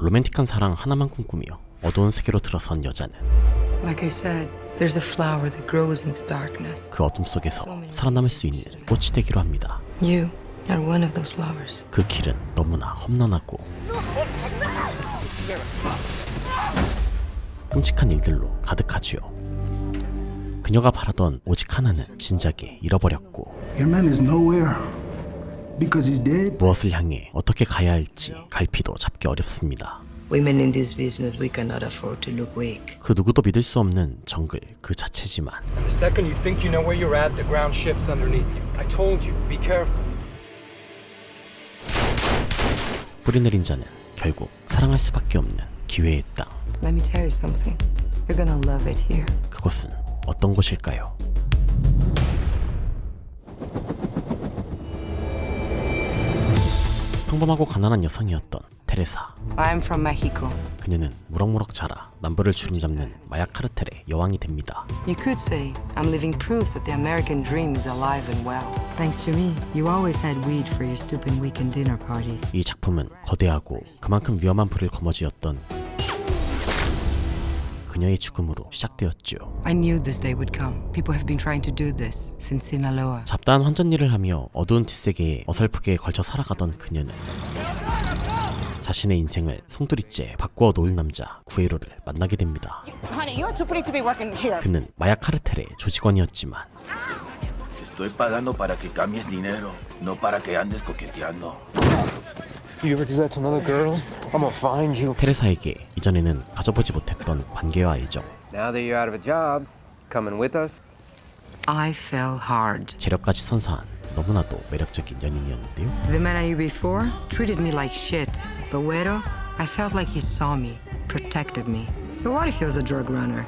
로맨틱한 사랑 하나만 꿈꾸며 어두운 세계로 들어선 여자는 Like I said, there's a flower that grows into darkness. 그 어둠 속에서 살아남을 수 있는 꽃이 되기로 합니다. You are one of those flowers. 그 길은 너무나 험난하고 끔찍한 일들로 가득하지요. 그녀가 바라던 오직 하나는 진작에 잃어버렸고 Your man is nowhere because he's dead. 무엇을 향해 어떻게 가야 할지 갈피도 잡기 어렵습니다. Women in this business, we cannot afford to look weak. 그 누구도 믿을 수 없는 정글 그 자체지만 The second you think you know where you're at, the ground shifts underneath you. I told you, be careful. 뿌리내린 자는 결국 사랑할 수밖에 없는 기회의 땅. Let me tell you something. You're gonna love it here. 그곳은 어떤 곳일까요? 평범하고 가난한 여성이었던 테레사. I'm from Mexico. 그녀는 무럭무럭 자라 남부를 주름잡는 마약 카르텔의 여왕이 됩니다. You could say I'm living proof that the American dream is alive and well. Thanks to me, you always had weed for your stupid weekend dinner parties. 이 작품은 거대하고 그만큼 위험한 불을 거머쥐었던 그녀의 죽음으로 시작되었죠. I knew this day would come. People have been trying to do this since Sinaloa. 잡다한 환전일을 하며 어두운 뒷세계에 어설프게 걸쳐 살아가던 그녀는 자신의 인생을 송두리째 바꾸어 놓을 남자 구에로를 만나게 됩니다. Honey, you're too pretty to be working here. 그는 마약 카르텔의 조직원이었지만 Estoy pagando para que cambies dinero, no para que andes coqueteando. You ever do that to another girl? I'm gonna find you. 테레사에게 이전에는 가져보지 못했던 관계와 애정, Now that you're out of a job, coming with us? I fell hard. 재력까지 선사한 너무나도 매력적인 연인이었는데요. The man I knew before treated me like shit. But Güero, I felt like he saw me, protected me. So what if he was a drug runner?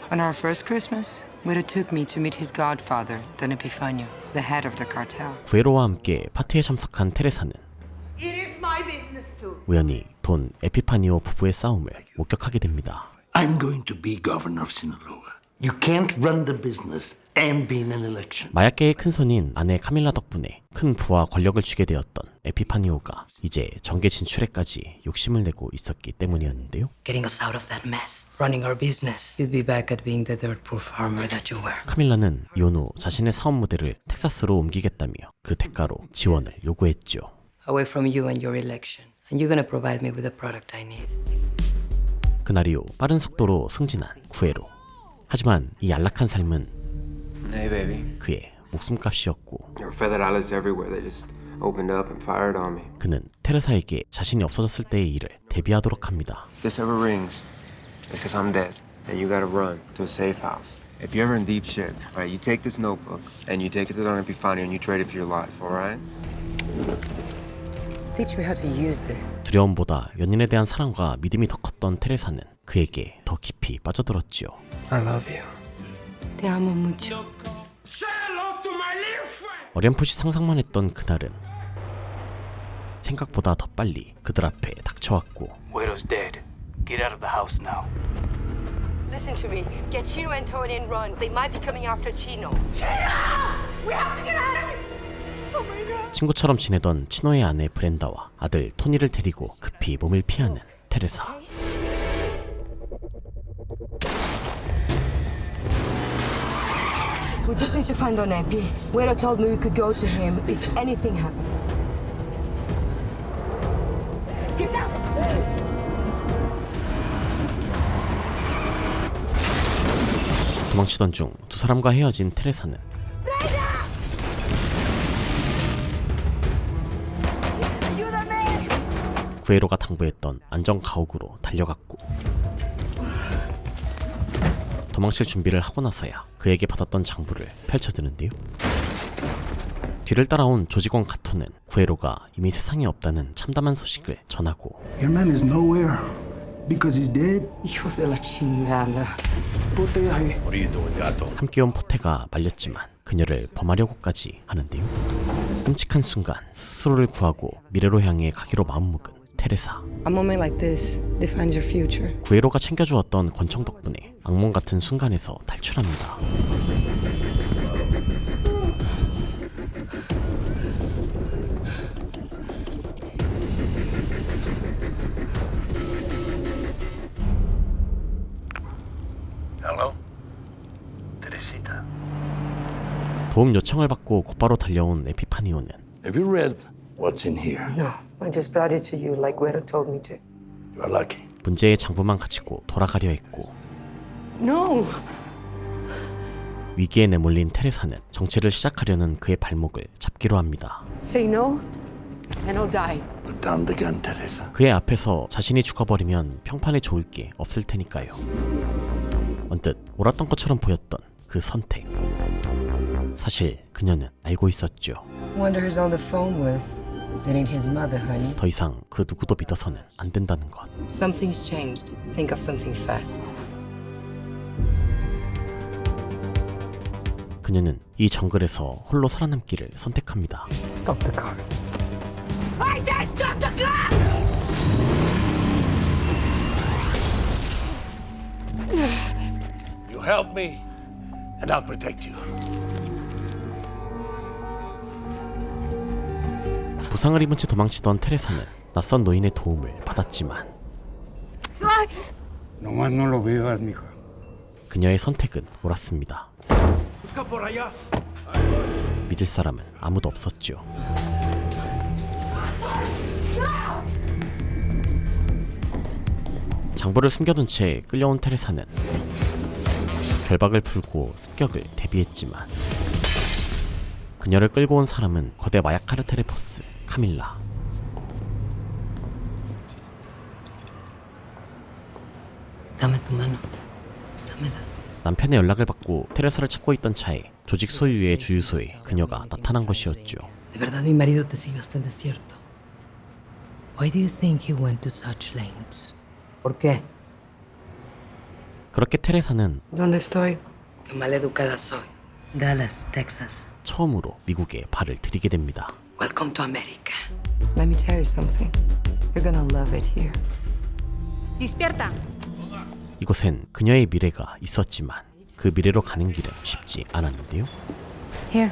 On our first Christmas, Güero took me to meet his godfather, Don Epifanio, the head of the cartel. 구에로와 함께 파티에 참석한 테레사는 It is my business too. 우연히 돈 에피파니오 부부의 싸움을 목격하게 됩니다. I'm going to be governor of Sinaloa. You can't run the business and be in an election. 마약계의 큰손인 아내 카밀라 덕분에 큰 부와 권력을 쥐게 되었던 에피파니오가 이제 정계 진출에까지 욕심을 내고 있었기 때문이었는데요. Getting us out of that mess, running our business. You'd be back at being the dirt poor farmer that you were. 카밀라는 이혼 후 자신의 사업 무대를 텍사스로 옮기겠다며 그 대가로 지원을 요구했죠. Away from you and your election. And you're gonna provide me with the product I need. 그날 이후 빠른 속도로 승진한 구에로. 하지만 이 안락한 삶은 Hey, baby. 그의 목숨값이었고 There were federales everywhere. They just opened up and fired on me. 그는 테레사에게 자신이 없어졌을 때의 일을 대비하도록 합니다. If this ever rings, it's because I'm dead, and you gotta run to a safe house. If you're ever in deep shit, all right, you take this notebook and you take it to Don Epifanio and you trade it for your life, all right? Teach me how to use this. 두려움보다 연인에 대한 사랑과 믿음이 더 컸던 테레사는 그에게 더 깊이 빠져들었지요. I love you. Te amo mucho. 어렴풋이 상상만 했던 그날은 생각보다 더 빨리 그들 앞에 닥쳐왔고 Güero's dead. Get out of the house now. Listen to me. Get Chino and Tony and run. They might be coming after Chino. 친구처럼 지내던 치노의 아내 브렌다와 아들 토니를 데리고 급히 몸을 피하는 테레사. We just need to find Don Epi. Güero told me we could go to him if anything happened. Get down! 도망치던 중 두 사람과 헤어진 테레사는 구에로가 당부했던 안전 가옥으로 달려갔고 도망칠 준비를 하고 나서야 그에게 받았던 장부를 펼쳐드는데요. 뒤를 따라온 조직원 카토는 구에로가 이미 세상에 없다는 참담한 소식을 전하고 Your man is nowhere because he's dead. Hijo de la chingada. What are you doing, gato? 함께 온 포테가 말렸지만 그녀를 범하려고까지 하는데요. 끔찍한 순간 스스로를 구하고 미래로 향해 가기로 마음먹은 테레사. A moment like this defines your future. 구에로가 챙겨주었던 권총 덕분에 악몽 같은 순간에서 탈출합니다. 도움 요청을 받고 곧바로 달려온 에피파니오는 Have you read what's in here? No, I just brought it to you like Guero told me to. You're lucky. 문제의 장부만 가지고 돌아가려 했고 No! 위기에 내몰린 테레사는 정치를 시작하려는 그의 발목을 잡기로 합니다. Say no, and I'll die. Put down the gun, Teresa. 그의 앞에서 자신이 죽어버리면 평판에 좋을 게 없을 테니까요. 언뜻 옳았던 것처럼 보였던 그 선택. 사실 그녀는 알고 있었죠. Wonder who's on the phone with. That ain't his mother, honey. 더 이상 그 누구도 믿어서는 안 된다는 것. Something's changed. Think of something fast. 그녀는 이 정글에서 홀로 살아남기를 선택합니다. Stop the car. I said stop the clock! You help me, and I'll protect you. 부상을 입은 채 도망치던 테레사는 낯선 노인의 도움을 받았지만 Nomás no lo vivas, mijo. 그녀의 선택은 옳았습니다. 믿을 사람은 아무도 없었죠. 장부를 숨겨둔 채 끌려온 테레사는 결박을 풀고 습격을 대비했지만 그녀를 끌고 온 사람은 거대 마약 카르텔의 보스 카밀라. Dame tu mano. Dámela. 남편의 연락을 받고 테레사를 찾고 있던 차에 조직 소유의 주유소에 그녀가 나타난 것이었죠. De verdad mi marido te siguió hasta el desierto. Why do you think he went to such lengths? ¿Por qué? 그렇게 테레사는 ¿Dónde estoy? Qué maleducada soy. Dallas, Texas. 처음으로 미국에 발을 들이게 됩니다. Welcome to America. Let me tell you something. You're gonna love it here. Despierta. 이곳엔 그녀의 미래가 있었지만 그 미래로 가는 길은 쉽지 않았는데요. Here.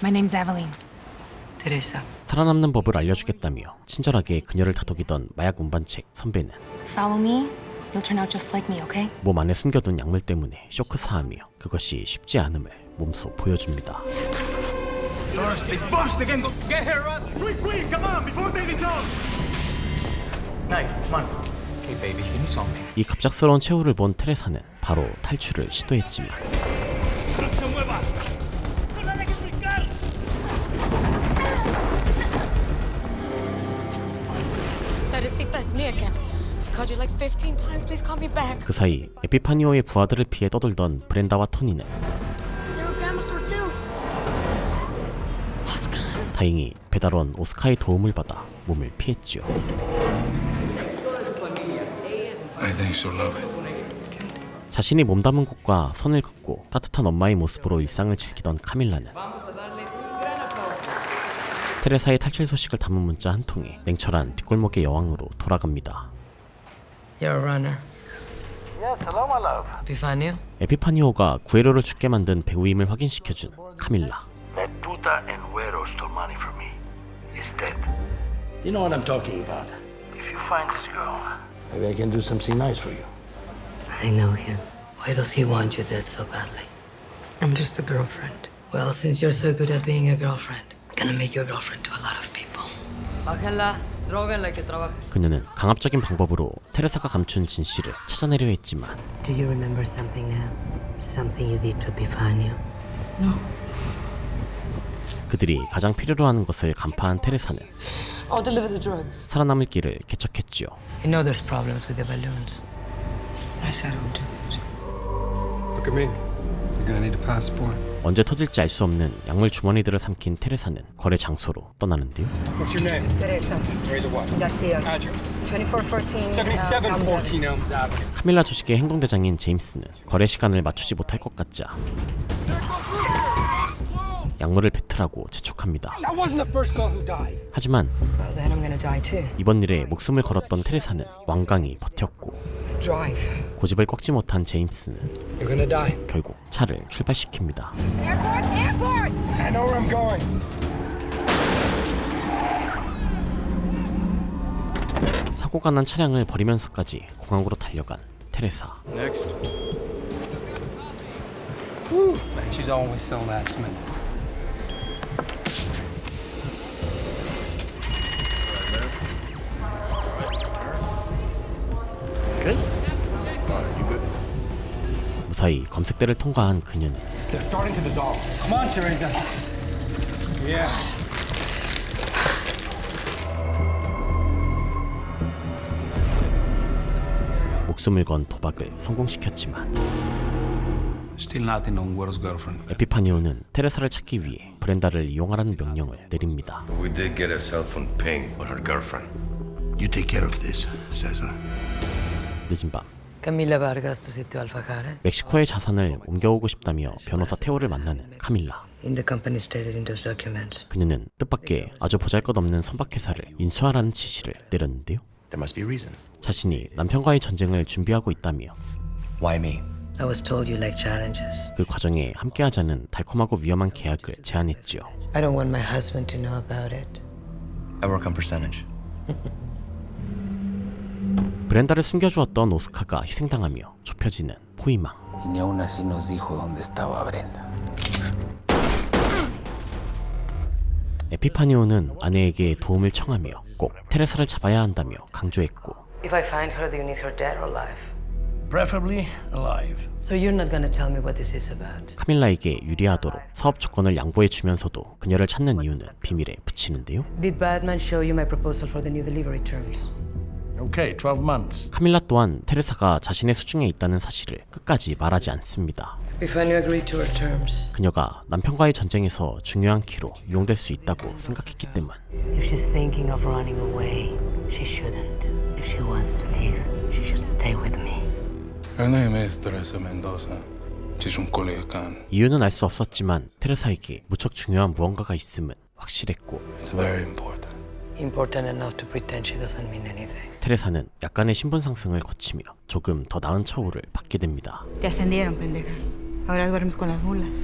My name's Evelyn. Teresa. 살아남는 법을 알려주겠다며 친절하게 그녀를 다독이던 마약 운반책 선배는 Follow me. You'll turn out just like me, okay? 몸 안에 숨겨둔 약물 때문에 쇼크사하며 그것이 쉽지 않음을 몸소 보여줍니다. They bust again. Get here, run. Quick, come on, before they dissolve. Knife, come on. Okay, baby, give me something. 이 갑작스러운 최후를 본 테레사는 바로 탈출을 시도했지만 Teresita, it's me again. I've called you like 15 times. Please call me back. 그 사이 에피파니오의 부하들을 피해 떠돌던 브렌다와 토니는 They're at Grandma store too. Oscar. 다행히 배달원 오스카의 도움을 받아 몸을 피했죠. I think she'll love it. 자신이 몸담은 곳과 선을 긋고 따뜻한 엄마의 모습으로 일상을 즐기던 카밀라는 테레사의 탈출 소식을 담은 문자 한 통에 냉철한 뒷골목의 여왕으로 돌아갑니다. You're a runner. Yes, hello, my love. Epifanio? 에피파니오가 구에로를 죽게 만든 배우임을 확인시켜준 카밀라. That puta and Güero stole money from me. He's dead. You know what I'm talking about. If you find this girl, Maybe I can do something nice for you. I know him. Why does he want you dead so badly? I'm just a girlfriend. Well, since you're so good at being a girlfriend, I'm gonna make you a girlfriend to a lot of people. Bájenla, droguenla que trabaje. 그녀는 강압적인 방법으로 테레사가 감춘 진실을 찾아내려 했지만 Do you remember something now? Something you did to Epifanio? No. 그들이 가장 필요로 하는 것을 간파한 테레사는 I'll deliver the drugs. 살아남을 길을 개척했죠. You know there's problems with the balloons. I said I'll do it. Look at me. You're gonna need a passport. 언제 터질지 알 수 없는 약물 주머니들을 삼킨 테레사는 거래 장소로 떠나는데요. What's your name? Teresa. Teresa what? Garcia. Address. 2414. 7714 Elms Avenue. 카밀라 조직의 행동대장인 제임스는 거래 시간을 맞추지 못할 것 같자 약물을 배틀하고 재촉합니다. That wasn't the first girl who died. 하지만 Well, then I'm gonna die too. 이번 일에 목숨을 걸었던 테레사는 완강히 버텼고 Drive. 고집을 꺾지 못한 제임스는 You're gonna die. 결국 차를 출발시킵니다. Airport! Airport! I know where I'm going. 사고가 난 차량을 버리면서까지 공항으로 달려간 테레사. Next. Man, she's always so last minute. 무사히 검색대를 통과한 그녀는 They're starting to dissolve. Come on, Teresa. Yeah. 목숨을 건 도박을 성공시켰지만 Still nothing on Güero's girlfriend. 에피파니오는 테레사를 찾기 위해 브렌다를 이용하라는 명령을 내립니다. We did get a cell phone ping with her girlfriend. You take care of this, Cesar. 늦은 밤 Camila Vargas to sitio Alfajare. 멕시코의 자산을 옮겨오고 싶다며 변호사 테오를 만나는 카밀라. In the company stated in those documents. 그녀는 뜻밖의 아주 보잘것없는 선박회사를 인수하라는 지시를 내렸는데요. There must be a reason. 자신이 남편과의 전쟁을 준비하고 있다며 Why me? I was told you like challenges. 그 과정에 함께하자는 달콤하고 위험한 계약을 제안했지요. I don't want my husband to know about it. I work on percentage. 브렌다를 숨겨주었던 오스카가 희생당하며 좁혀지는 포위망. Y ni aún así nos dijo dónde estaba Brenda. 에피파니오는 아내에게 도움을 청하며 꼭 테레사를 잡아야 한다며 강조했고 If I find her, do you need her dead or alive? Preferably alive. So you're not gonna tell me what this is about. 카밀라에게 유리하도록 사업 조건을 양보해주면서도 그녀를 찾는 이유는 비밀에 붙이는데요. Did Batman show you my proposal for the new delivery terms? Okay, 12 months. 카밀라 또한 테레사가 자신의 수중에 있다는 사실을 끝까지 말하지 않습니다. Epifanio agreed to her terms. 그녀가 남편과의 전쟁에서 중요한 키로 이용될 수 있다고 생각했기 때문. If she's thinking of running away, she shouldn't. If she wants to leave, she should stay with me. Her name is Teresa Mendoza. She's from Culiacán. 이유는 알 수 없었지만 테레사에게 무척 중요한 무언가가 있음은 확실했고 It's very important. Important enough to pretend she doesn't mean anything. 테레사는 약간의 신분 상승을 거치며 조금 더 나은 처우를 받게 됩니다. Te ascendieron, pendeja. Ahora duermes con las mulas.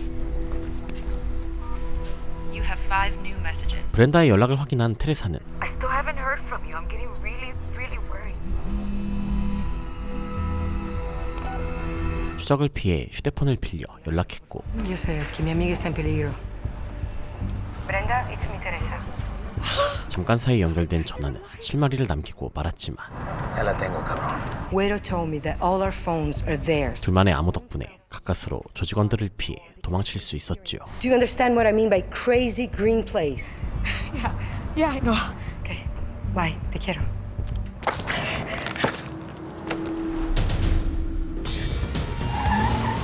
You have 5 new messages. 브렌다의 연락을 확인한 테레사는 I still haven't heard from you. I'm getting really worried. 추적을 피해 휴대폰을 빌려 연락했고 Yo sé, es que mi amiga está en peligro. Brenda, it's me, Teresa. 잠깐 사이 연결된 전화는 실마리를 남기고 말았지만 Ya la tengo, cabrón. Güero told me that all our phones are theirs. 둘만의 암호 덕분에 가까스로 조직원들을 피해 도망칠 수 있었죠. Do you understand what I mean by crazy green place? Yeah, I know. Okay, bye. Te quiero.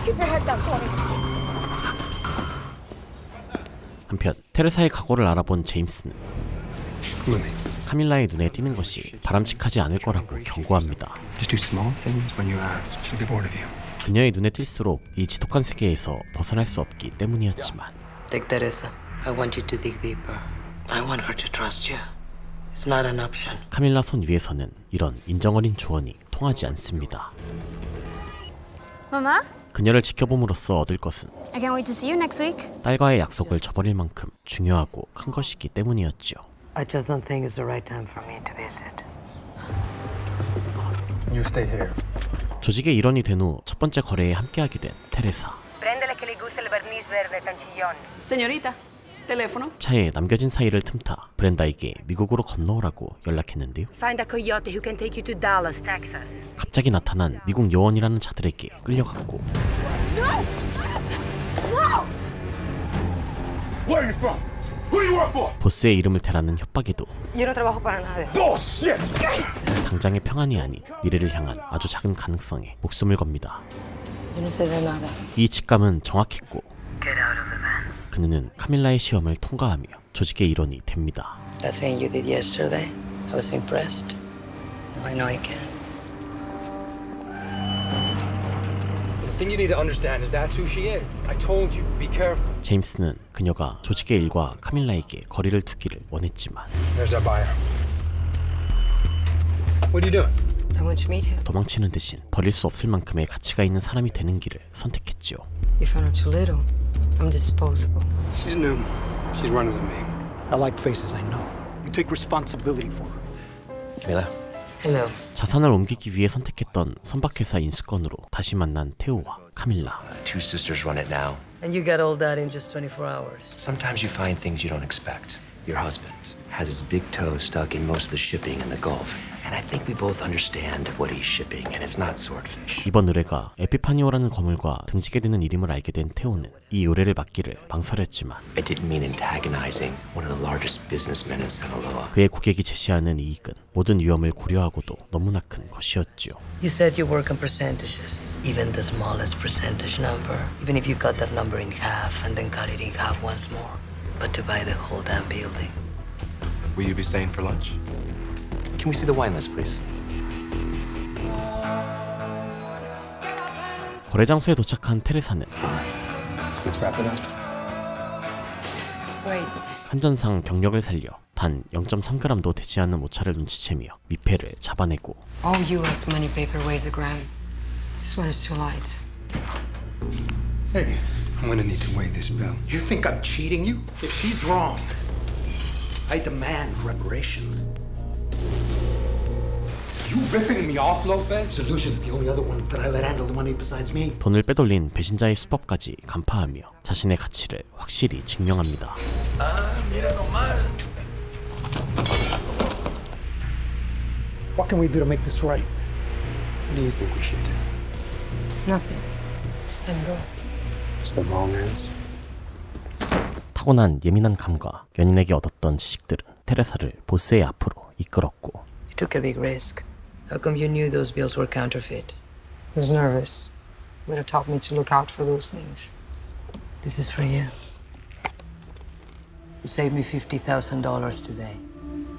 Keep your head down, Tony. 한편 테레사의 각오를 알아본 제임스는 Come with me. 카밀라의 눈에 띄는 것이 바람직하지 않을 거라고 경고합니다. Just do small things when you ask. She'll get bored of you. 그녀의 눈에 띌수록 이 지독한 세계에서 벗어날 수 없기 때문이었지만 Take Teresa. I want you to dig deeper. I want her to trust you. It's not an option. 카밀라 손 위에서는 이런 인정 어린 조언이 통하지 않습니다. Mama? 그녀를 지켜봄으로써 얻을 것은 I can't wait to see you next week. 딸과의 약속을 저버릴 만큼 중요하고 큰 것이기 때문이었죠. I just don't think it's the right time for me to visit. You stay here. 조직의 일원이 된 후 첫 번째 거래에 함께하게 된 테레사. Préndele que le gusta el barniz verde tan chillón. Señorita, teléfono. 차에 남겨진 사이를 틈타 브렌다에게 미국으로 건너오라고 연락했는데요. Find a coyote who can take you to Dallas, Texas. 갑자기 나타난 미국 요원이라는 자들에게 끌려갔고 Where are you from? Who do you work for? 보스의 이름을 대라는 협박에도 Yo no trabajo para nadie. Oh, shit! 당장의 평안이 아닌 미래를 향한 아주 작은 가능성에 목숨을 겁니다. Yo no sé de nada. 이 직감은 정확했고 Get out of the van. 그는 카밀라의 시험을 통과하며 조직의 일원이 됩니다. That thing you did yesterday, I was impressed. Now I know I can. The thing you need to understand is that's who she is. I told you, be careful. 제임스는 그녀가 조직의 일과 카밀라에게 거리를 두기를 원했지만 There's our buyer. What are you doing? I want to meet him. 도망치는 대신 버릴 수 없을 만큼의 가치가 있는 사람이 되는 길을 선택했죠. You found her too little. I'm disposable. She's new. She's running with me. I like faces I know. You take responsibility for her. Camila. Hello. 자산을 옮기기 위해 선택했던 선박회사 인수건으로 다시 만난 테오와 카밀라. Two sisters run it now. And you got all that in just 24 hours. Sometimes you find things you don't expect. Your husband has his big toe stuck in most of the shipping in the Gulf. And I think we both understand what he's shipping, and it's not swordfish. 이번 의뢰가 에피파니오라는 거물과 등지게 되는 이름을 알게 된 테오는 이 의뢰를 맡기를 망설였지만 I didn't mean antagonizing one of the largest businessmen in Sinaloa. 그의 고객이 제시하는 이익은 모든 위험을 고려하고도 너무나 큰 것이었지요. You said you work on percentages. Even the smallest percentage number. Even if you cut that number in half and then cut it in half once more. But to buy the whole damn building. Will you be staying for lunch? Can we see the wine list, please? 거래 장소에 도착한 테레사는 Let's wrap it up. Wait. 한전상 경력을 살려 단 0.3g도 되지 않는 오차를 눈치채며 미패를 잡아내고 All U.S. money paper weighs a gram. This one is too light. Hey, I'm gonna need to weigh this bill. You think I'm cheating you? If she's wrong, I demand reparations. You ripping me off, Lopez? Solution's the only other one that I let handle the money besides me. 돈을 빼돌린 배신자의 수법까지 간파하며 자신의 가치를 확실히 증명합니다. Mira nomás. What can we do to make this right? What do you think we should do? Nothing. Just let him go. It's the wrong answer. 타고난 예민한 감과 연인에게 얻었던 지식들은 테레사를 보스의 앞으로 이끌었고 You took a big risk. How come you knew those bills were counterfeit? I was nervous. Would have taught me to look out for those things. This is for you. You saved me $50,000 today.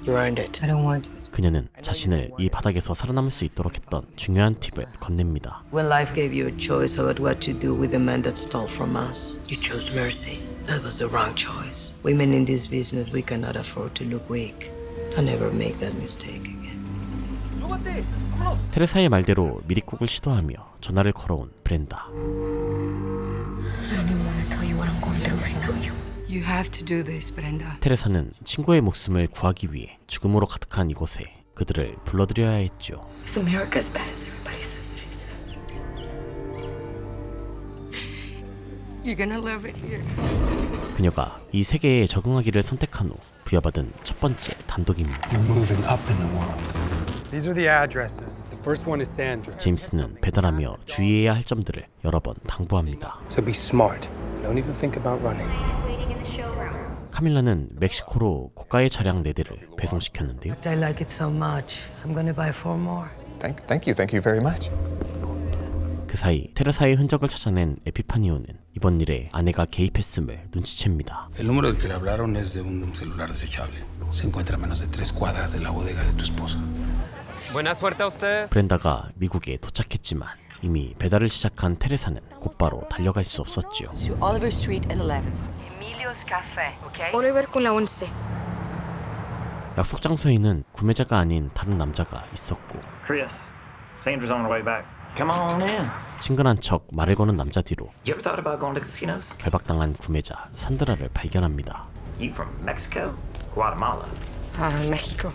You earned it. I don't want it. 그녀는 자신을 이 바닥에서 살아남을 수 있도록 했던 중요한 팁을 건넵니다. When life gave you a choice about what to do with the man that stole from us, you chose mercy. That was the wrong choice. Women in this business, we cannot afford to look weak. I'll never make that mistake again. 테레사의 말대로 미리국을 시도하며 전화를 걸어온 브렌다. I don't even want to tell you what I'm going through right now. You have to do this, Brenda. 테레사는 친구의 목숨을 구하기 위해 죽음으로 가득한 이곳에 그들을 불러들여야 했죠. Is America as bad as everybody says it is? You're gonna love it here. 그녀가 이 세계에 적응하기를 선택한 후 부여받은 첫 번째 단독입니다. You're moving up in the world. These are the addresses. The first one is Sandra. 제임스는 배달하며 주의해야 할 점들을 여러 번 당부합니다. So be smart. Don't even think about running. 카밀라는 멕시코로 고가의 차량 4대를 배송시켰는데요. I like it so much. I'm gonna buy 4 more. Thank you very much. 그 사이 테레사의 흔적을 찾아낸 에피파니오는 이번 일에 아내가 개입했음을 눈치챕니다. El número del que le hablaron es de un celular desechable. Se encuentra a menos de 3 cuadras de la bodega de tu esposa. Buena suerte a ustedes. 브렌다가 미국에 도착했지만 이미 배달을 시작한 테레사는 곧바로 달려갈 수 없었지요. To Oliver Street and 11th. Emilio's Cafe, okay? Oliver con la 11. 약속 장소에는 구매자가 아닌 다른 남자가 있었고 Chris, Sandra's on her way back. Come on in. 친근한 척 말을 거는 남자 뒤로 You ever thought about going to casinos? 결박당한 구매자 산드라를 발견합니다. You from Mexico? Guatemala? Mexico.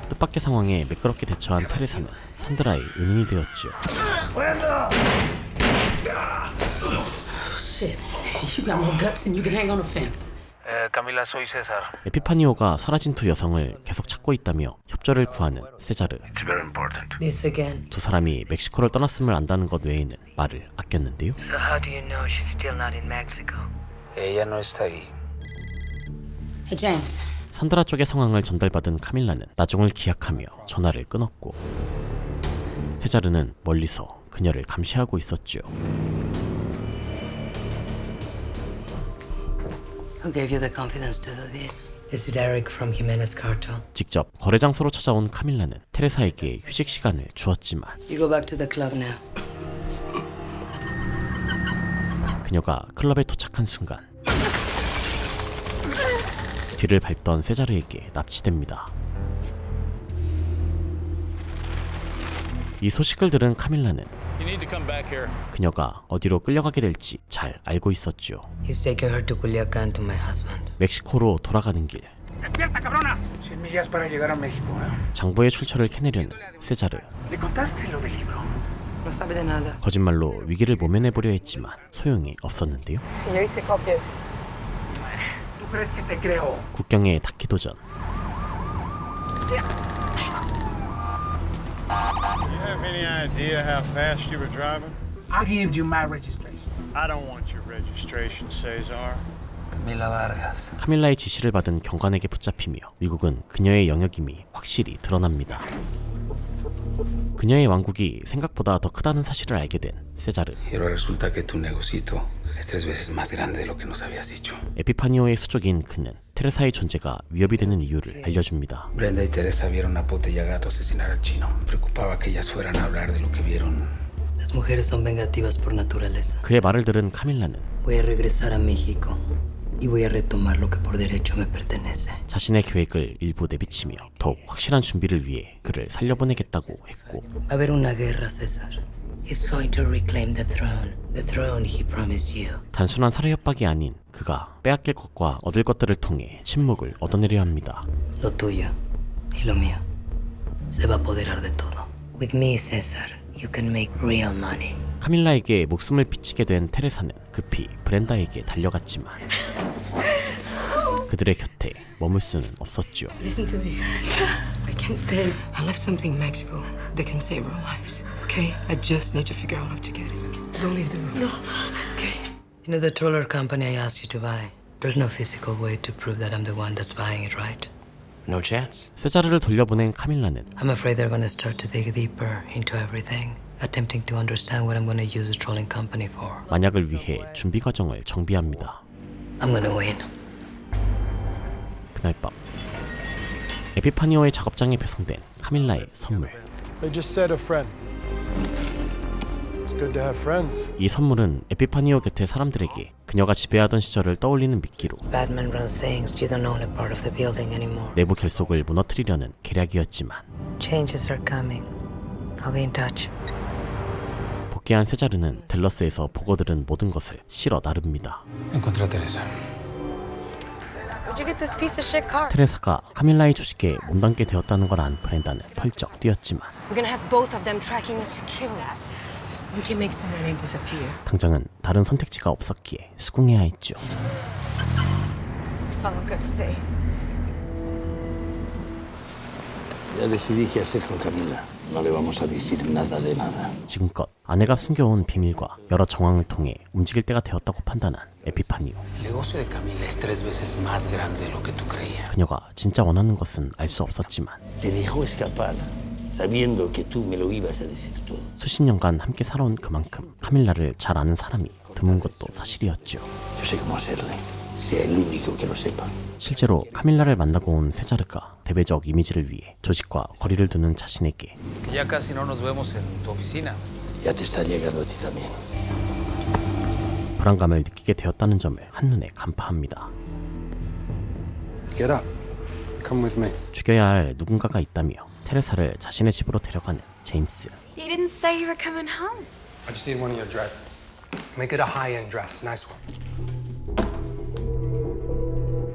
뜻밖의 상황에 매끄럽게 대처한 테레사는 산드라의 은인이 되었지요. Shit, you got more guts than you can hang on a fence. Camila, soy César. 에피파니오가 사라진 두 여성을 계속 찾고 있다며 협조를 구하는 세자르. It's very important. This again. 두 사람이 멕시코를 떠났음을 안다는 것 외에는 말을 아꼈는데요. So how do you know she's still not in Mexico? Ella no está ahí. Hey, James. 산드라 쪽의 상황을 전달받은 카밀라는 나중을 기약하며 전화를 끊었고 세자르는 멀리서 그녀를 감시하고 있었죠. Who gave you the confidence to do this? Is it Eric from Jimenez Cartel? 직접 거래 장소로 찾아온 카밀라는 테레사에게 휴식 시간을 주었지만 You go back to the club now. 그녀가 클럽에 도착한 순간 뒤를 밟던 세자르에게 납치됩니다. 이 소식을 들은 카밀라는 그녀가 어디로 끌려가게 될지 잘 알고 있었죠. He's taking her to Culiacan to my husband. 멕시코로 돌아가는 길 Despierta, cabrona. 100 millas para llegar a México, ¿eh? 장부의 출처를 캐내려는 세자르. ¿Le contaste lo del libro? No sabe de nada. 거짓말로 위기를 모면해보려 했지만 소용이 없었는데요. Yo hice copias. ¿Tú crees que te creo? 국경의 닿기 도전. You have any idea how fast you were driving? I gave you my registration. I don't want your registration, Cesar. Camila Vargas. 카밀라의 지시를 받은 경관에게 붙잡히며 미국은 그녀의 영역임이 확실히 드러납니다. 그녀의 왕국이 생각보다 더 크다는 사실을 알게 된 세자르. Pero resulta que tu negocito es 3 veces más grande de lo que nos habías dicho. 에피파니오의 수족인 그는 테레사의 존재가 위협이 되는 이유를 알려줍니다. Brenda y Teresa vieron a Pote y a Gato asesinar al chino. Me preocupaba que ellas fueran a hablar de lo que vieron. Las mujeres son vengativas por naturaleza. 그의 말을 들은 카밀라는 Voy a regresar a México y voy a retomar lo que por derecho me pertenece. 자신의 계획을 일부 내비치며 더욱 확실한 준비를 위해 그를 살려보내겠다고 했고 Va a haber una guerra, César. He's going to reclaim the throne he promised you. 단순한 살해 협박이 아닌 그가 빼앗길 것과 얻을 것들을 통해 침묵을 얻어내려 합니다. Lo tuyo y lo mío se va a apoderar de todo. With me, César, you can make real money. 카밀라에게 목숨을 비치게 된 테레사는 급히 브렌다에게 달려갔지만 그들의 곁에 머물 수는 없었죠. Listen to me. I can't stay. I left something in Mexico that can save our lives. Okay? I just need to figure out how to get it. Don't leave the room. No. Okay? You know the trawler company I asked you to buy? There's no physical way to prove that I'm the one that's buying it, right? No chance. 세자르를 돌려보낸 카밀라는 I'm afraid they're going to start to dig deeper into everything, attempting to understand what I'm going to use the trawling company for. 만약을 위해 준비 과정을 정비합니다. I'm going to win. 그날 밤 에피파니오의 작업장에 배송된 카밀라의 선물. They just said a friend. It's good to have friends. 이 선물은 에피파니오 곁의 사람들에게 그녀가 지배하던 시절을 떠올리는 미끼로 Batman runs things. You don't own a part of the building anymore. 내부 결속을 무너뜨리려는 계략이었지만 Changes are coming. I'll be in touch. 복귀한 세자르는 댈러스에서 보고 들은 모든 것을 실어 나릅니다. Encontré a Teresa. Where'd you get this piece of shit car? 테레사가 카밀라의 조직에 몸담게 되었다는 걸 안 브렌다는 펄쩍 뛰었지만 We're gonna have both of them tracking us to kill us. We can make some money disappear. 당장은 다른 선택지가 없었기에 수긍해야 했죠. That's all I'm gonna say. Ya decidí qué hacer con Camila. No le vamos a decir nada de nada. 지금껏 아내가 숨겨온 비밀과 여러 정황을 통해 움직일 때가 되었다고 판단한 에피파니오. El negocio de Camila es 3 veces más grande de lo que tú creías. 그녀가 진짜 원하는 것은 알 수 없었지만 Te dejó escapar, sabiendo que tú me lo ibas a decir todo. 수십 년간 함께 살아온 그만큼 카밀라를 잘 아는 사람이 드문 것도 사실이었죠. Yo sé cómo hacerle. Sea el único que lo sepa. 실제로 카밀라를 만나고 온 세자르가 대외적 이미지를 위해 조직과 거리를 두는 자신에게 Que ya casi no nos vemos en tu oficina. Ya te está llegando a ti también. 불안감을 느끼게 되었다는 점을 한눈에 간파합니다. Get up. Come with me. 죽여야 할 누군가가 있다며 테레사를 자신의 집으로 데려가는 제임스. You didn't say you were coming home. I just need one of your dresses. Make it a high-end dress. Nice one.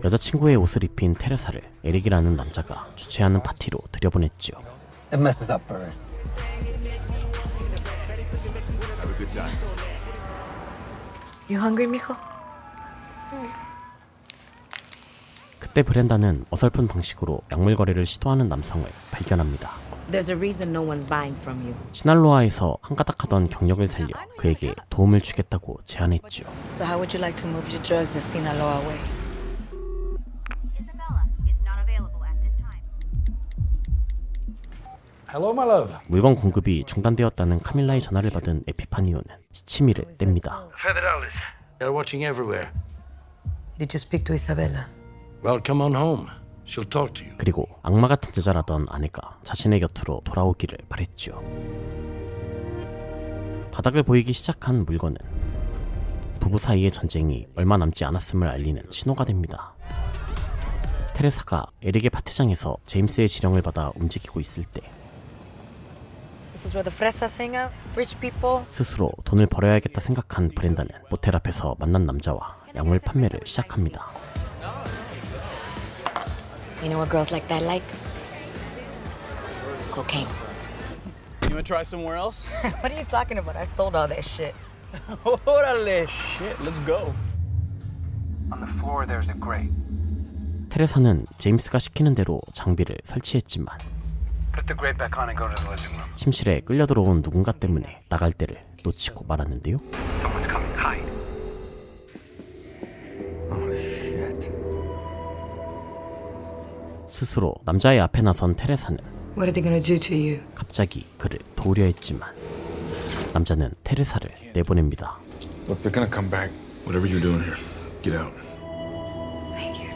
여자친구의 옷을 입힌 테레사를 에릭이라는 남자가 주최하는 파티로 들여보냈죠. It messes up birds. Have a good time. You hungry, mijo? 그때 브렌다는 어설픈 방식으로 약물 거래를 시도하는 남성을 발견합니다. There's a reason no one's buying from you. 시날로아에서 한가닥하던 경력을 살려 그에게 도움을 주겠다고 제안했죠. So how would you like to move your drugs to Sinaloa way? Hello, my love. 물건 공급이 중단되었다는 카밀라의 전화를 받은 에피파니오는 시치미를 뗍니다. Federales. They're watching everywhere. Did you speak to Isabella? Well, come on home. She'll talk to you. 그리고 악마 같은 여자라던 아내가 자신의 곁으로 돌아오기를 바랬죠. 바닥을 보이기 시작한 물건은 부부 사이의 전쟁이 얼마 남지 않았음을 알리는 신호가 됩니다. 테레사가 에릭의 파티장에서 제임스의 지령을 받아 움직이고 있을 때 This is where the fresas hang out? Rich people? 스스로 돈을 벌어야겠다 생각한 브렌다는 모텔 앞에서 만난 남자와 약물 판매를 시작합니다. You know what girls like that like? Cocaine. You wanna try somewhere else? What are you talking about? I sold all that shit. Órale, shit, let's go. On the floor there's a grate. 테레사는 제임스가 시키는 대로 장비를 설치했지만 Put the grate back on and go to the living room. 침실에 끌려 들어온 누군가 때문에 나갈 때를 놓치고 말았는데요. Someone's coming. Hide. Oh, shit. 스스로 남자의 앞에 나선 테레사는 What are they gonna do to you? 갑자기 그를 도우려 했지만 남자는 테레사를 내보냅니다. Look, they're gonna come back. Whatever you're doing here, get out. Thank you.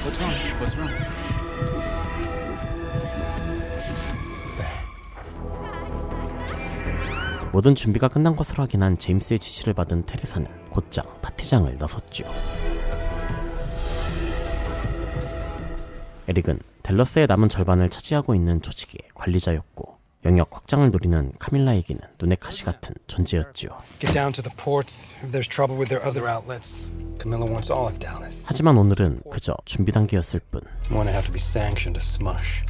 What's wrong? What's wrong? 모든 준비가 끝난 것으로 확인한 제임스의 지시를 받은 테레사는 곧장 파티장을 나섰죠. 에릭은 댈러스의 남은 절반을 차지하고 있는 조직의 관리자였고 영역 확장을 노리는 카밀라에게는 눈의 가시 같은 존재였죠. Get down to the ports if there's trouble with their other outlets. Camilla wants all of Dallas. 하지만 오늘은 그저 준비 단계였을 뿐. I'm gonna have to be sanctioned to smush.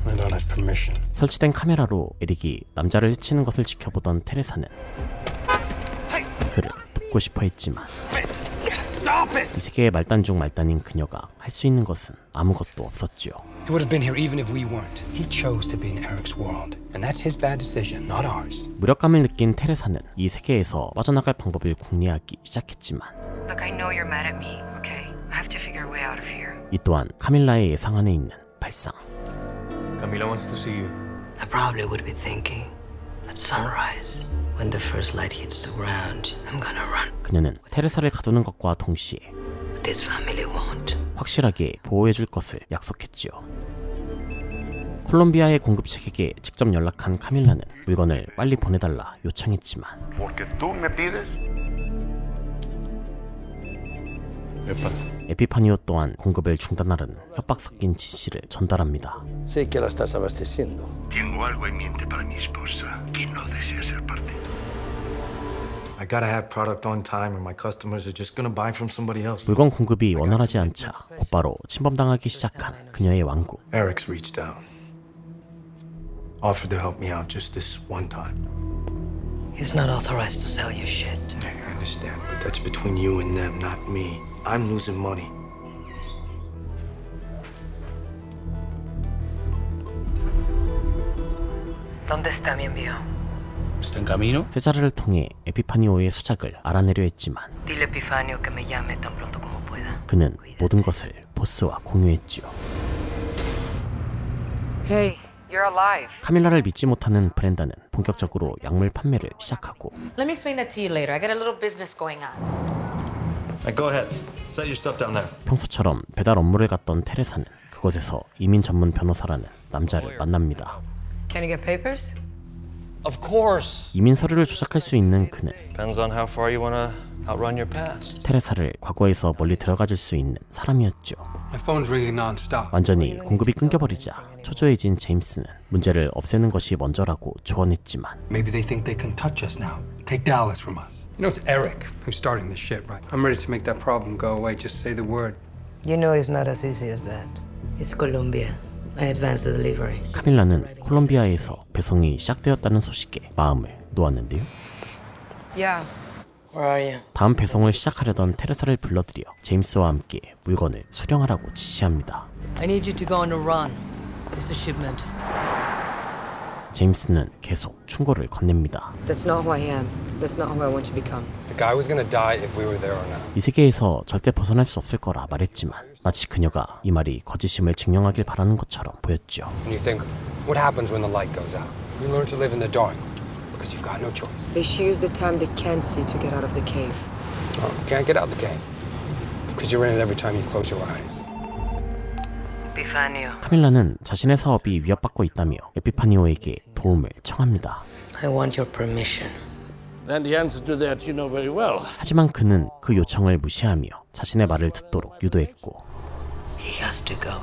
I don't have permission. 설치된 카메라로 에릭이 남자를 해치는 것을 지켜보던 테레사는 그를 돕고 싶어 했지만 이 세계의 말단 중 말단인 그녀가 할 수 있는 것은 아무것도 없었죠. He would have been here even if we weren't. He chose to be in Eric's world, and that's his bad decision, not ours. 무력감을 느낀 테레사는 이 세계에서 빠져나갈 방법을 궁리하기 시작했지만 Look, I know you're mad at me, okay? I have to figure a way out of here. 이 또한 카밀라의 예상 안에 있는 발상. Camila wants to see you. I probably would be thinking, at sunrise, when the first light hits the ground, I'm gonna run. 그녀는 테레사를 가두는 것과 동시에 But this family won't. 확실하게 보호해줄 것을 약속했지요. 콜롬비아의 공급책에게 직접 연락한 카밀라는 물건을 빨리 보내달라 요청했지만 에피파니오 또한 공급을 중단하라는 협박 섞인 지시를 전달합니다. Sé que la estás abasteciendo. Tengo algo en mente para mi esposa que no desea ser parte. I gotta have product on time or my customers are just gonna buy from somebody else. 물건 공급이 원활하지 않자 곧바로 침범당하기 시작한 그녀의 왕국. Eric's reached out. Offered to help me out just this one time. He's not authorized to sell you shit. I understand, but that's between you and them, not me. I'm losing money. ¿Dónde está mi envío? ¿Está en camino? 세자르를 통해 에피파니오의 수작을 알아내려 했지만 Dile a Epifanio que me llame tan pronto como pueda. 그는 모든 것을 보스와 공유했지요. Hey, you're alive. 카밀라를 믿지 못하는 브렌다는 본격적으로 약물 판매를 시작하고 Let me explain that to you later. I got a little business going on. Go ahead. Set your stuff down there. 평소처럼 배달 업무를 갔던 테레사는 그곳에서 이민 전문 변호사라는 남자를 만납니다. Can you get papers? Of course. 이민 서류를 조작할 수 있는 그는 Depends on how far you want to outrun your past. 테레사를 과거에서 멀리 데려가줄 수 있는 사람이었죠. My phone's ringing non-stop. 완전히 공급이 끊겨버리자 초조해진 제임스는 문제를 없애는 것이 먼저라고 조언했지만 Maybe they think they can touch us now. Take Dallas from us. You know, it's Eric who's starting this shit, right? I'm ready to make that problem go away. Just say the word. You know it's not as easy as that. It's Colombia. I advanced the delivery. 카밀라는 콜롬비아에서 배송이 시작되었다는 소식에 마음을 놓았는데요. Yeah. Where are you? 다음 배송을 시작하려던 테레사를 불러들여 제임스와 함께 물건을 수령하라고 지시합니다. I need you to go on a run. It's a shipment. 제임스는 계속 충고를 건넵니다. That's not who I am. That's not who I want to become. The guy was gonna die if we were there or not. 이 세계에서 절대 벗어날 수 없을 거라 말했지만 마치 그녀가 이 말이 거짓임을 증명하길 바라는 것처럼 보였죠. And you think, what happens when the light goes out? You learn to live in the dark because you've got no choice. They choose the time they can't see to get out of the cave. Oh, you can't get out the cave because you're in it every time you close your eyes. Epifanio. 카밀라는 자신의 사업이 위협받고 있다며 에피파니오에게 도움을 청합니다. I want your permission. And the answer to that you know very well. 하지만 그는 그 요청을 무시하며 자신의 말을 듣도록 유도했고 He has to go.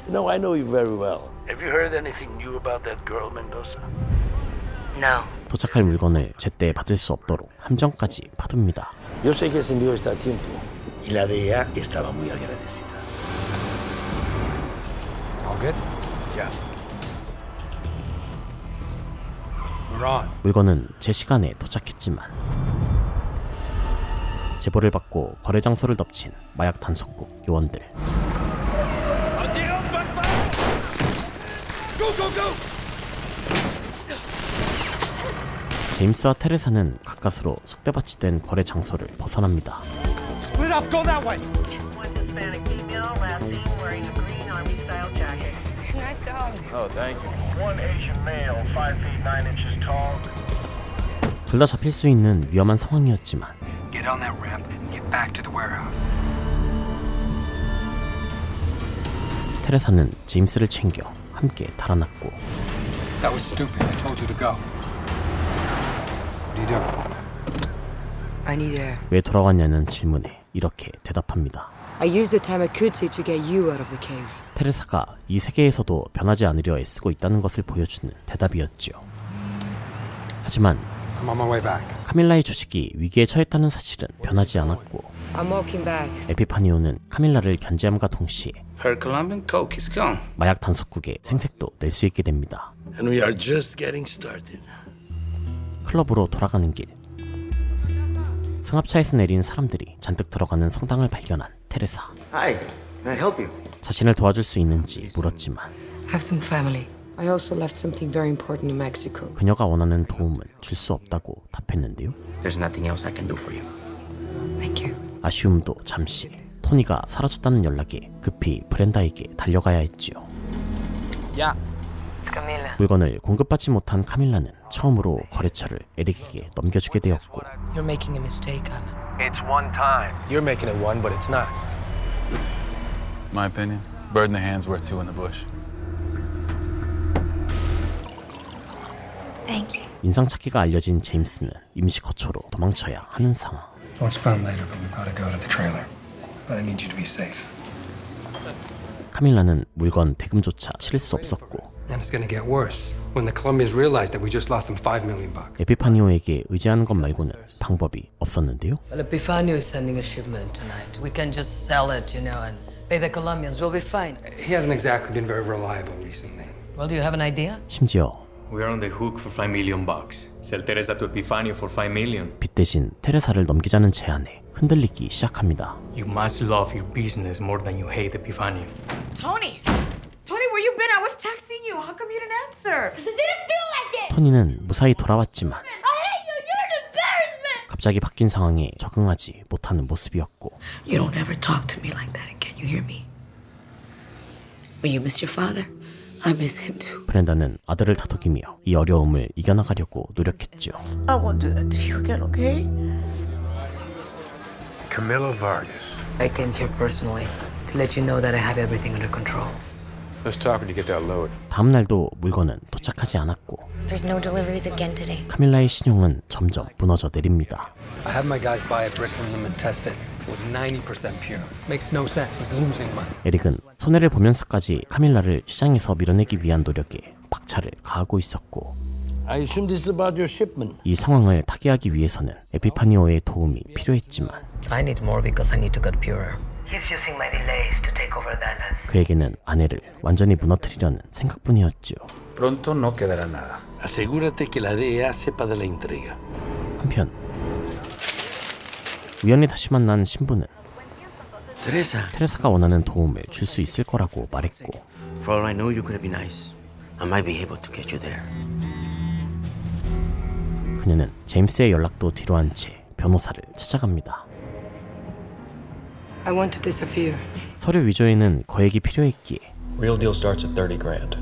You know, I know you very well. Have you heard anything new about that girl, Mendoza? No. 도착할 물건을 제때 받을 수 없도록 함정까지 파둡니다. Yo sé que ese envío está a tiempo y la DEA estaba muy agradecida. All good? Yeah. We're on. 물건은 제 시간에 도착했지만 제보를 받고 거래 장소를 덮친 마약 단속국 요원들. 제임스와 테레사는 가까스로 쑥대밭이 된 거래 장소를 벗어납니다. Split up, go that way. One Hispanic female, last seen wearing a green army-style jacket. Nice dog. Oh, thank you. One Asian male, 5 feet 9 inches tall. 둘 다 잡힐 수 있는 위험한 상황이었지만 Get on that ramp and get back to the warehouse. 테레사는 제임스를 챙겨 함께 달아났고 That was stupid. I told you to go. What are you doing? I need air. 왜 돌아왔냐는 질문에 이렇게 대답합니다. I used the time I could see to get you out of the cave. 테레사가 이 세계에서도 변하지 않으려 애쓰고 있다는 것을 보여주는 대답이었죠. 하지만 I'm on my way back. 카밀라의 조직이 위기에 처했다는 사실은 변하지 않았고 I'm walking back. 에피파니오는 카밀라를 견제함과 동시에 Her Colombian coke is gone. 마약 단속국의 생색도 낼 수 있게 됩니다. And we are just getting started. 클럽으로 돌아가는 길, 승합차에서 내린 사람들이 잔뜩 들어가는 성당을 발견한 테레사. Hi, can I help you? 자신을 도와줄 수 있는지 물었지만 Have some family. I also left something very important in Mexico. 그녀가 원하는 도움을 줄 수 없다고 답했는데요. There's nothing else I can do for you. Thank you. 아쉬움도 잠시. 토니가 사라졌다는 연락에 급히 브렌다에게 달려가야 했지요. Yeah. 물건을 공급받지 못한 카밀라는 처음으로 거래처를 에릭에게 넘겨주게 되었고 You're making a mistake, Alan. It's one time. You're making it one, but it's not. My opinion, bird in the hand's worth two in the bush. Thank you. 인상 찾기가 알려진 제임스는 임시 거처로 도망쳐야 하는 상황. I'll expound later, but we've got to go to the trailer. But I need you to be safe. 카밀라는 물건 대금조차 치를 수 없었고 And it's going to get worse when the Colombians realize that we just lost them $5 million. 에피파니오에게 의지하는 것 말고는 방법이 없었는데요. Well, Epifanio is sending a shipment tonight. We can just sell it, you know, and pay the Colombians. We'll be fine. He hasn't exactly been very reliable recently. Well, do you have an idea? 심지어 We are on the hook for $5 million. Sell Teresa to Epifanio for $5 million. 빚 대신 테레사를 넘기자는 제안에 흔들리기 시작합니다. You must love your business more than you hate Epifanio. Tony! Tony, where you been? I was texting you. How come you didn't answer? Because it didn't feel like it! 토니는 무사히 돌아왔지만 I hate you! You're an embarrassment! 갑자기 바뀐 상황에 적응하지 못하는 모습이었고 You don't ever talk to me like that again. You hear me? When you miss your father, I miss him too. 브렌다는 아들을 다독이며 이 어려움을 이겨나가려고 노력했죠. I won't do that to you again, okay? Camilo Vargas. I came here personally to let you know that I have everything under control. Let's talk when you get that load. 다음 날도 물건은 도착하지 않았고 There's no deliveries again today. 카밀라의 신용은 점점 무너져 내립니다. I had my guys buy a brick from them and test it. It was 90% pure. Makes no sense. He's losing money. 에릭은 손해를 보면서까지 카밀라를 시장에서 밀어내기 위한 노력에 박차를 가하고 있었고 I assume this is about your shipment. 이 상황을 타개하기 위해서는 에피파니오의 도움이 필요했지만 I need more because I need to get purer. He's using my delays to take over Dallas. 그에게는 아내를 완전히 무너뜨리려는 생각뿐이었죠. Pronto no quedará nada. Asegúrate que la DEA sepa de la entrega. 한편 우연히 다시 만난 신부는 테레사가 원하는 도움을 줄 수 있을 거라고 말했고 For all I know, you could be nice. I might be able to get you there. 그녀는 제임스의 연락도 뒤로한 채 변호사를 찾아갑니다. I want to disappear. 서류 위조에는 거액이 필요했기에 Real deal starts at 30 grand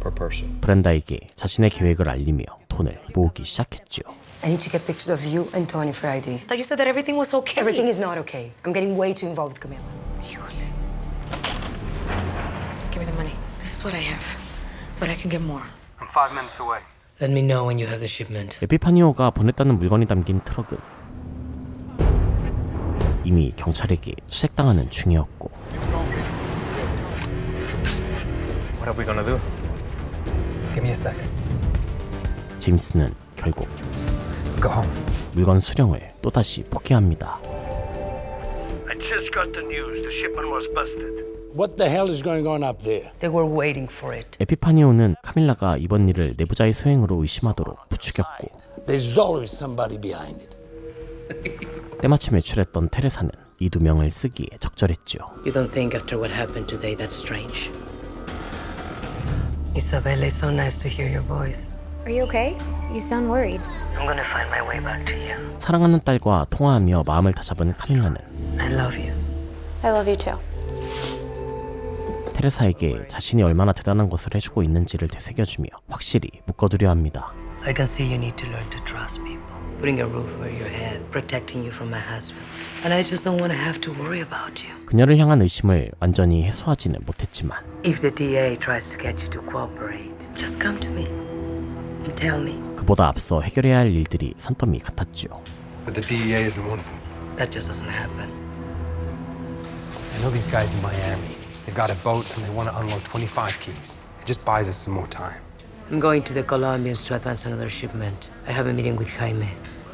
per person. 브렌다에게 자신의 계획을 알리며 돈을 모으기 시작했죠. I need to get pictures of you and Tony for IDs. I thought you said that everything was okay. Everything is not okay. I'm getting way too involved with Camila. Give me the money. This is what I have. But I can get more. I'm 5 minutes away. Let me know when you have the shipment. 에피파니오가 보냈다는 물건이 담긴 트럭은 이미 경찰에게 수색당하는 중이었고 What are we gonna do? Give me a second. 제임스는 결국 Go home. 물건 수령을 또다시 포기합니다. I just got the news. The shipment was busted. What the hell is going on up there? They were waiting for it. 에피파니오는 카밀라가 이번 일을 내부자의 소행으로 의심하도록 부추겼고 There's always somebody behind it. 때마침 외출했던 테레사는 이 두 명을 쓰기에 적절했죠. You don't think after what happened today that's strange? Isabella, it's so nice to hear your voice. Are you okay? You sound worried. I'm gonna find my way back to you. 사랑하는 딸과 통화하며 마음을 다잡은 카밀라는 I love you. I love you too. 테레사에게 자신이 얼마나 대단한 것을 해주고 있는지를 되새겨주며 확실히 묶어두려 합니다. I can see you need to learn to trust people. Putting a roof over your head, protecting you from my husband. And I just don't want to have to worry about you. 그녀를 향한 의심을 완전히 해소하지는 못했지만 If the DA tries to get you to cooperate, just come to me and tell me. 그보다 앞서 해결해야 할 일들이 산더미 같았죠. But the DEA isn't one of them. That just doesn't happen. I know these guys in Miami. They've got a boat and they want to unload 25 keys. It just buys us some more time. I'm going to the Colombians to advance another shipment. I have a meeting with Jaime,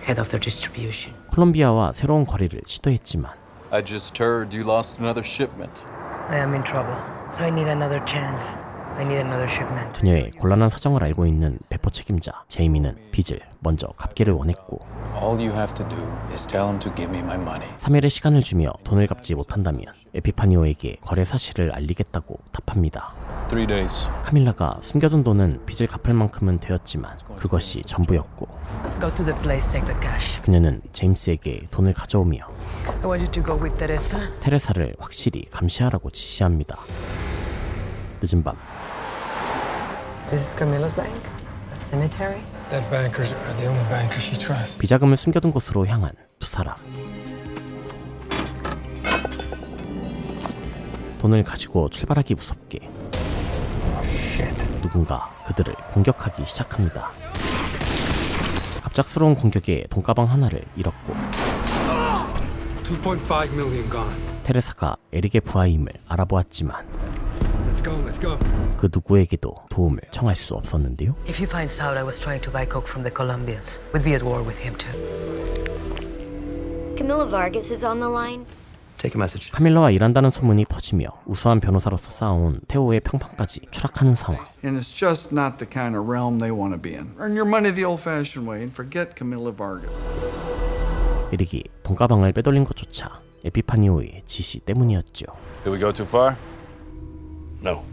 head of their distribution. 콜롬비아와 새로운 거래를 시도했지만 I just heard you lost another shipment. I am in trouble, so I need another chance. I need another shipment. 그녀의 곤란한 사정을 알고 있는 배포 책임자 제이미는 빚을 먼저 갚기를 원했고 All you have to do is tell him to give me my money. 3일의 시간을 주며 돈을 갚지 못한다면 에피파니오에게 거래 사실을 알리겠다고 답합니다. 3 days. 카밀라가 숨겨둔 돈은 빚을 갚을 만큼은 되었지만 그것이 전부였고 Go to the place, take the cash. 그녀는 제임스에게 돈을 가져오며 I want you to go with Teresa. 테레사를 확실히 감시하라고 지시합니다. 늦은 밤 This is Camilla's bank? A cemetery? That bankers are the only bankers she trusts. 비자금을 숨겨둔 곳으로 향한 두 사람. 돈을 가지고 출발하기 무섭게 누군가 그들을 공격하기 시작합니다. 갑작스러운 공격에 돈가방 하나를 잃었고 2.5 million gone. 테레사가 에릭의 부하임을 알아보았지만 Let's go, let's go. 그 누구에게도 도움을 청할 수 없었는데요. If he finds out I was trying to buy coke from the Colombians, we'd be at war with him too. Camilla Vargas is on the line. Take a message. 카밀라와 일한다는 소문이 퍼지며 우수한 변호사로서 쌓아온 테오의 평판까지 추락하는 상황. And it's just not the kind of realm they want to be in. Earn your money the old-fashioned way and forget Camilla Vargas. 에릭이 돈가방을 빼돌린 것조차 에피파니오의 지시 때문이었죠. Did we go too far? No.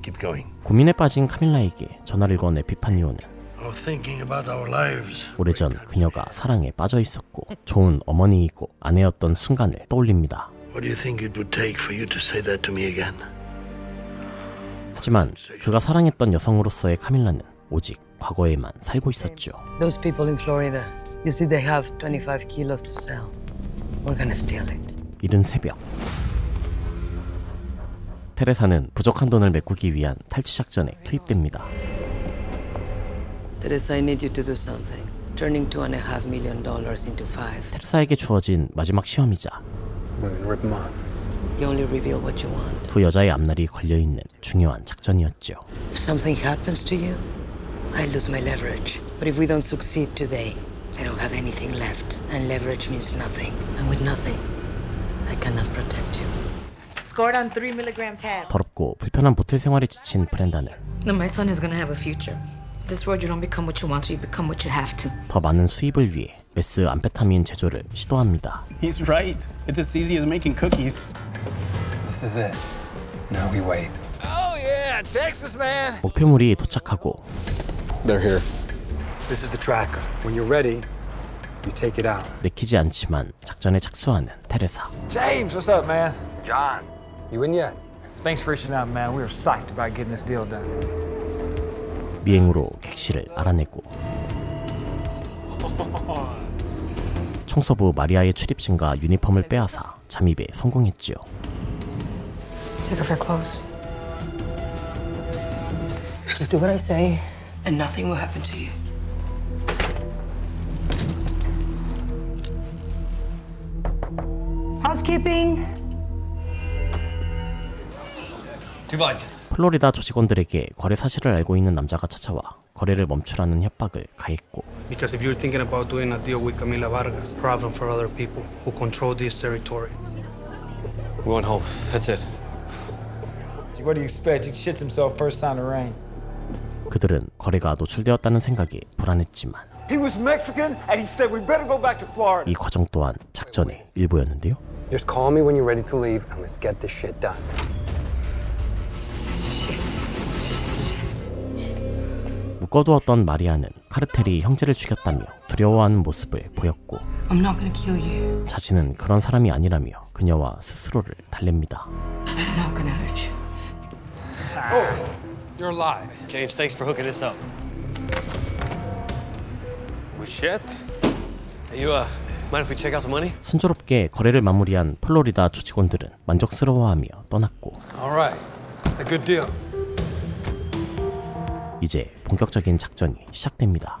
Keep going. 고민에 빠진 카밀라에게 전화를 건 에피파니오는 Oh, thinking about our lives. 오래전 그녀가 사랑에 빠져 있었고 좋은 어머니이고 아내였던 순간을 떠올립니다. What do you think it would take for you to say that to me again? 하지만 그가 사랑했던 여성으로서의 카밀라는 오직 과거에만 살고 있었죠. Those people in Florida, you see they have 25 kilos to sell. We're gonna steal it. 이른 새벽 테레사는 부족한 돈을 메꾸기 위한 탈취 작전에 투입됩니다. Teresa, I need you to do something. Turning $2.5 million into 5. 테레사에게 주어진 마지막 시험이자 We're gonna rip them off. You only reveal what you want. 두 여자의 앞날이 걸려있는 중요한 작전이었죠. If something happens to you, I lose my leverage. But if we don't succeed today, I don't have anything left. And leverage means nothing. And with nothing, I cannot protect you. Scored on 3 milligram tab. 더럽고 불편한 모텔 생활에 지친 브렌다는 No, my son is gonna have a future. This world, you don't become what you want, so you become what you have to. 더 많은 수입을 위해 메스 암페타민 제조를 시도합니다. He's right. It's as easy as making cookies. This is it. Now we wait. Oh yeah, Texas man. 목표물이 도착하고 They're here. This is the tracker. When you're ready, you take it out. 내키지 않지만 작전에 착수하는 테레사. James, what's up, man? John. You in yet? Thanks for reaching out, man. We were psyched about getting this deal done. 미행으로 객실을 알아내고 청소부 마리아의 출입증과 유니폼을 빼앗아 잠입에 성공했죠. Take off your clothes. Just do what I say, and nothing will happen to you. Housekeeping. 플로리다 조직원들에게 거래 사실을 알고 있는 남자가 찾아와 거래를 멈추라는 협박을 가했고 Because if you're thinking about doing a deal with Camila Vargas, problem for other people who control this territory. We're going home. That's it. What do you expect? He shits himself first sign of rain. 그들은 거래가 노출되었다는 생각에 불안했지만 He was Mexican and he said we better go back to Florida. 이 과정 또한 작전의 일부였는데요. Just call me when you're ready to leave and let's get this shit done. 묶어두었던 마리아는 카르텔이 형제를 죽였다며 두려워하는 모습을 보였고 I'm not gonna kill you. 자신은 그런 사람이 아니라며 그녀와 스스로를 달랩니다. I'm not gonna hurt you. Oh, you're alive. James, thanks for hooking us up. Oh, shit. Hey, you, mind if we check out some money? 순조롭게 거래를 마무리한 플로리다 조직원들은 만족스러워하며 떠났고 All right. It's a good deal. 이제 본격적인 작전이 시작됩니다.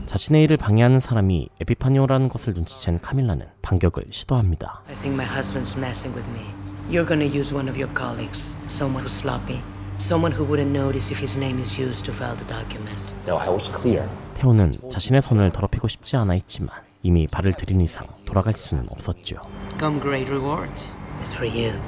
자신의 일을 방해하는 사람이 에피파니오라는 것을 눈치챈 카밀라는 반격을 시도합니다. I think my husband's messing with me. You're gonna use one of your colleagues, someone who's sloppy, someone who wouldn't notice if his name is used to file the document. No, I was clear. 테오는 자신의 손을 더럽히고 싶지 않아 했지만 이미 발을 들인 이상 돌아갈 수는 없었죠. Come great rewards. It's for you,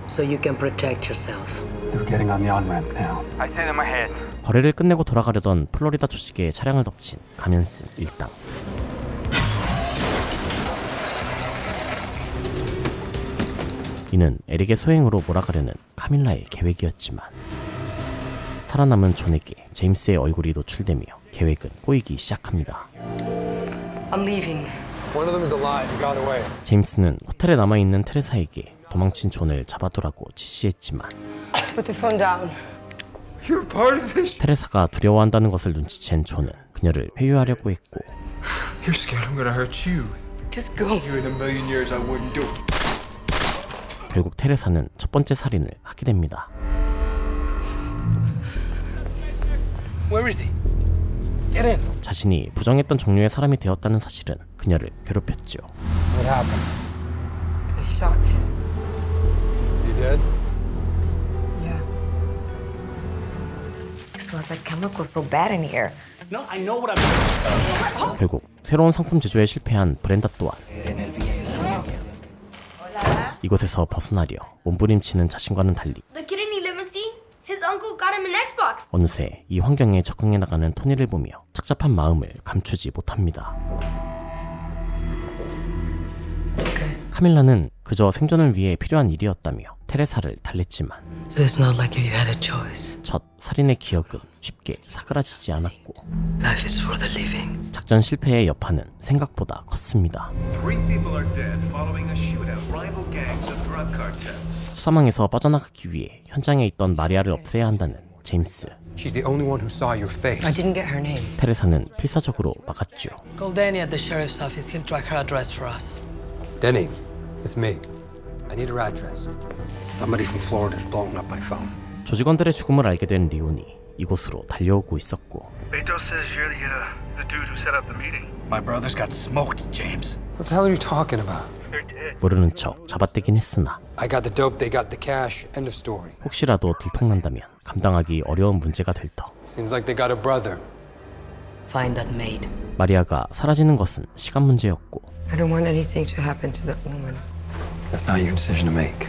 so you can protect yourself. They're getting on the on-ramp now. I said in my head. 거래를 끝내고 돌아가려던 플로리다 조직의 차량을 덮친 가면 쓴 일당. 이는 에릭의 소행으로 몰아가려는 카밀라의 계획이었지만 살아남은 존에게 제임스의 얼굴이 노출되며 계획은 꼬이기 시작합니다. I'm leaving. One of them is alive and got away. 제임스는 호텔에 남아있는 테레사에게 도망친 존을 잡아두라고 지시했지만 Put the phone down. You're part of this? 테레사가 두려워한다는 것을 눈치챈 존은 그녀를 회유하려고 했고 You're scared I'm gonna hurt you. Just go. You in a million years I wouldn't do it. 결국 테레사는 첫 번째 살인을 하게 됩니다. Where is he? Get in. 자신이 부정했던 종류의 사람이 되었다는 사실은 그녀를 괴롭혔죠. What happened? They shot me. Is he dead? Yeah. It smells like chemicals so bad in here. No, I know what I'm. 결국 새로운 상품 제조에 실패한 브렌다 또한 이곳에서 벗어나려 몸부림치는 자신과는 달리 The kid in the limousine? His uncle got him an Xbox. 어느새 이 환경에 적응해 나가는 토니를 보며 착잡한 마음을 감추지 못합니다. 카밀라는 그저 생존을 위해 필요한 일이었다며 테레사를 달랬지만 So it's not like you had a choice. 첫 살인의 기억은 쉽게 사그라지지 않았고 Life is for the living. 작전 실패의 여파는 생각보다 컸습니다. 3 people are dead following a shootout. Rival gangs of drug cartels. 수사망에서 빠져나가기 위해 현장에 있던 마리아를 없애야 한다는 제임스. She's the only one who saw your face. I didn't get her name. 테레사는 필사적으로 막았죠. Call Danny at the sheriff's office. He'll track her address for us. Denny, it's me. I need her address. Somebody from Florida's blowing up my phone. 조직원들의 죽음을 알게 된 리온이 이곳으로 달려오고 있었고 Beto says you're the dude who set up the meeting. My brothers got smoked, James. What the hell are you talking about? They're dead. 모르는 척 잡아떼긴 했으나 I got the dope, they got the cash. End of story. 혹시라도 들통난다면 감당하기 어려운 문제가 될 터. Seems like they got a brother. Find that maid. 마리아가 사라지는 것은 시간 문제였고 I don't want anything to happen to that woman. That's not your decision to make.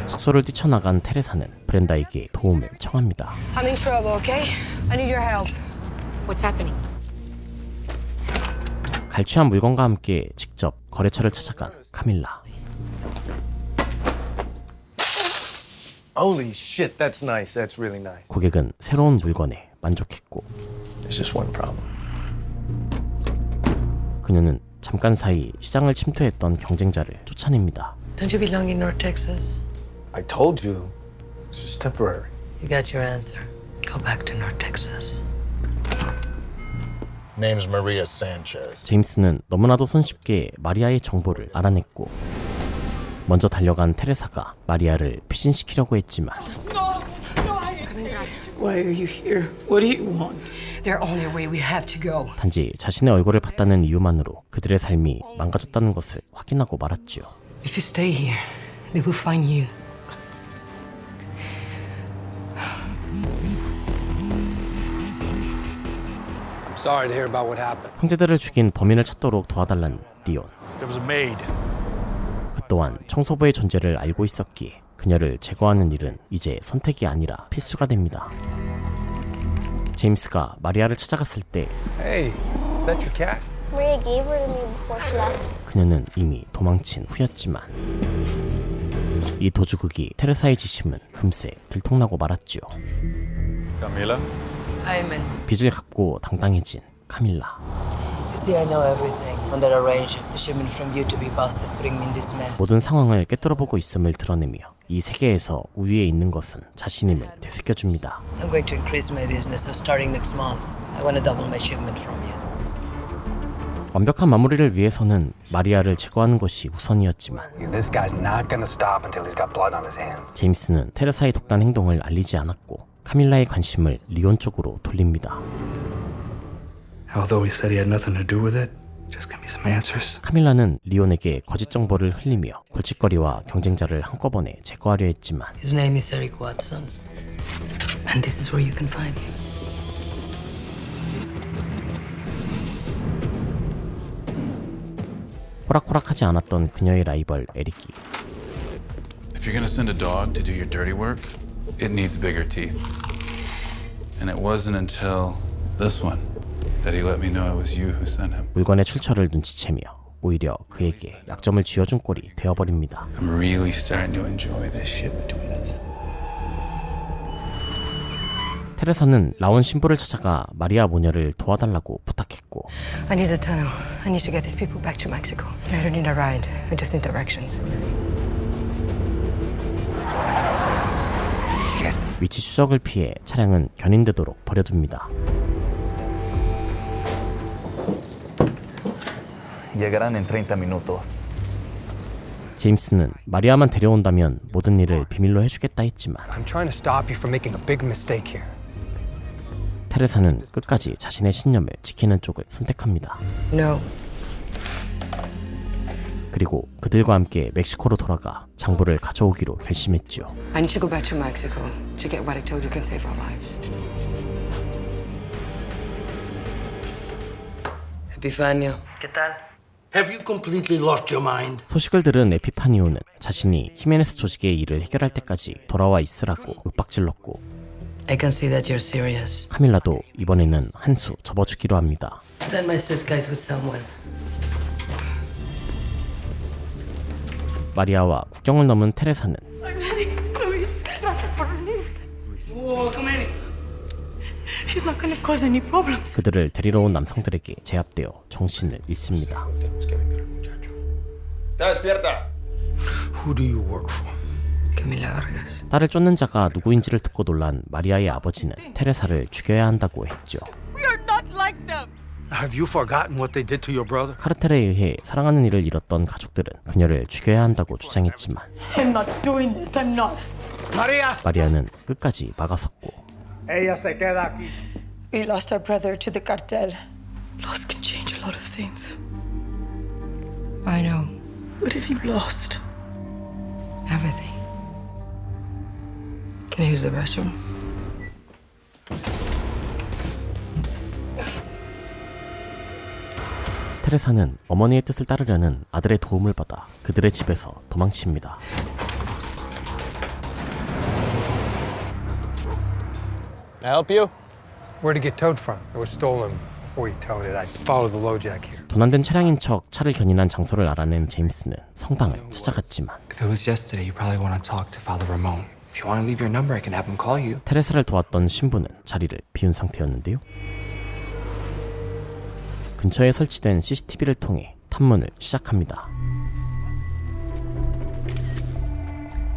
숙소를 뛰쳐나간 테레사는 브렌다에게 도움을 청합니다. I'm in trouble, okay? I need your help. What's happening? 갈취한 물건과 함께 직접 거래처를 찾아간 카밀라. Holy shit, that's nice. That's really nice. 고객은 새로운 물건에 만족했고 There's just one problem. 그녀는 잠깐 사이 시장을 침투했던 경쟁자를 쫓아냅니다. Don't you belong in North Texas? I told you. It's just temporary. You got your answer. Go back to North Texas. Name's Maria Sanchez. 제임스는 너무나도 손쉽게 마리아의 정보를 알아냈고 먼저 달려간 테레사가 마리아를 피신시키려고 했지만 Why are you here? What do you want? They're on their way. We have to go. 단지 자신의 얼굴을 봤다는 이유만으로 그들의 삶이 망가졌다는 것을 확인하고 말았지요. If you stay here, They will find you. I'm sorry to hear about what happened. 형제들을 죽인 범인을 찾도록 도와달라는 리온. There was a maid. 그 또한 청소부의 존재를 알고 있었기에 그녀를 제거하는 일은 이제 선택이 아니라 필수가 됩니다. 제임스가 마리아를 찾아갔을 때 Hey, is that your cat? Maria gave her to me before she left. 그녀는 이미 도망친 후였지만 이 도주극이 테레사의 지심은 금세 들통나고 말았죠. Camila? Simon, 빚을 갚고 당당해진 카밀라. you see, I know everything. When that arranged the shipment from you to be busted, putting me in this mess. 모든 상황을 꿰뚫어보고 있음을 드러내며 이 세계에서 우위에 있는 것은 자신임을 되새겨줍니다. I'm going to increase my business, so starting next month, I want to double my shipment from you. 완벽한 마무리를 위해서는 마리아를 제거하는 것이 우선이었지만 This guy's not gonna stop until he's got blood on his hands. 제임스는 테레사의 독단 행동을 알리지 않았고 카밀라의 관심을 리온 쪽으로 돌립니다. Although he said he had nothing to do with it, just give me some answers. 카밀라는 리온에게 거짓 정보를 흘리며 골칫거리와 경쟁자를 한꺼번에 제거하려 했지만 His name is Eric Watson, and this is where you can find him. 호락호락하지 않았던 그녀의 라이벌 에릭이 If you're gonna send a dog to do your dirty work, it needs bigger teeth. And it wasn't until this one that he let me know it was you who sent him. 물건의 출처를 눈치채며 오히려 그에게 약점을 쥐어준 꼴이 되어버립니다. I'm really starting to enjoy this shit between us. 테레사는 라온 신부를 찾아가 마리아 모녀를 도와달라고 부탁했고 I need a tunnel. I need to get these people back to Mexico. I don't need a ride. I just need directions. 위치 추적을 피해 차량은 견인되도록 버려둡니다. Llegarán en 30 minutos. 제임스는 마리아만 데려온다면 모든 일을 비밀로 해주겠다 했지만 I'm trying to stop you from making a big mistake here. 테레사는 끝까지 자신의 신념을 지키는 쪽을 선택합니다. No. 그리고 그들과 함께 멕시코로 돌아가 장부를 가져오기로 결심했죠. I need to go back to Mexico to get what I told you can save our lives. Epifanio. ¿Qué tal? Have you completely lost your mind? 소식을 들은 에피파니오는 자신이 히메네스 조직의 일을 해결할 때까지 돌아와 있으라고 윽박질렀고 I can see that you're serious. 카밀라도 이번에는 한 수 접어주기로 합니다. Send my suitcase with someone. 마리아와 국경을 넘은 테레사는 I'm ready. Luis, gracias por venir. Whoa, come in. She's not gonna cause any problems. 그들을 데리러 온 남성들에게 제압되어 정신을 잃습니다. Who do you work for? Camila Vargas. 딸을 쫓는 자가 누구인지를 듣고 놀란 마리아의 아버지는 테레사를 죽여야 한다고 했죠. We are not like them. Have you forgotten what they did to your brother? 카르텔에 의해 사랑하는 이를 잃었던 가족들은 그녀를 죽여야 한다고 주장했지만 I'm not doing this. I'm not. Maria! 마리아는 끝까지 막아섰고 Ella se queda aquí. We lost our brother to the cartel. Loss can change a lot of things. I know. What have you lost? Everything. Can I use the restroom? 테레사는 어머니의 뜻을 따르려는 아들의 도움을 받아 그들의 집에서 도망칩니다. Can I help you? Where'd it get towed from? It was stolen before you towed it. I followed the LoJack here. 도난된 차량인 척 차를 견인한 장소를 알아낸 제임스는 성당을 찾아갔지만 If it was yesterday, you probably want to talk to Father Ramon. If you want to leave your number, I can have him call you. 테레사를 도왔던 신부는 자리를 비운 상태였는데요. 근처에 설치된 CCTV를 통해 탐문을 시작합니다.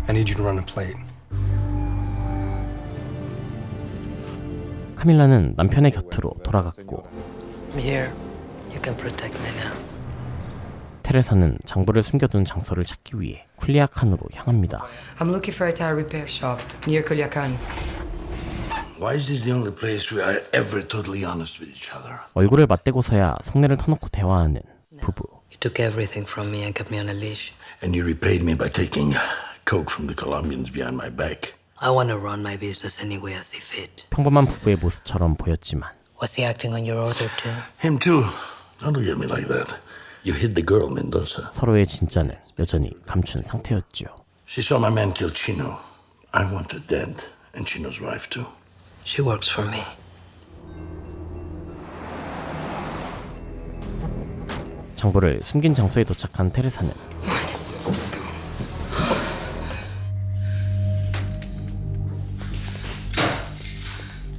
I need you to run a plate. 카밀라는 남편의 곁으로 돌아갔고 I'm here. You can protect me now. 테레사는 장부를 숨겨둔 장소를 찾기 위해 쿨리아칸으로 향합니다. I'm looking for a tire repair shop near Culiacan. Why is this the only place we are ever totally honest with each other? 얼굴을 맞대고서야 속내를 터놓고 대화하는 부부. You took everything from me and kept me on a leash. And you repaid me by taking coke from the Colombians behind my back. I want to run my business any way I see fit. 평범한 부부의 모습처럼 보였지만 Was he acting on your order too? Him too. Don't look at me like that. You hid the girl, Mendoza. 서로의 진짜는 여전히 감춘 상태였죠. She saw my man kill Chino. I want her dead, and Chino's wife too. She works for me. 장부를 숨긴 장소에 도착한 테레사는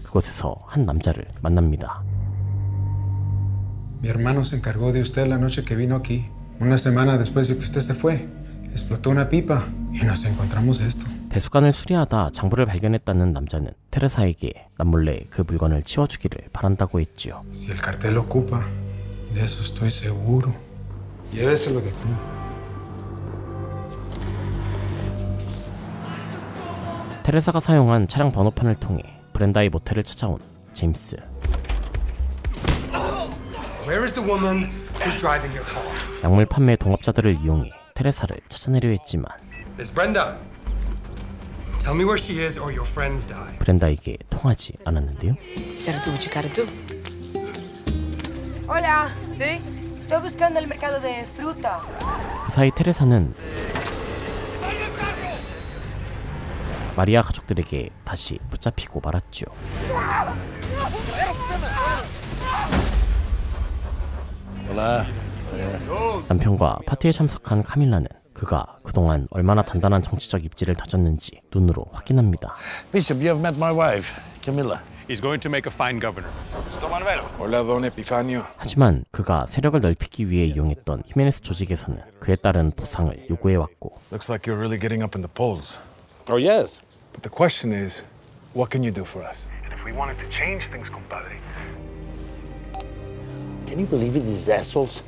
그곳에서 한 남자를 만납니다. Mi hermano se encargó de usted la noche que vino aquí. Una semana después de que usted se fue, explotó una pipa y nos encontramos esto. 배수관을 수리하다 장부를 발견했다는 남자는 테레사에게 남몰래 그 물건을 치워주기를 바란다고 했지요. Si el cartel ocupa, de eso estoy seguro. Lléveselo de aquí. 테레사가 사용한 차량 번호판을 통해 브렌다의 모텔을 찾아온 제임스. Where is the woman who's driving your car? 약물 판매 동업자들을 이용해 테레사를 찾아내려 했지만 Miss Brenda. Tell me where she is or your friends die. 브렌다에게 통하지 않았는데요. Gotta do what you gotta do. Hola. ¿Sí? Estoy buscando el mercado de fruta. 그 사이 테레사는 마리아 가족들에게 다시 붙잡히고 말았죠. 남편과 파티에 참석한 카밀라는 그가 그동안 얼마나 단단한 정치적 입지를 다졌는지 눈으로 확인합니다. Bishop, you have met my wife, Camilla. He's going to make a fine governor. Hola, Don Epifanio. 하지만 그가 세력을 넓히기 위해 이용했던 히메네스 조직에서는 그에 따른 보상을 요구해왔고 Looks like you're really getting up in the polls. Oh, yes. But the question is, what can you do for us? And if we wanted to change things, compadre, Can you believe it? These assholes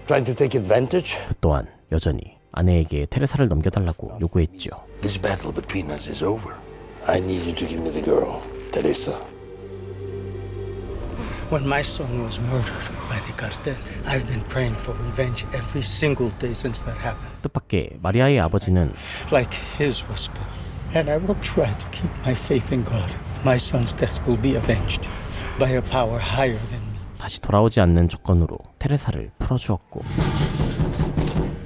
trying to take advantage? 그 또한 여전히 아내에게 테레사를 넘겨달라고 요구했죠. This battle between us is over. I need you to give me the girl, Teresa. When my son was murdered by the cartel, I've been praying for revenge every single day since that happened. 뜻밖의 마리아의 아버지는 Like his whisper. And I will try to keep my faith in God. My son's death will be avenged by a power higher than me. 다시 돌아오지 않는 조건으로 테레사를 풀어주었고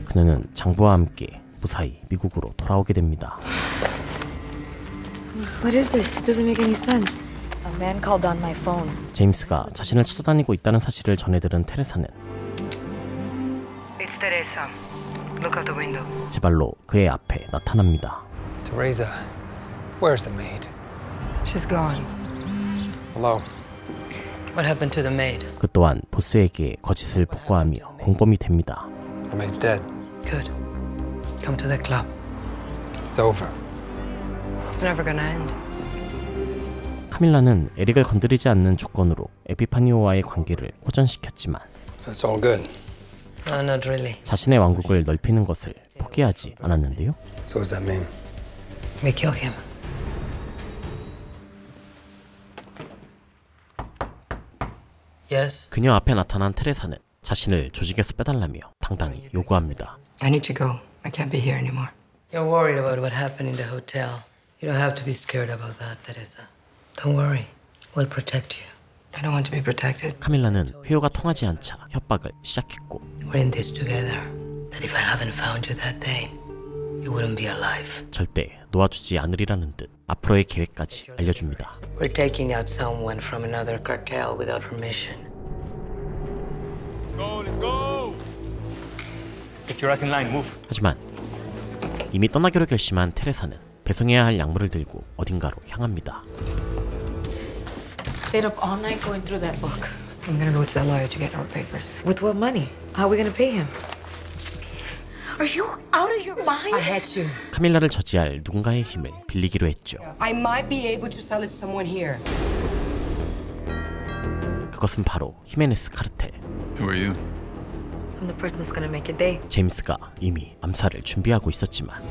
그녀는 장부와 함께 무사히 미국으로 돌아오게 됩니다. What is this? It doesn't make any sense. A man called on my phone. 제임스가 자신을 찾아다니고 있다는 사실을 전해들은 테레사는 It's Teresa. Look out the window. 제 발로 그의 앞에 나타납니다. Teresa, where's the maid? She's gone. Hello. What happened to the maid? 그 또한 보스에게 거짓을 보고하며 공범이 됩니다. The maid's dead. Good. Come to the club. It's over. It's never gonna end. 카밀라는 에릭을 건드리지 않는 조건으로 에피파니오와의 관계를 호전시켰지만 So it's all good. No, not really. 자신의 왕국을 넓히는 것을 포기하지 않았는데요. So what does that mean? We kill him. Yes. 그녀 앞에 나타난 테레사는 자신을 조직에서 빼달라며 당당히 요구합니다. I need to go. I can't be here anymore. You're worried about what happened in the hotel. You don't have to be scared about that, Teresa. Don't worry. We'll protect you. I don't want to be protected. 카밀라는 회유가 통하지 않자 협박을 시작했고 We're in this together. That if I haven't found you that day, you wouldn't be alive. 절대 놓아주지 않으리라는 듯 앞으로의 계획까지 알려줍니다. We're taking out someone from another cartel without permission. Let's go. Get your ass in line. Move. 하지만 이미 떠나기로 결심한 테레사는 배송해야 할 약물을 들고 어딘가로 향합니다. Stayed up all night going through that book. I'm gonna go to the lawyer to get our papers. With what money? How are we gonna pay him? Are you out of your mind? I had to. 카밀라를 저지할 누군가의 힘을 빌리기로 했죠. I might be able to sell it to someone here. 그것은 바로 히메네스 카르텔. Who are you? I'm the person that's gonna make your day. 제임스가 이미 암살을 준비하고 있었지만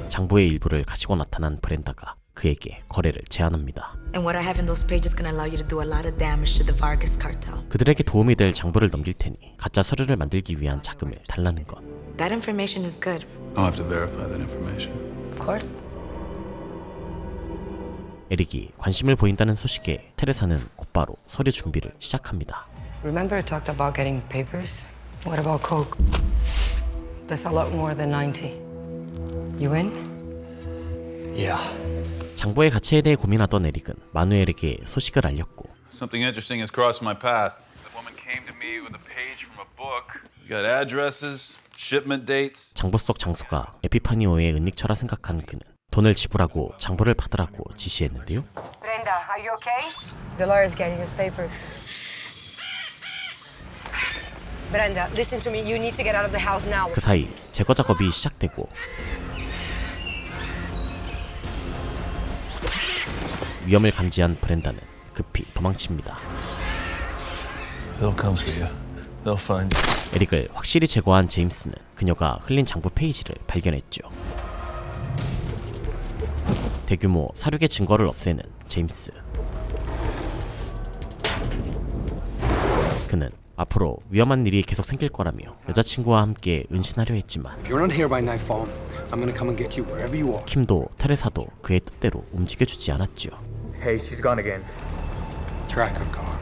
장부의 일부를 가지고 나타난 브렌다가 그에게 거래를 제안합니다. And what I have in those pages can allow you to do a lot of damage to the Vargas cartel. 그들에게 도움이 될 장부를 넘길 테니 가짜 서류를 만들기 위한 자금을 달라는 것. That information is good. I'll have to verify that information. Of course. 에릭이 관심을 보인다는 소식에 테레사는 곧바로 서류 준비를 시작합니다. Remember I talked about getting papers? What about coke? That's a lot more than 90. You in? Yeah. 장부의 가치에 대해 고민하던 에릭은 마누엘에게 소식을 알렸고 Something interesting has crossed my path. The woman came to me with a page from a book. You got addresses, shipment dates. 장부 속 장소가 에피파니오의 은닉처라 생각한 그는 돈을 지불하고 장부를 받으라고 지시했는데요. Brenda, are you okay? The lawyer's getting his papers. Brenda, listen to me. You need to get out of the house now. 그 사이 제거 작업이 시작되고 위험을 감지한 브렌다는 급히 도망칩니다. They'll come for you. They'll find you. 에릭을 확실히 제거한 제임스는 그녀가 흘린 장부 페이지를 발견했죠. 대규모 사륙의 증거를 없애는 제임스. 그는 앞으로 위험한 일이 계속 생길 거라며 여자친구와 함께 은신하려 했지만 If you're not here by nightfall, I'm gonna come and get you wherever you are. 킴도 테레사도 그의 뜻대로 움직여주지 않았죠. Hey, she's gone again. Track her car.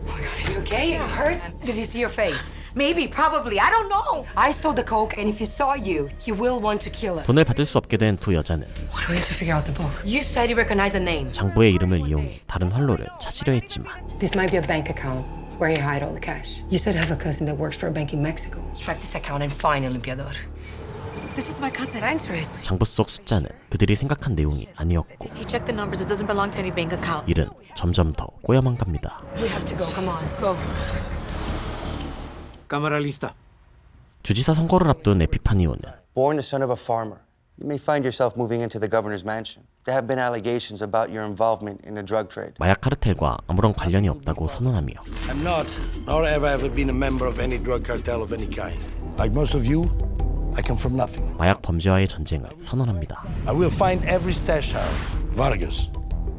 Are you okay? Are you hurt? Did he see your face? Maybe, probably. I don't know. I stole the coke, and if he saw you, he will want to kill her. 돈을 받을 수 없게 된 두 여자는 What way to figure out the book? You said you recognized the name. 장부의 이름을 이용해 다른 활로를 찾으려 했지만 This might be a bank account where he hide all the cash. You said you have a cousin that works for a bank in Mexico. Let's track this account and find El Limpiador. This is my cousin. Answer it. 장부 속 숫자는 그들이 생각한 내용이 아니었고 He checked the numbers. It doesn't belong to any bank account. 일은 점점 더 꼬여만 갑니다. We have to go. Come on, go. Cámara lista. 주지사 선거를 앞둔 에피파니오는 Born the son of a farmer, you may find yourself moving into the governor's mansion. There have been allegations about your involvement in the drug trade. 마약 카르텔과 아무런 관련이 없다고 선언하며 I'm not, nor have I ever been a member of any drug cartel of any kind. Like most of you, I come from nothing. 마약 범죄와의 전쟁을 선언합니다. I will find every stash house, Vargas,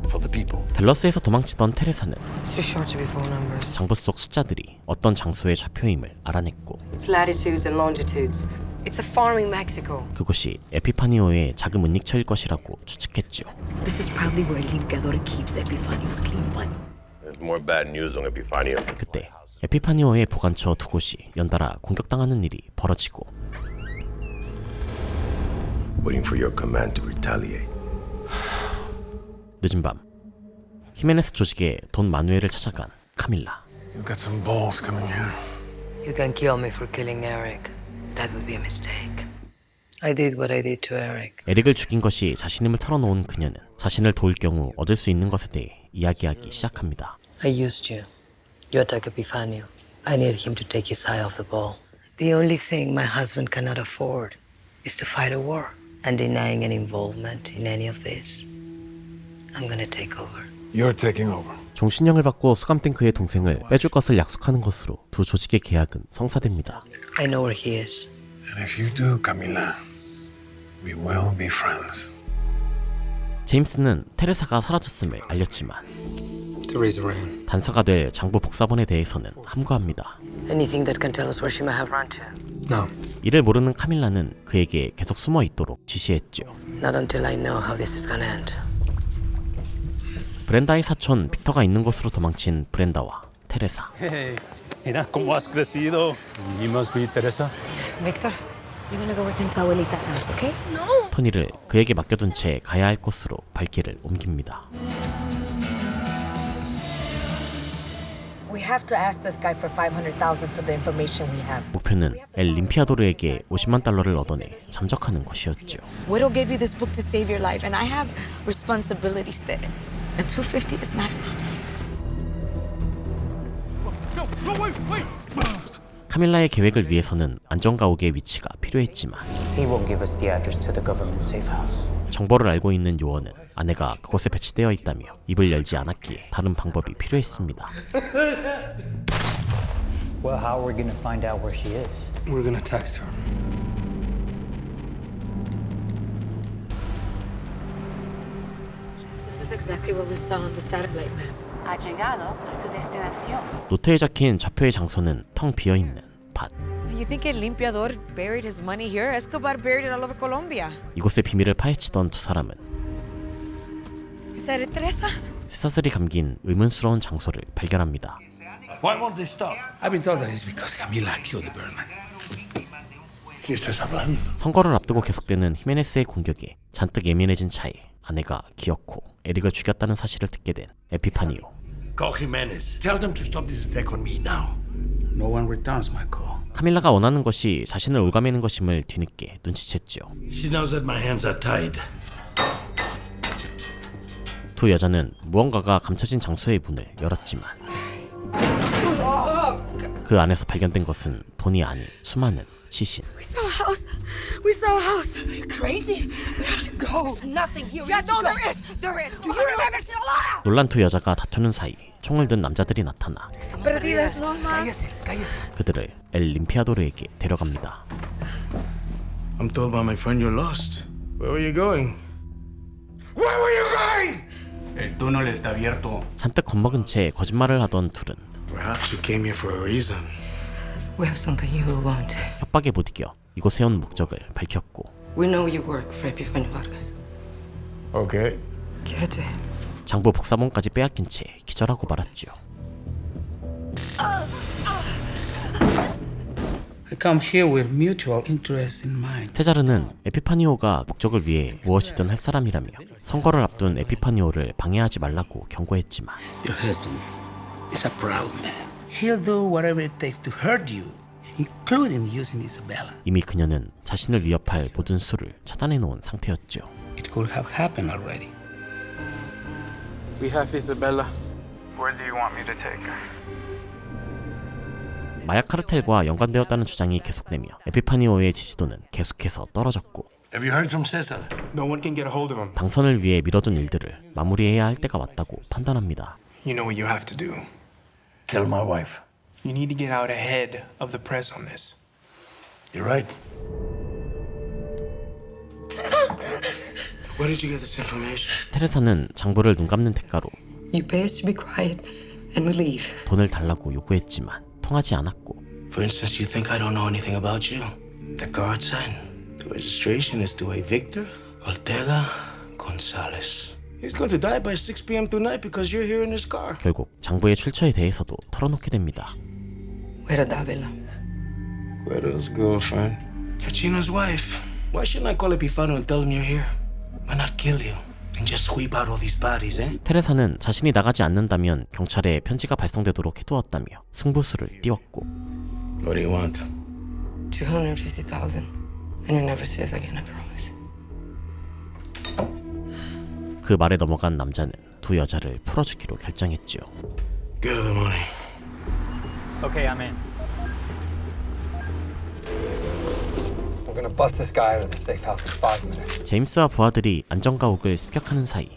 for the people. 댈러스에서 도망치던 테레사는 It's too short to be phone numbers. 장부 속 숫자들이 어떤 장소의 좌표임을 알아냈고 It's latitudes and longitudes. It's a farm in Mexico. 그곳이 에피파니오의 자금 은닉처일 것이라고 추측했죠. This is probably where El Limpiador keeps Epifanio's clean money. There's more bad news on Epifanio. 그때 에피파니오의 보관처 두 곳이 연달아 공격당하는 일이 벌어지고 Waiting for your command to retaliate. 늦은 밤 히메네스 조직의 돈 마누엘을 찾아간 카밀라. You've got some balls coming here. You can kill me for killing Eric. That would be a mistake. I did what I did to Eric. 에릭을 죽인 것이 자신임을 털어놓은 그녀는 자신을 도울 경우 얻을 수 있는 것에 대해 이야기하기 시작합니다. I used you. You attacked Epifanio. I needed him to take his eye off the ball. The only thing my husband cannot afford is to fight a war. And denying any involvement in any of this. I'm gonna take over. You're taking over. 종신형을 받고 수감된 그의 동생을 빼줄 것을 약속하는 것으로 두 조직의 계약은 성사됩니다. I know where he is. And if you do, Camila, we will be friends. 제임스는 테레사가 사라졌음을 알렸지만 Teresa ran. 단서가 될 장부 복사본에 대해서는 함구합니다. Anything that can tell us where she might have run to? No. 이를 모르는 카밀라는 그에게 계속 숨어 있도록 지시했죠. Not until I know how this is gonna end. 브렌다의 사촌 빅터가 있는 곳으로 도망친 브렌다와 테레사. Hey, mira cómo has crecido. You must be Teresa. Victor? You're gonna go with him to Abuelita's house, okay? No! 토니를 그에게 맡겨둔 채 가야 할 곳으로 발길을 옮깁니다. We have to ask this guy for $500,000 for the information we have. 목표는 엘 림피아도르에게 $50만 얻어내 잠적하는 것이었죠. Widow gave you this book to save your life, and I have responsibilities there. And $250 is not enough. 카밀라의 계획을 위해서는 안전가옥의 위치가 필요했지만 He won't give us the address to the government safe house. 정보를 알고 있는 요원은 아내가 그곳에 배치되어 있다며 입을 열지 않았기에 다른 방법이 필요했습니다. Well, how are we going to find out where she is? We're gonna text her. That's exactly what we saw on the satellite map. Ha llegado a su destinación. 노트에 적힌 좌표의 장소는 텅 비어있는 밭. You think El Limpiador buried his money here? Escobar buried it all over Colombia. 이곳의 비밀을 파헤치던 두 사람은 Is that it, Teresa? 쇠사슬이 감긴 의문스러운 장소를 발견합니다. Why won't they stop? I've been told that it's because Camila killed the Birdman. ¿Qué estás hablando? 선거를 앞두고 계속되는 히메네스의 공격에 잔뜩 예민해진 차에 아내가 기어코 에릭을 죽였다는 사실을 듣게 된 에피파니오. Call Jimenez. Tell them to stop this attack on me now. No one returns my call. 카밀라가 원하는 것이 자신을 올가매는 것임을 뒤늦게 눈치챘죠. She knows that my hands are tied. 두 여자는 무언가가 감춰진 장소의 문을 열었지만 그 안에서 발견된 것은 돈이 아닌 수많은 시신. We saw a house. We saw a house. Are you crazy? We have to go. There's nothing here. We Yeah, have to no, go. there is. There is. Do you remember Sinaloa? 놀란 두 여자가 다투는 사이 총을 든 남자들이 나타나 Perdidas no más. 그들을 엘 림피아도르에게 데려갑니다. I'm told by my friend you're lost. Where were you going? Where were you going? El túnel está abierto. 잔뜩 겁먹은 채 거짓말을 하던 둘은 Perhaps you came here for a reason. We have something you will want. 협박에 못 이겨 이곳에 온 목적을 밝혔고 We know you work for Epifanio Vargas. Okay. Give it to him. 장부 복사본까지 빼앗긴 채 기절하고 말았죠. I come here with mutual interest in mind. 세자르는 에피파니오가 목적을 위해 무엇이든 할 사람이라며 선거를 앞둔 에피파니오를 방해하지 말라고 경고했지만 Your husband is a proud man. He'll do whatever it takes to hurt you, including using Isabella. 이미 그녀는 자신을 위협할 모든 수를 차단해 놓은 상태였죠. It could have happened already. We have Isabella. Where do you want me to take her? 마약 카르텔과 연관되었다는 주장이 계속되며 에피파니오의 지지도는 계속해서 떨어졌고 Have you heard from Cesar? No one can get a hold of him. 당선을 위해 미뤄둔 일들을 마무리해야 할 때가 왔다고 판단합니다. You know what you have to do. Kill my wife. You need to get out ahead of the press on this. You're right. Where did you get this information? 테레사는 장부를 눈감는 대가로 You pay us to be quiet, and we leave. 돈을 달라고 요구했지만 통하지 않았고 For instance, you think I don't know anything about you? The card sign. The registration is to a Victor Ortega Gonzalez. He's going to die by 6 p.m. tonight because you're here in his car. 결국 장부의 출처에 대해서도 털어놓게 됩니다. Where Davila? Guido's girlfriend. Cachino's wife. Why shouldn't I call Epifano and tell him you're here? Why not kill you and just sweep out all these bodies, eh? 테레사는 자신이 나가지 않는다면 경찰에 편지가 발송되도록 해두었다며 승부수를 띄웠고 What do you want? 250,000. And you never see us again, I promise. 그 말에 넘어간 남자는 두 여자를 풀어주기로 결정했죠. Get her the money. Okay, I'm in. We're gonna bust this guy out of the safe house in 5 minutes. 제임스와 부하들이 안전가옥을 습격하는 사이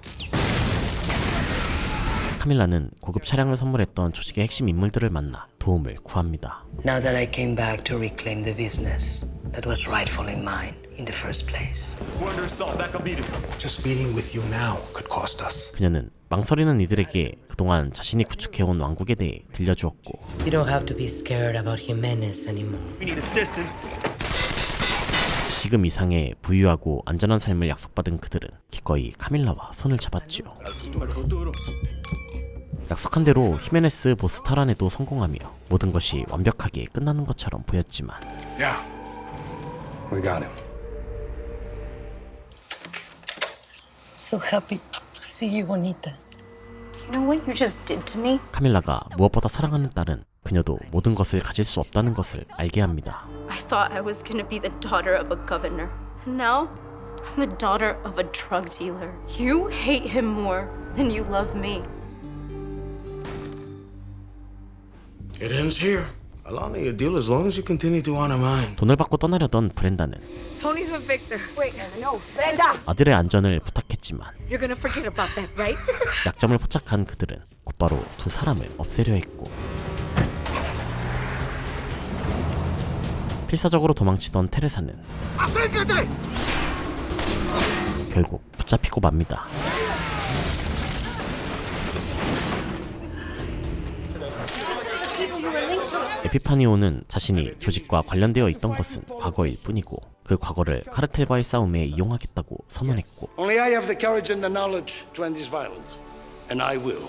카밀라는 고급 차량을 선물했던 조직의 핵심 인물들을 만나 도움을 구합니다. Now that I came back to reclaim the business that was rightfully mine in the first place. We're under assault. Back up meeting. Just meeting with you now could cost us. 그녀는 망설이는 이들에게 그동안 자신이 구축해온 왕국에 대해 들려주었고 You don't have to be scared about Jimenez anymore. We need assistance. 지금 이상의 부유하고 안전한 삶을 약속받은 그들은 기꺼이 카밀라와 손을 잡았죠. 약속한 대로 히메네스 보스 탈환에도 성공하며 모든 것이 완벽하게 끝나는 것처럼 보였지만 Yeah. We got him. So happy to see you, Bonita. You know what you just did to me? 카밀라가 무엇보다 사랑하는 딸은 그녀도 모든 것을 가질 수 없다는 것을 알게 합니다. I thought I was gonna be the daughter of a governor. Now, I'm the daughter of a drug dealer. You hate him more than you love me. It ends here. I'll honor your deal as long as you continue to honor mine. 돈을 받고 떠나려던 브렌다는 Tony's with Victor. Wait, no, Brenda! 아들의 안전을 부탁했지만 You're gonna forget about that, right? 약점을 포착한 그들은 곧바로 두 사람을 없애려 했고 필사적으로 도망치던 테레사는 결국 붙잡히고 맙니다. 에피파니오는 자신이 조직과 관련되어 있던 것은 과거일 뿐이고 그 과거를 카르텔과의 싸움에 이용하겠다고 선언했고 Only I have the courage and the knowledge to end this violence. And I will.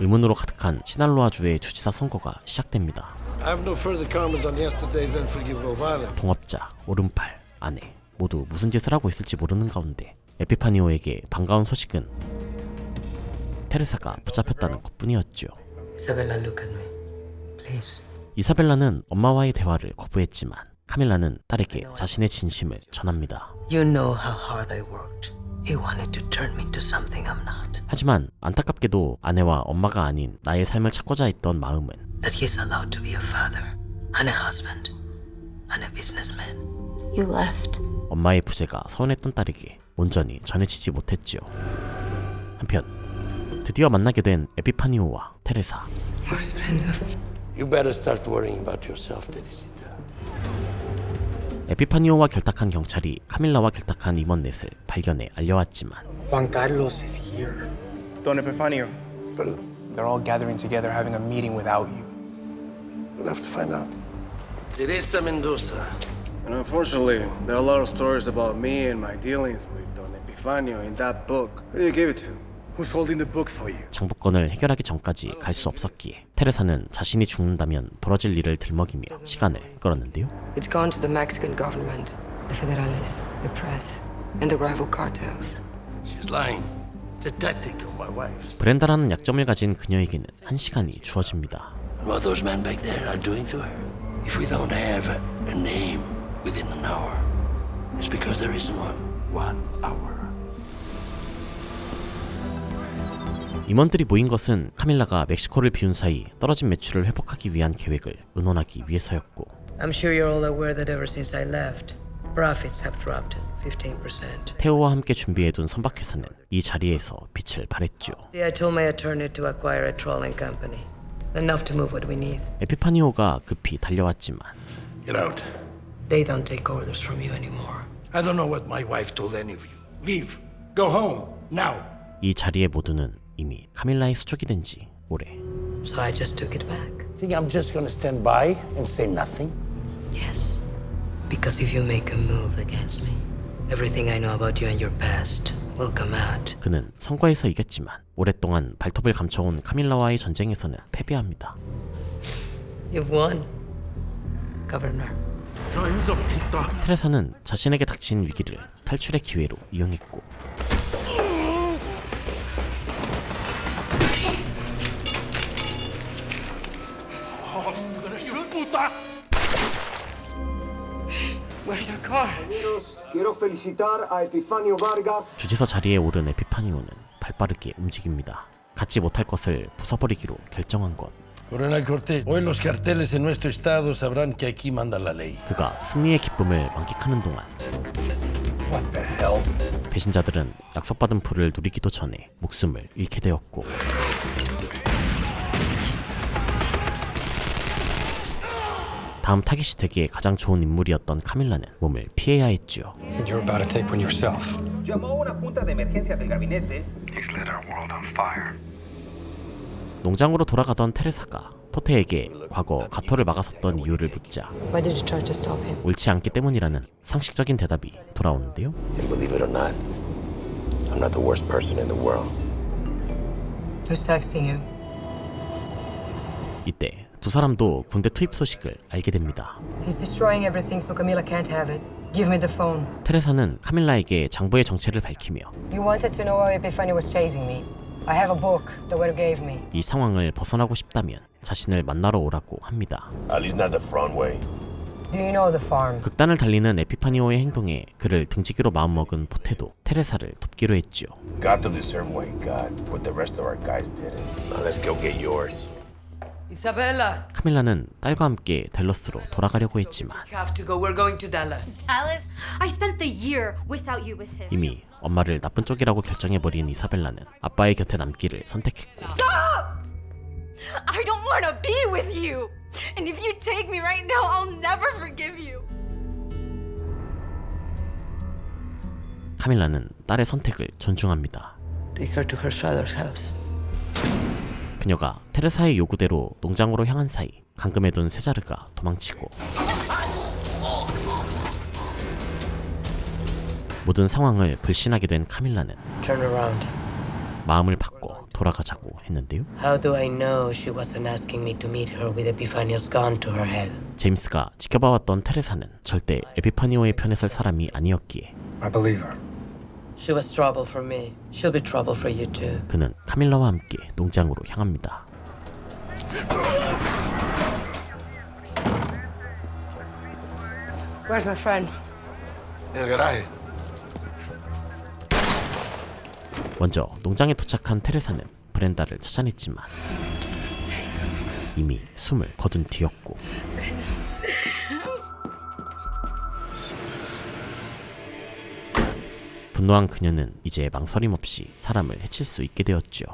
의문으로 가득한 시날로아주의 주지사 선거가 시작됩니다. I have no further comments on yesterday's unforgivable violence. 동업자, 오른팔, 아내 모두 무슨 짓을 하고 있을지 모르는 가운데 에피파니오에게 반가운 소식은 테레사가 붙잡혔다는 것뿐이었죠. Isabella, look at me. Please. 이사벨라는 엄마와의 대화를 거부했지만 카밀라는 딸에게 자신의 진심을 전합니다. You know how hard I worked. He wanted to turn me into something I'm not. 하지만 안타깝게도 아내와 엄마가 아닌 나의 삶을 찾고자 했던 마음은 That he's allowed to be a father, and a husband, and a businessman. You left. 엄마의 부재가 서운했던 딸에게 온전히 전해지지 못했지요. 한편 드디어 만나게 된 에피파니오와 테레사. You better start worrying about yourself, Teresita. 에피파니오와 결탁한 경찰이 카밀라와 결탁한 임원 넷을 발견해 알려왔지만 Juan Carlos is here. Don Epifanio. Perdón. They're all gathering together having a meeting without you. We'll have to find out. Teresa Mendoza. And unfortunately, there are a lot of stories about me and my dealings with Don Epifanio in that book. Who do you give it to? Who's holding the book for you? 장부권을 해결하기 전까지 갈 수 없었기에 테레사는 자신이 죽는다면 벌어질 일을 들먹이며 시간을 끌었는데요. It's gone to the Mexican government, the federales, the press, and the rival cartels. She's lying. It's a tactic of my wife's. 브렌다라는 약점을 가진 그녀에게는 한 시간이 주어집니다. What those men back there are doing to her. If we don't have a name within an hour, it's because there isn't one. 1 hour. 임원들이 모인 것은 카밀라가 멕시코를 비운 사이 떨어진 매출을 회복하기 위한 계획을 의논하기 위해서였고 I'm sure you're all aware that ever since I left, profits have dropped 15%. 테오와 함께 준비해둔 선박회사는 이 자리에서 빛을 발했죠. I told my attorney to acquire a trawling company. Enough to move what we need. 에피파니오가 급히 달려왔지만 Get out. They don't take orders from you anymore. I don't know what my wife told any of you. Leave. Go home. Now. 이 자리의 모두는 이미 카밀라의 수족이 된 지 오래. So I just took it back. Think I'm just gonna stand by and say nothing? Yes. Because if you make a move against me, everything I know about you and your past will come out. 그는 선거에서 이겼지만 오랫동안 발톱을 감춰온 카밀라와의 전쟁에서는 패배합니다. You've won, Governor. 테레사는 자신에게 닥친 위기를 탈출의 기회로 이용했고 Where's your car? Quiero felicitar a Epifanio Vargas. 주지사 자리에 오른 에피파니오는 발빠르게 움직입니다. 갖지 못할 것을 부숴버리기로 결정한 것. Coronel Cortés, hoy los carteles en nuestro estado sabrán que aquí manda la ley. 그가 승리의 기쁨을 만끽하는 동안 What the hell? 배신자들은 약속받은 풀을 누리기도 전에 목숨을 잃게 되었고 다음 타깃이 되기에 가장 좋은 인물이었던 카밀라는 몸을 피해야 했죠. You're about to take one yourself. Llamó a una junta de emergencia del gabinete. He's lit our world on fire. 농장으로 돌아가던 테레사가 포테에게 과거 가토를 막았었던 이유를 묻자 Why did you try to stop him? 옳지 않기 때문이라는 상식적인 대답이 돌아오는데요. And believe it or not, I'm not the worst person in the world. Who's texting you? 이때 두 사람도 군대 투입 소식을 알게 됩니다. He's destroying everything so Camila can't have it. Give me the phone. 테레사는 카밀라에게 장부의 정체를 밝히며 You wanted to know how Epifanio was chasing me. I have a book the waiter gave me. 이 상황을 벗어나고 싶다면 자신을 만나러 오라고 합니다. At least not the front way. Do you know the farm? 극단을 달리는 에피파니오의 행동에 그를 등지기로 마음먹은 포테도 테레사를 돕기로 했죠. Got to deserve what he got, but the rest of our guys didn't. Now let's go get yours. Isabella. 카밀라는 딸과 함께 댈러스로 돌아가려고 했지만 We have to go. We're going to Dallas. Dallas, I spent the year without you with him. 이미 엄마를 나쁜 쪽이라고 결정해버린 이사벨라는 아빠의 곁에 남기를 선택했고 Stop! I don't want to be with you. And if you take me right now, I'll never forgive you. 카밀라는 딸의 선택을 존중합니다. Take her to her father's house. 그녀가 테레사의 요구대로 농장으로 향한 사이 감금해둔 세자르가 도망치고 모든 상황을 불신하게 된 카밀라는 Turn around. 마음을 바꿔 돌아가자고 했는데요. How do I know she wasn't asking me to meet her with Epifanio's gun to her head? 제임스가 지켜봐왔던 테레사는 절대 에피파니오의 편에 설 사람이 아니었기에 I believe her. She was trouble for me. She'll be trouble for you too. 그는 카밀라와 함께 농장으로 향합니다. Where's my friend? En el garaje. 먼저 농장에 도착한 테레사는 브렌다를 찾아냈지만 이미 숨을 거둔 뒤였고 분노한 그녀는 이제 망설임 없이 사람을 해칠 수 있게 되었죠.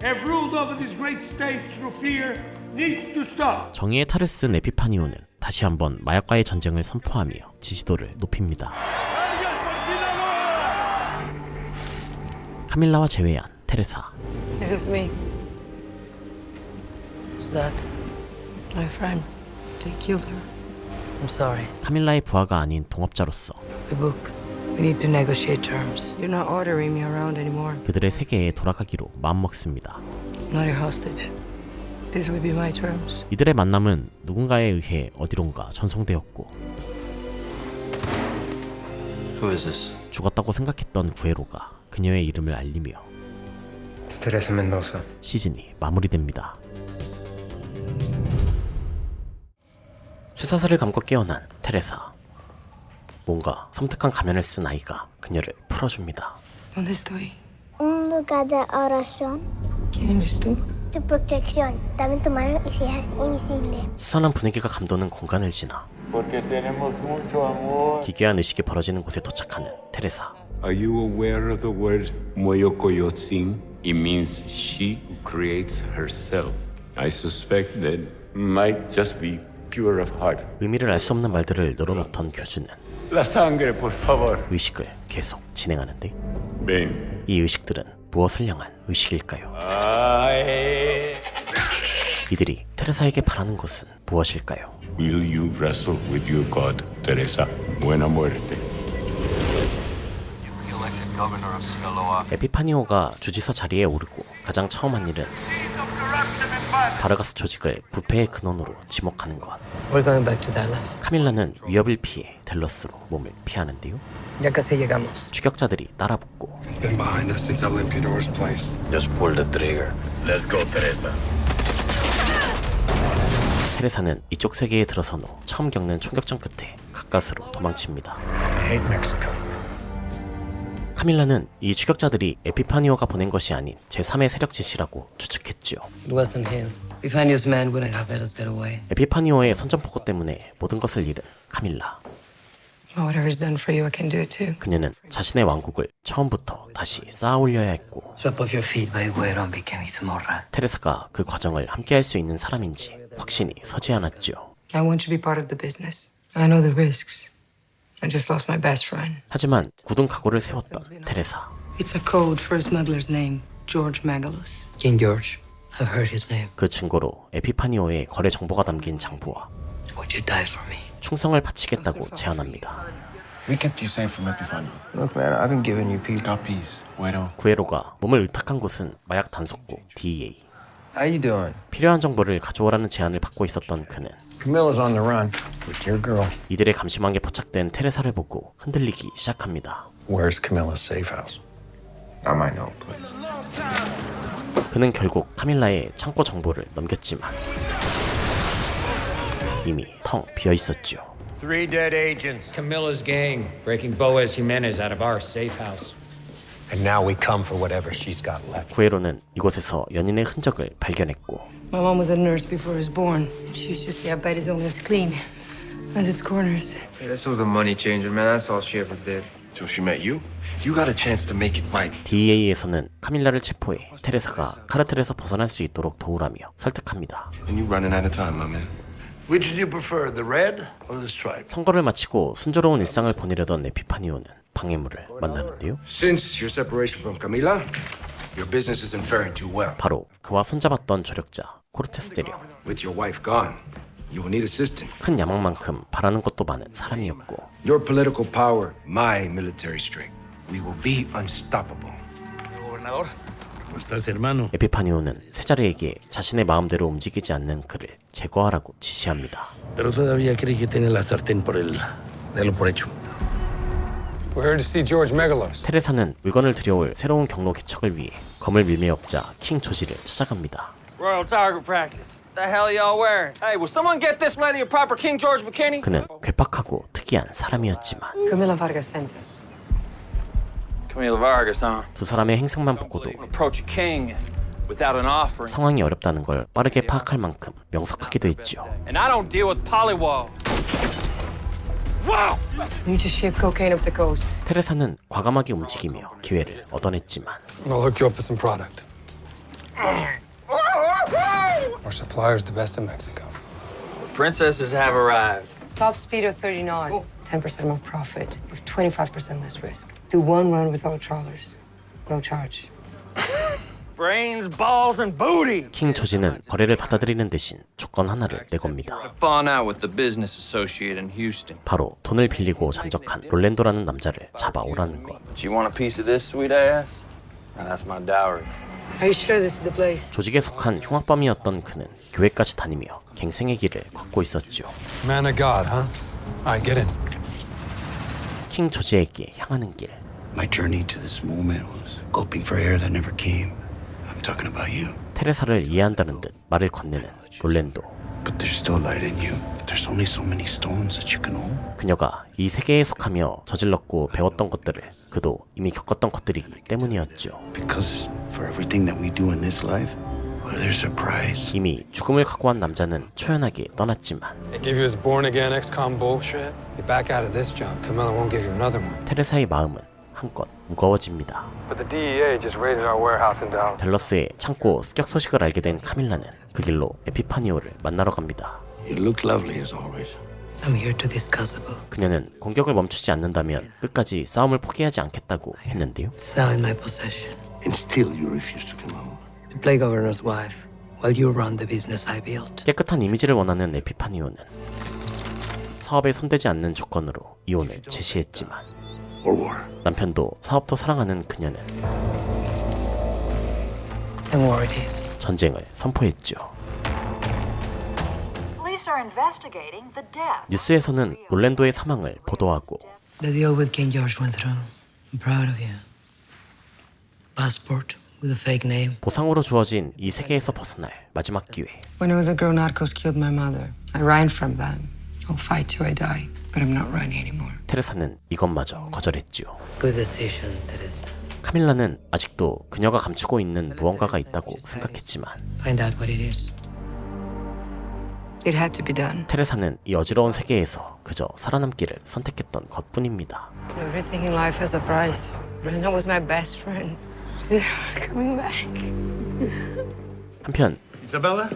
Have ruled over this great state through fear needs to stop. 정의의 탈을 쓴 에피파니오는 다시 한번 마약과의 전쟁을 선포하며 지지도를 높입니다. 카밀라와 제외한 테레사. It's just me. Who's that? My friend. They killed her. I'm sorry. 카밀라의 부하가 아닌 동업자로서 The book. We need to negotiate terms. You're not ordering me around anymore. 그들의 세계에 돌아가기로 마음먹습니다. Not your hostage. This will be my terms. 이들의 만남은 누군가에 의해 어디론가 전송되었고 Who is this? 죽었다고 생각했던 구에로가 그녀의 이름을 알리며 Teresa Mendoza. 시즌이 마무리됩니다. 쇠사슬을 감고 깨어난 테레사. 뭔가 섬뜩한 가면을 쓴 아이가 그녀를 풀어줍니다. ¿Dónde estoy? Un lugar de oración. ¿Quién eres tú? Tu protección. Dame tu mano y seas invisible. 수산한 분위기가 감도는 공간을 지나 Porque tenemos mucho amor. 기괴한 의식이 벌어지는 곳에 도착하는 테레사. Are you aware of the word Moyokoyotsin? It means she who creates herself. I suspect that might just be pure of heart. 의미를 알 수 없는 말들을 늘어놓던 교주는 La sangre, por favor. 의식을 계속 진행하는데 Ven. 이 의식들은 무엇을 향한 의식일까요? 이들이 테레사에게 바라는 것은 무엇일까요? Will you wrestle with your God, Teresa? Buena muerte. 에피파니오가 주지사 자리에 오르고 가장 처음 한 일은 바르가스 조직을 부패의 근원으로 지목하는 것. We're going back to Dallas. 카밀라는 위협을 피해 댈러스로 몸을 피하는데요. Ya casi llegamos. 추격자들이 따라붙고 It's been behind us since Olimpiador's place. Just pull the trigger. Let's go, Teresa. 테레사는 이쪽 세계에 들어선 후 처음 겪는 총격전 끝에 가까스로 도망칩니다. I hate Mexico. 카밀라는 이 추격자들이 에피파니오가 보낸 것이 아닌 제3의 세력 지시라고 추측했죠. It wasn't him. Epifanio's men wouldn't have let us get away. 에피파니오의 선전포고 때문에 모든 것을 잃은 카밀라. Whatever's done for you, I can do it too. 그녀는 자신의 왕국을 처음부터 다시 쌓아올려야 했고 Sweep off your feet by Guero and became Izmorra. 테레사가 그 과정을 함께할 수 있는 사람인지 확신이 서지 않았죠. I want to be part of the business. I know the risks. I just lost my best friend. 하지만 굳은 각오를 세웠던 테레사. It's a code for a smuggler's name, George Magalos. King George. I've heard his name. 그 증거로 에피파니오의 거래 정보가 담긴 장부와 Would you die for me? 충성을 바치겠다고 제안합니다. We kept you safe from Epifanio. Look, man, I've been giving you peace. Got peace. Guero. 구에로가 몸을 의탁한 곳은 마약 단속국 DEA. How you doing? 필요한 정보를 가져오라는 제안을 받고 있었던 그는 Camilla's on the run with your girl. 이들의 감시망에 포착된 테레사를 보고 흔들리기 시작합니다. Where's Camilla's safe house? I might know, please. 그는 결국 카밀라의 창고 정보를 넘겼지만 이미 텅 비어 있었죠. 3 dead agents. Camilla's gang breaking Boaz Jimenez out of our safe house. And now we come for whatever she's got left. 구에로는 이곳에서 연인의 흔적을 발견했고 My mom was a nurse before I was born. She used to say I bite his own as clean as its corners. Hey, this was a money changer, man. That's all she ever did. Till she met you, you got a chance to make it right. DEA에서는 카밀라를 체포해 테레사가 카르텔에서 벗어날 수 있도록 도우라며 설득합니다. And you running out of time, my man. Which do you prefer, the red or the stripe? 선거를 마치고 순조로운 일상을 보내려던 에피파니오는 방해물을 만나는데요. Since your separation from Camila, your business isn't faring too well. 바로 그와 손잡았던 조력자 코르테스 대령. With your wife gone, you will need assistance. 큰 야망만큼 바라는 것도 많은 사람이었고 Your political power, my military strength. We will be unstoppable. Gobernador, ¿cómo estás, hermano? 에피파니오는 세자르에게 자신의 마음대로 움직이지 않는 그를 제거하라고 지시합니다. Pero todavía cree que tiene la sartén por el... Delo por hecho. We're here to see George Megalos. 테레사는 물건을 들여올 새로운 경로 개척을 위해 검을 밀매업자 킹 조지를 찾아갑니다. Royal Target Practice. The hell y'all wearing? Hey, will someone get this lady a proper King George McKinney? 그는 괴팍하고 특이한 사람이었지만 Camila Vargas sent us. Camila Vargas, huh? 두 사람의 행색만 보고도 Approach a king without an offering. 상황이 어렵다는 걸 빠르게 파악할 만큼 명석하기도 했죠. And I don't deal with polywall. Wow! We need to ship cocaine up the coast. 테레사는 과감하게 움직이며 기회를 얻어냈지만 I'll hook you up with some product. Our supplier's the best in Mexico. Princesses have arrived. Top speed of 30 knots, 10% more profit, with 25% less risk. Do one run without trawlers. No charge. Brains, balls, and booty. 킹 조지는 거래를 받아들이는 대신 조건 하나를 내겁니다. Falling out with the business associate in Houston. 바로 돈을 빌리고 잠적한 롤랜도라는 남자를 잡아오라는 것. Do you want a piece of this sweet ass? That's my dowry. Are you sure this is the place? 조직에 속한 흉악범이었던 그는 교회까지 다니며 갱생의 길을 걷고 있었죠. Man of God, huh? All right, get in. 킹 조지에게 향하는 길. My journey to this moment was gulping for air that never came. I'm talking about you. 테레사를 이해한다는 듯 말을 건네는 롤랜도. But there's still light in you. There's only so many stones that you can hold. 그녀가 이 세계에 속하며 저질렀고 배웠던 것들을 그도 이미 겪었던 것들이기 때문이었죠. Because for everything that we do in this life, well, there's a price. 이미 죽음을 각오한 남자는 초연하게 떠났지만 They give you his born-again XCOM bullshit. You back out of this job, Camilla won't give you another one. 테레사의 마음은 한껏 무거워집니다. But the DEA just raided our warehouse in Dallas. 댈러스의 창고 습격 소식을 알게 된 카밀라는 그 길로 에피파니오를 만나러 갑니다. You look lovely as always. I'm here to discuss about. 그녀는 공격을 멈추지 않는다면 끝까지 싸움을 포기하지 않겠다고 했는데요. It's now in my possession. And still you refuse to come home. To play governor's wife while you run the business I built. 깨끗한 이미지를 원하는 에피파니오는 사업에 손대지 않는 조건으로 이혼을 제시했지만 남편도 사업도 사랑하는 그녀는 And war it is. 전쟁을 선포했죠. Police are investigating the death. 뉴스에서는 롤랜도의 사망을 보도하고 The deal with King George went through. I'm proud of you. Passport with a fake name. 보상으로 주어진 이 세계에서 벗어날 마지막 기회. When I was a girl, narcos killed my mother. I ran from them. I'll fight till I die, but I'm not running anymore. 테레사는 이것마저 거절했죠. Good decision, Teresa. 카밀라는 아직도 그녀가 감추고 있는 무언가가 있다고 생각했지만 Find out what it is. It had to be done. 테레사는 이 어지러운 세계에서 그저 살아남기를 선택했던 것뿐입니다. Everything in life has a price. Brenda was my best friend. She's coming back. 한편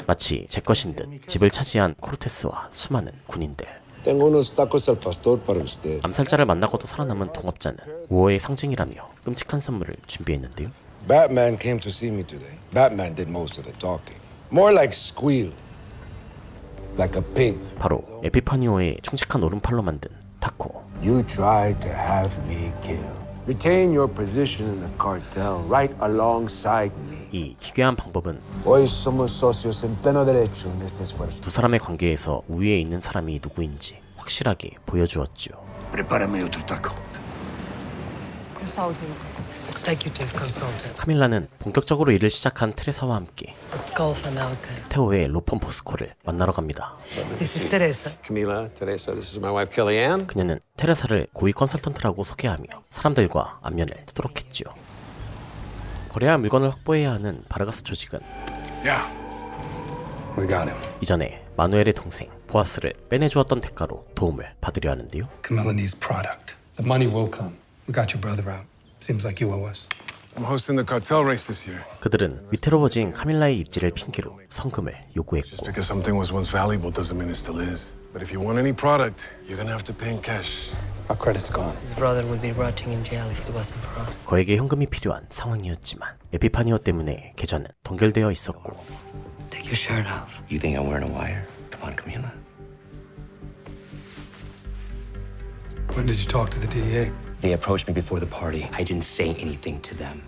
마치 제 것인 듯 집을 차지한 코르테스와 수많은 군인들. Tengo unos tacos al pastor para usted. 암살자를 만나고도 살아남은 동업자는 우호의 상징이라며 끔찍한 선물을 준비했는데요. Batman came to see me today. Batman did most of the talking. More like squeal. Like a pig. 바로 에피파니오의 충직한 오른팔로 만든 타코. You tried to have me killed. Retain your position in the cartel right alongside me. 이 기괴한 방법은 Hoy somos socios en pleno derecho en este esfuerzo. 두 사람의 관계에서 우위에 있는 사람이 누구인지 확실하게 보여주었죠. Prepárame otro taco. Consultant. Executive consultant. 카밀라는 본격적으로 일을 시작한 테레사와 함께 A skull for Malcolm. 테오의 로폰 포스코를 만나러 갑니다. This is Teresa. Camila, Teresa, this is my wife Kellyanne. 그녀는 테레사를 고위 컨설턴트라고 소개하며 사람들과 안면을 트도록했죠. 거래할 물건을 확보해야 하는 바르가스 조직은 Yeah. We got him. 이전에 마누엘의 동생 보아스를 빼내주었던 대가로 도움을 받으려 하는데요. Camilla needs product. The money will come. We got your brother out. Seems like you owe us. I'm hosting the cartel race this year. 그들은 위태로워진 카밀라의 입지를 핑계로 성금을 요구했고 Because something was once valuable doesn't mean it still is. But if you want any product, you're gonna have to pay in cash. Our credit's gone. His brother would be rotting in jail if it wasn't for us. 거액의 현금이 필요한 상황이었지만 에피파니오 때문에 계좌는 동결되어 있었고. Take your shirt off. You think I'm wearing a wire? Come on, Camila. When did you talk to the DEA? They approached me before the party. I didn't say anything to them.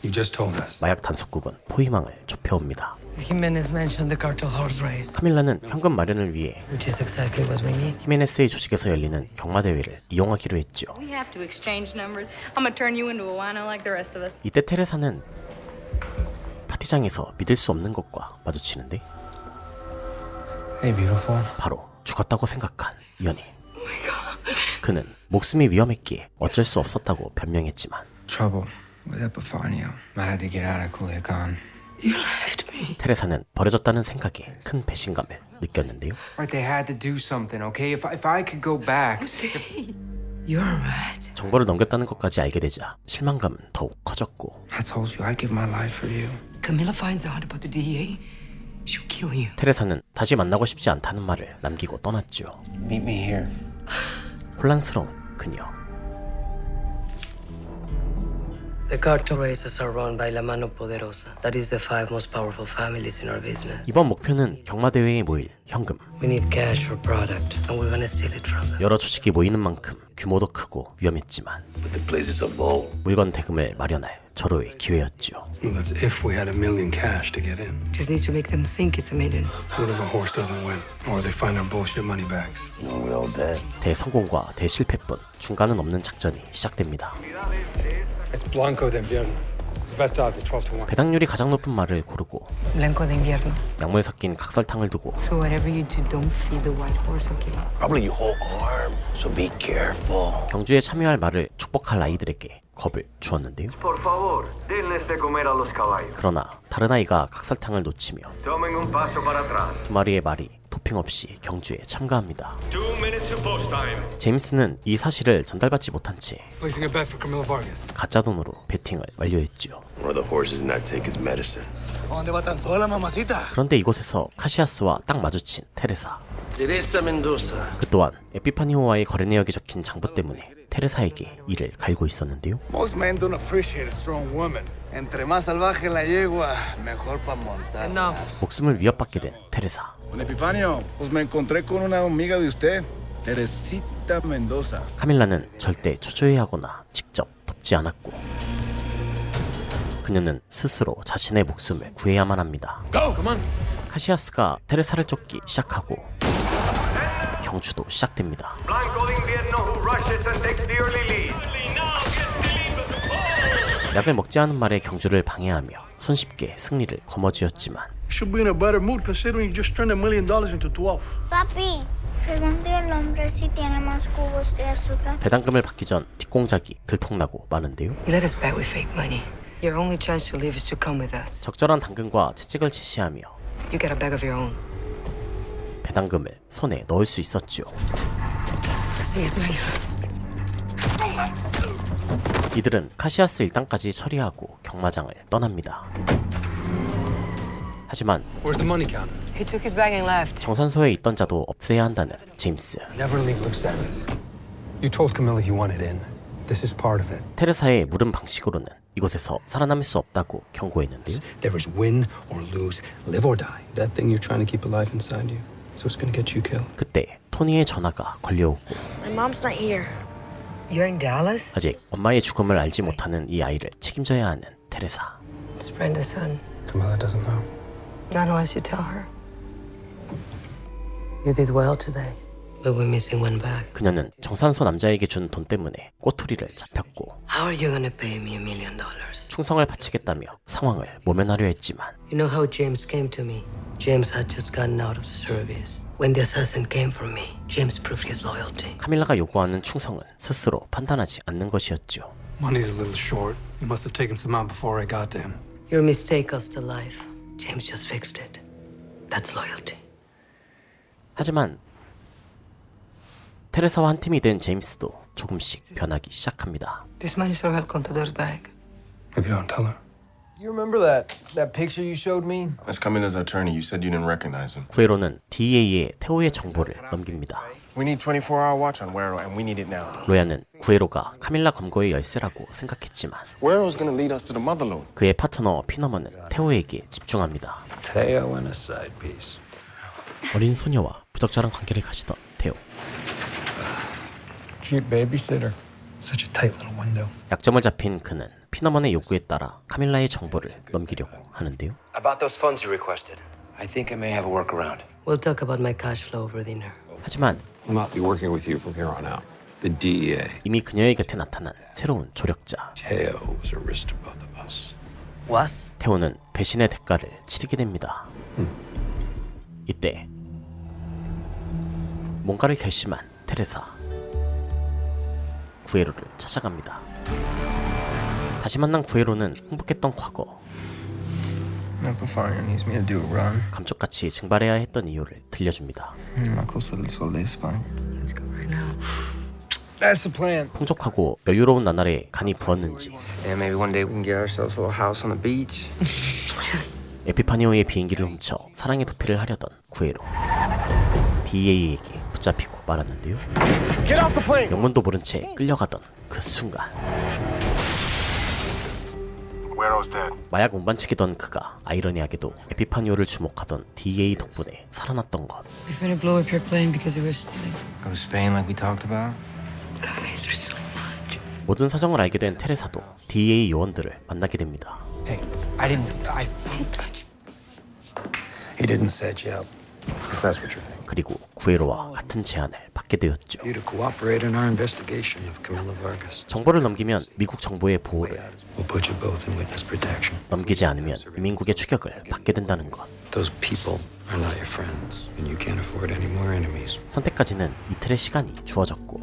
You just told us. 마약 단속국은 포위망을 좁혀옵니다. Jimenez mentioned the cartel horse race, 카밀라는 현금 마련을 위해 which is exactly what we need. 히메네스의 조직에서 열리는 경마대회를 이용하기로 했죠. We have to exchange numbers. I'm gonna turn you into a wino like the rest of us. 이때 테레사는 파티장에서 믿을 수 없는 것과 마주치는데 Hey, beautiful. 바로 죽었다고 생각한 연희. 그는 목숨이 위험했기에 어쩔 수 없었다고 변명했지만 Trouble with Epifanio. I had to get out of Culiacan. You left me. 테레사는 버려졌다는 생각에 큰 배신감을 느꼈는데요. Right, they had to do something, okay? If I could go back. You're right. 정보를 넘겼다는 것까지 알게 되자 실망감은 더욱 커졌고 I told you I'd give my life for you. Camila finds out about the DEA, she'll kill you. 테레사는 다시 만나고 싶지 않다는 말을 남기고 떠났죠. Meet me here. 혼란스러운 그녀. The cartel races are run by La Mano Poderosa. That is the 5 most powerful families in our business. 이번 목표는 경마대회에 모일 현금. We need cash for product, and we're gonna steal it from them. 여러 조직이 모이는 만큼 규모도 크고 위험했지만 But the place is a bowl. 물건 대금을 마련할 절호의 기회였죠. Well, that's if we had $1 million cash to get in. Just need to make them think it's a maiden. What if a horse doesn't win? Or they find our bullshit money bags? You know, we're all dead. 대성공과 대실패뿐 중간은 없는 작전이 시작됩니다. It's Blanco de Invierno. The best odds is 12 to 1. 배당률이 가장 높은 말을 고르고 Blanco de invierno. 약물 섞인 각설탕을 두고 So whatever you do, don't feed the white horse, okay? Probably your whole arm, so be careful. 경주에 참여할 말을 축복할 아이들에게 겁을 주었는데요. Por favor, denles de comer a los caballos. 그러나 다른 아이가 각설탕을 놓치며 Tomen un paso para atrás. 두 마리의 말이 도핑 없이 경주에 참가합니다. 2 minutes to post time. 제임스는 이 사실을 전달받지 못한 채 Placing a bet for Camila Vargas. 가짜 돈으로 베팅을 완료했죠. One of the horses not take his medicine. ¿Dónde va tan sola, mamacita? 그런데 이곳에서 카시아스와 딱 마주친 테레사. Teresa Mendoza. 그 또한 에피파니오와의 거래 내역이 적힌 장부 때문에 테레사에게 이를 갈고 있었는데요. Most men don't appreciate a strong woman. Entre más salvaje la yegua, mejor para montar. 목숨을 위협받게 된 테레사. Don Epifanio, pues me encontré con una amiga de usted, Teresita Mendoza. 카밀라는 절대 초조해하거나 직접 돕지 않았고 그녀는 스스로 자신의 목숨을 구해야만 합니다. 카시아스가 테레사를 쫓기 시작하고 경주도 시작됩니다. Blanco de invierno who rushes and takes the early lead. 약을 먹지 않은 말에 경주를 방해하며 손쉽게 승리를 거머쥐었지만 Should be in a better mood considering you just turned $1 million into 12. Papi, pregunte al hombre si tiene más cubos de azúcar. 배당금을 받기 전 뒷공작이 들통나고 마는데요. You let us bet with fake money. Your only chance to live is to come with us. 적절한 당근과 채찍을 제시하며 You get a bag of your own. 배당금을 손에 넣을 수 있었죠. See his menu. 이들은 카시아스 일당까지 처리하고 경마장을 떠납니다. 하지만 Where's the money counter? He took his bag and left. 정산소에 있던 자도 없애야 한다는 제임스. Never leave loose ends. You told Camila you wanted in. This is part of it. 테레사의 물은 방식으로는 이곳에서 살아남을 수 없다고 경고했는데요. There is win or lose, live or die. That thing you're trying to keep alive inside you. So it's gonna get you killed. 그때 토니의 전화가 걸려오고 My mom's not here. You're in Dallas? 아직 엄마의 죽음을 알지 못하는 이 아이를 책임져야 하는 테레사. It's Brenda's son. Camila doesn't know. Not unless you tell her. You did well today, but we're missing one bag. 그녀는 정산소 남자에게 준 돈 때문에 꼬투리를 잡혔고 How are you gonna pay me $1 million? 충성을 바치겠다며 상황을 모면하려 했지만 You know how James came to me? James had just gotten out of the service. When the assassin came for me, James proved his loyalty. 카밀라가 요구하는 충성은 스스로 판단하지 않는 것이었죠. Money's a little short. You must have taken some out before I got to him. Your mistake cost a life. James just fixed it. That's loyalty. 하지만 테레사와 한 팀이 된 제임스도 조금씩 변하기 시작합니다. This money's for El Contador's bag. If you don't tell her. You remember that picture you showed me? That's Camila's attorney. You said you didn't recognize him. 구에로는 DEA에 태호의 정보를 넘깁니다. We need 24-hour watch on Guerrero, and we need it now. 로야는 구에로가 카밀라 검거의 열쇠라고 생각했지만 Guerrero's gonna lead us to the motherlode. 그의 파트너 피너먼은 테오에게 집중합니다. Teo and a side piece. 어린 소녀와 부적절한 관계를 가지던 테오. Cute babysitter. Such a tight little window. 약점을 잡힌 그는 피너먼의 요구에 따라 카밀라의 정보를 넘기려고 하는데요. About those funds you requested, I think I may have a workaround. We'll talk about my cash flow over dinner. 하지만 I'll not be working with you from here on out. The DEA. 이미 그녀의 곁에 나타난 새로운 조력자. Teo was a risk to both of us. Was? 테오는 배신의 대가를 치르게 됩니다. 이때 뭔가를 결심한 테레사. 구에로를 찾아갑니다. 다시 만난 구에로는 행복했던 과거, Epifanio needs me to do a run. 감쪽같이 증발해야 했던 이유를 들려줍니다. Marco said it's all this fine. Let's go right now. That's the plan. 풍족하고 여유로운 나날에 간이 부었는지 Yeah, maybe one day we can get ourselves a little house on the beach. 에피파니오의 비행기를 훔쳐 사랑의 도피를 하려던 구에로. DEA에게 붙잡히고 말았는데요. Get off the plane! 영문도 모른 채 끌려가던 그 순간 Guerrero's dead. 마약 운반책이던 그가 아이러니하게도 에피파니오를 주목하던 DEA 덕분에 살아났던 것. We finna blow up your plane because it was stealing. Go to Spain like we talked about. Got me through so much. 모든 사정을 알게 된 테레사도 DEA 요원들을 만나게 됩니다. Hey, I didn't touch. He didn't set you up. If that's what you think. 그리고 구에로와 같은 제안을 받게 되었죠. You to cooperate in our investigation of Camila Vargas. 정보를 넘기면 미국 정보의 보호를, We'll put you both in witness protection. 넘기지 않으면 민국의 추격을 받게 된다는 것. Those people are not your friends, and you can't afford any more enemies. 선택까지는 이틀의 시간이 주어졌고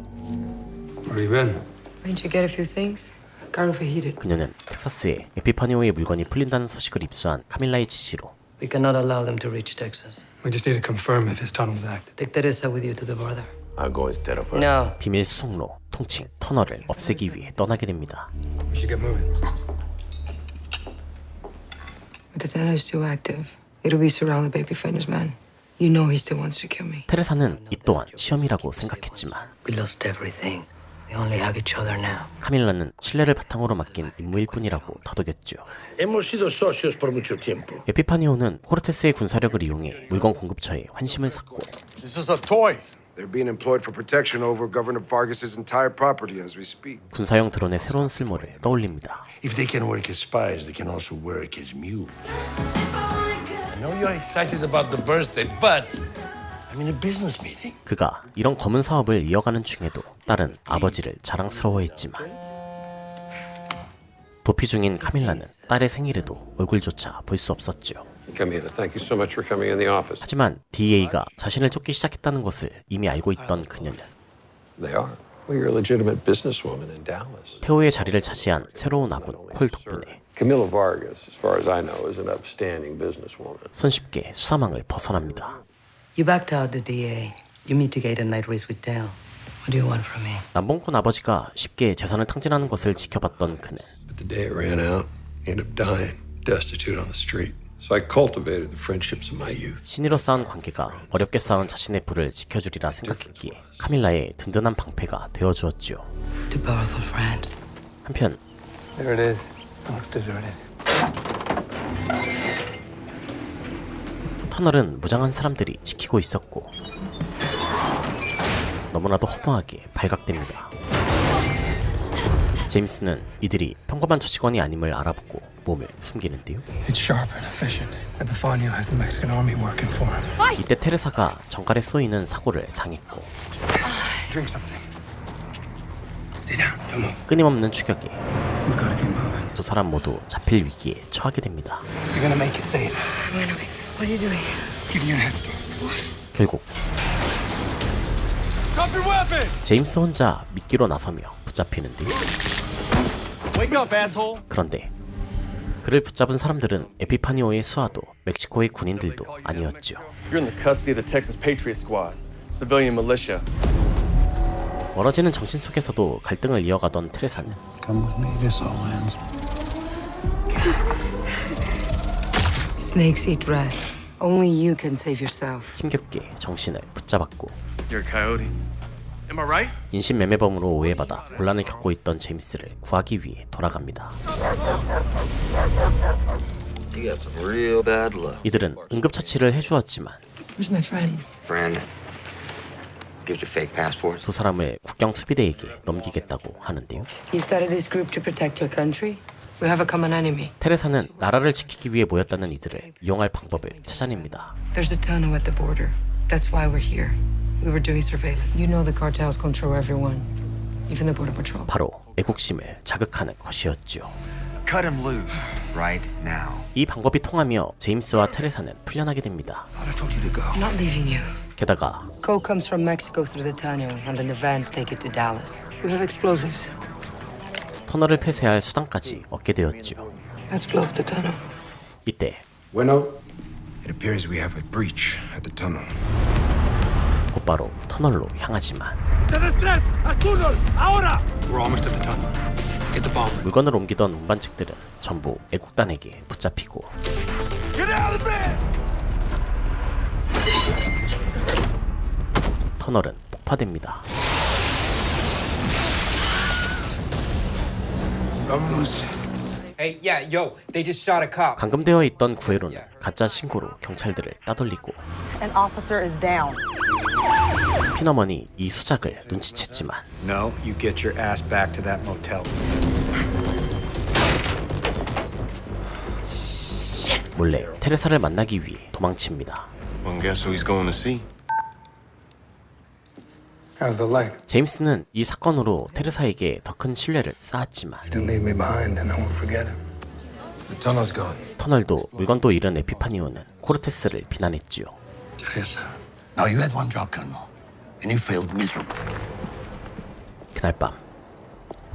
Where you been? Went to get a few things. Got overheated. 그녀는 텍사스에 에피파니오의 물건이 풀린다는 소식을 입수한 카밀라의 지시로 We cannot allow them to reach Texas. We just need to confirm if his tunnel's active. Take Teresa with you to the border. I'll go instead of her. No. 비밀 수송로, 통칭 터널을 없애기 위해 떠나게 됩니다. We should get moving. But the tunnel is too active. It'll be surrounded by Epifanio's man. You know he still wants to kill me. 테레사는 이 또한 시험이라고 생각했지만 We lost everything. We only have each other now. 카밀라는 신뢰를 바탕으로 맡긴 임무일 뿐이라고 다독였죠. Hemos sido socios por mucho tiempo. 에피파니오는 코르테스의 군사력을 이용해 물건 공급처에 환심을 샀고 This is a toy. They're being employed for protection over Governor Vargas's entire property as we speak. 군사용 드론의 새로운 쓸모를 떠올립니다. If they can work as spies, they can also work as mules. I know you're excited about the birthday, but I'm in a business meeting. 그가 이런 검은 사업을 이어가는 중에도 딸은 아버지를 자랑스러워했지만 도피 중인 카밀라는 딸의 생일에도 얼굴조차 볼 수 없었죠. Camila, thank you so much for coming in the office. 하지만 DEA가 자신을 쫓기 시작했다는 것을 이미 알고 있던 그녀는 They are. Well, you're a legitimate businesswoman in Dallas. 테오의 자리를 차지한 새로운 아군 콜 덕분에 Camila Vargas, as far as I know, is an upstanding businesswoman. 손쉽게 수사망을 벗어납니다. You backed out the DA. You mitigated night race with Teo. What do you want from me? 남봉꾼 아버지가 쉽게 재산을 탕진하는 것을 지켜봤던 그는 But the day it ran out, he ended up dying, destitute on the street. So I cultivated the friendships of my youth. 신의로 쌓은 관계가 어렵게 쌓은 자신의 부를 지켜주리라 생각했기에 카밀라의 든든한 방패가 되어주었지요. Two powerful friends. 한편 There it is. It looks deserted. 터널은 무장한 사람들이 지키고 있었고 너무나도 허무하게 발각됩니다. 제임스는 이들이 평범한 조직원이 아님을 알아보고 몸을 숨기는데요. It's sharp and efficient. Epifanio has the Mexican army working for him. 이때 테레사가 정갈에 쏘이는 사고를 당했고 Drink something. Stay down. Don't move. 끊임없는 추격에 We've got to keep moving. 두 사람 모두 잡힐 위기에 처하게 됩니다. You're gonna make it safe. I'm gonna make it. What are you doing? Give you a head start. 결국 Drop your weapon! 제임스 혼자 미끼로 나서며 붙잡히는데요. Wake up, asshole! 그런데 그를 붙잡은 사람들은 에피파니오의 수하도 멕시코의 군인들도 아니었죠. You're in the custody of the Texas Patriot Squad, civilian militia. 멀어지는 정신 속에서도 갈등을 이어가던 테레사는 Come with me, this all ends. Snakes eat rats. Only you can save yourself. 힘겹게 정신을 붙잡았고 You're a coyote. Am I right? 인신매매범으로 오해받아 곤란을 겪고 있던 제임스를 구하기 위해 돌아갑니다. You got some real bad luck. 이들은 응급처치를 해주었지만 Where's my friend? Friend, gives you fake passports. 두 사람을 국경 수비대에게 넘기겠다고 하는데요. You started this group to protect your country? We have a common enemy. 테레사는 나라를 지키기 위해 모였다는 이들을 이용할 방법을 찾아냅니다. There's a tunnel at the border. That's why we're here. We were doing surveillance. You know the cartels control everyone, even the border patrol. 바로 애국심을 자극하는 것이었죠. Cut him loose right now. 이 방법이 통하며 제임스와 테레사는 풀려나게 됩니다. I told you to go. I'm not leaving you. 게다가 Coke comes from Mexico through the tunnel, and then the vans take it to Dallas. We have explosives. 터널을 폐쇄할 수단까지 얻게 되었죠. Let's blow up the tunnel. 이때 Bueno, it appears we have a breach at the tunnel. 곧바로 터널로 향하지만 We're almost at the tunnel. Get the bomb. 물건을 옮기던 운반책들은 전부 애국단에게 붙잡히고 터널은 폭파됩니다. Hey, yeah, yo, they just shot a cop. 감금되어 있던 구에로는 가짜 신고로 경찰들을 따돌리고 An officer is down. 피너먼이 이 수작을 눈치챘지만 No, you get your ass back to that motel. 몰래 테레사를 만나기 위해 도망칩니다. Well, guess who he's going to see? How's the leg? 제임스는 이 사건으로 테레사에게 더 큰 신뢰를 쌓았지만 Didn't leave me behind, and I won't forget him. The tunnel's gone. 터널도 물건도 잃은 에피파니오는 코르테스를 비난했지요. Teresa, now you had one job, Colonel, and you failed miserably. 그날 밤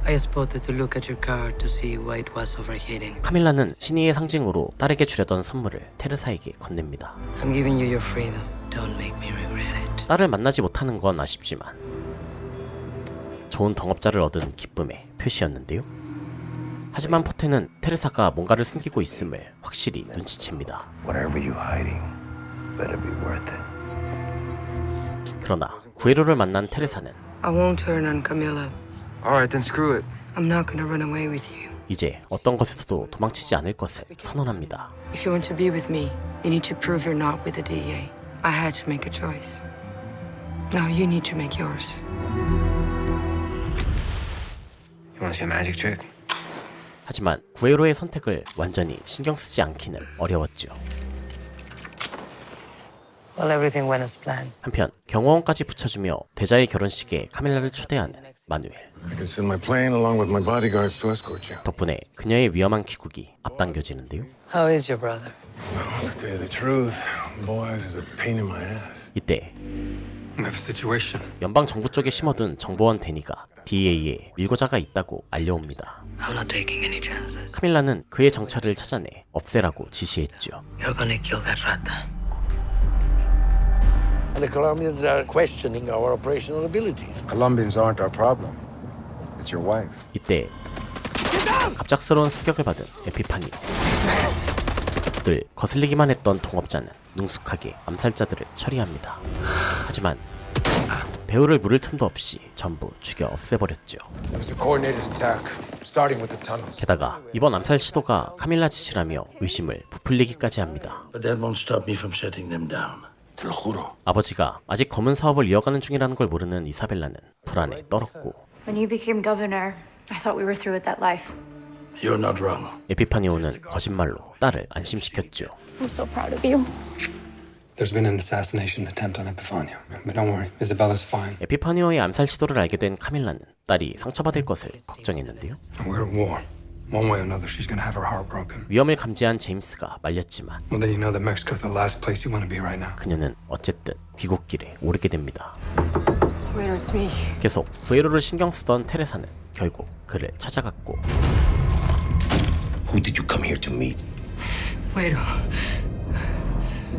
I spotted to look at your car to see why it was overheating. 카밀라는 신의의 상징으로 딸에게 주려던 선물을 테레사에게 건넵니다. I'm giving you your freedom. Don't make me regret it. 딸을 만나지 못하는 건 아쉽지만 좋은 덩업자를 얻은 기쁨의 표시였는데요. 하지만 포테는 테레사가 뭔가를 숨기고 있음을 확실히 눈치챕니다. Whatever you hiding, better be worth it. 그러나 구에로를 만난 테레사는 I won't turn on Camilla. All right, then screw it. I'm not gonna run away with you. 이제 어떤 것에서도 도망치지 않을 것을 선언합니다. If you want to be with me, you need to prove you're not with the DEA. I had to make a choice. Now you need to make yours. You want to see a magic trick? 하지만 구에로의 선택을 완전히 신경 쓰지 않기는 어려웠죠. Well, everything went as planned. 한편 경호원까지 붙여주며 대자의 결혼식에 카밀라를 초대하는 마누엘. I can send my plane along with my bodyguards to escort you. 덕분에 그녀의 위험한 귀국이 앞당겨지는데요. How is your brother? To tell you the truth, Boaz is a pain in my ass. 이때 We have a situation. 연방 정부 쪽에 심어둔 정보원 데니가 DEA에 밀고자가 있다고 알려옵니다. I'm not taking any chances. 카밀라는 그의 정체를 찾아내 없애라고 지시했죠. You're gonna kill that rata. And the Colombians are questioning our operational abilities. Colombians aren't our problem. It's your wife. 이때 갑작스러운 습격을 받은 에피파니. 늘 거슬리기만 했던 동업자는 능숙하게 암살자들을 처리합니다. 하지만 배우를 물을 틈도 없이 전부 죽여 없애버렸죠. It was a coordinated attack, starting with the tunnels. 게다가 이번 암살 시도가 카밀라 짓이라며 의심을 부풀리기까지 합니다. But that won't stop me from shutting them down. Te lo juro. 아버지가 아직 검은 사업을 이어가는 중이라는 걸 모르는 이사벨라는 불안에 떨었고 When you became governor, I thought we were through with that life. You're not wrong. 에피파니오는 거짓말로 딸을 안심시켰죠. I'm so proud of you. There's been an assassination attempt on Epifanio. But don't worry, Isabella's fine. 에피파니오의 암살 시도를 알게 된 카밀라는 딸이 상처받을 것을 걱정했는데요. We're at war. One way or another, she's gonna have her heart broken. 위험을 감지한 제임스가 말렸지만 Well, then you know that Mexico's the last place you want to be right now. 그녀는 어쨌든 귀국길에 오르게 됩니다. Wait, it's me. 계속 구에로를 신경 쓰던 테레사는 결국 그를 찾아갔고 Who did you come here to meet? Wait.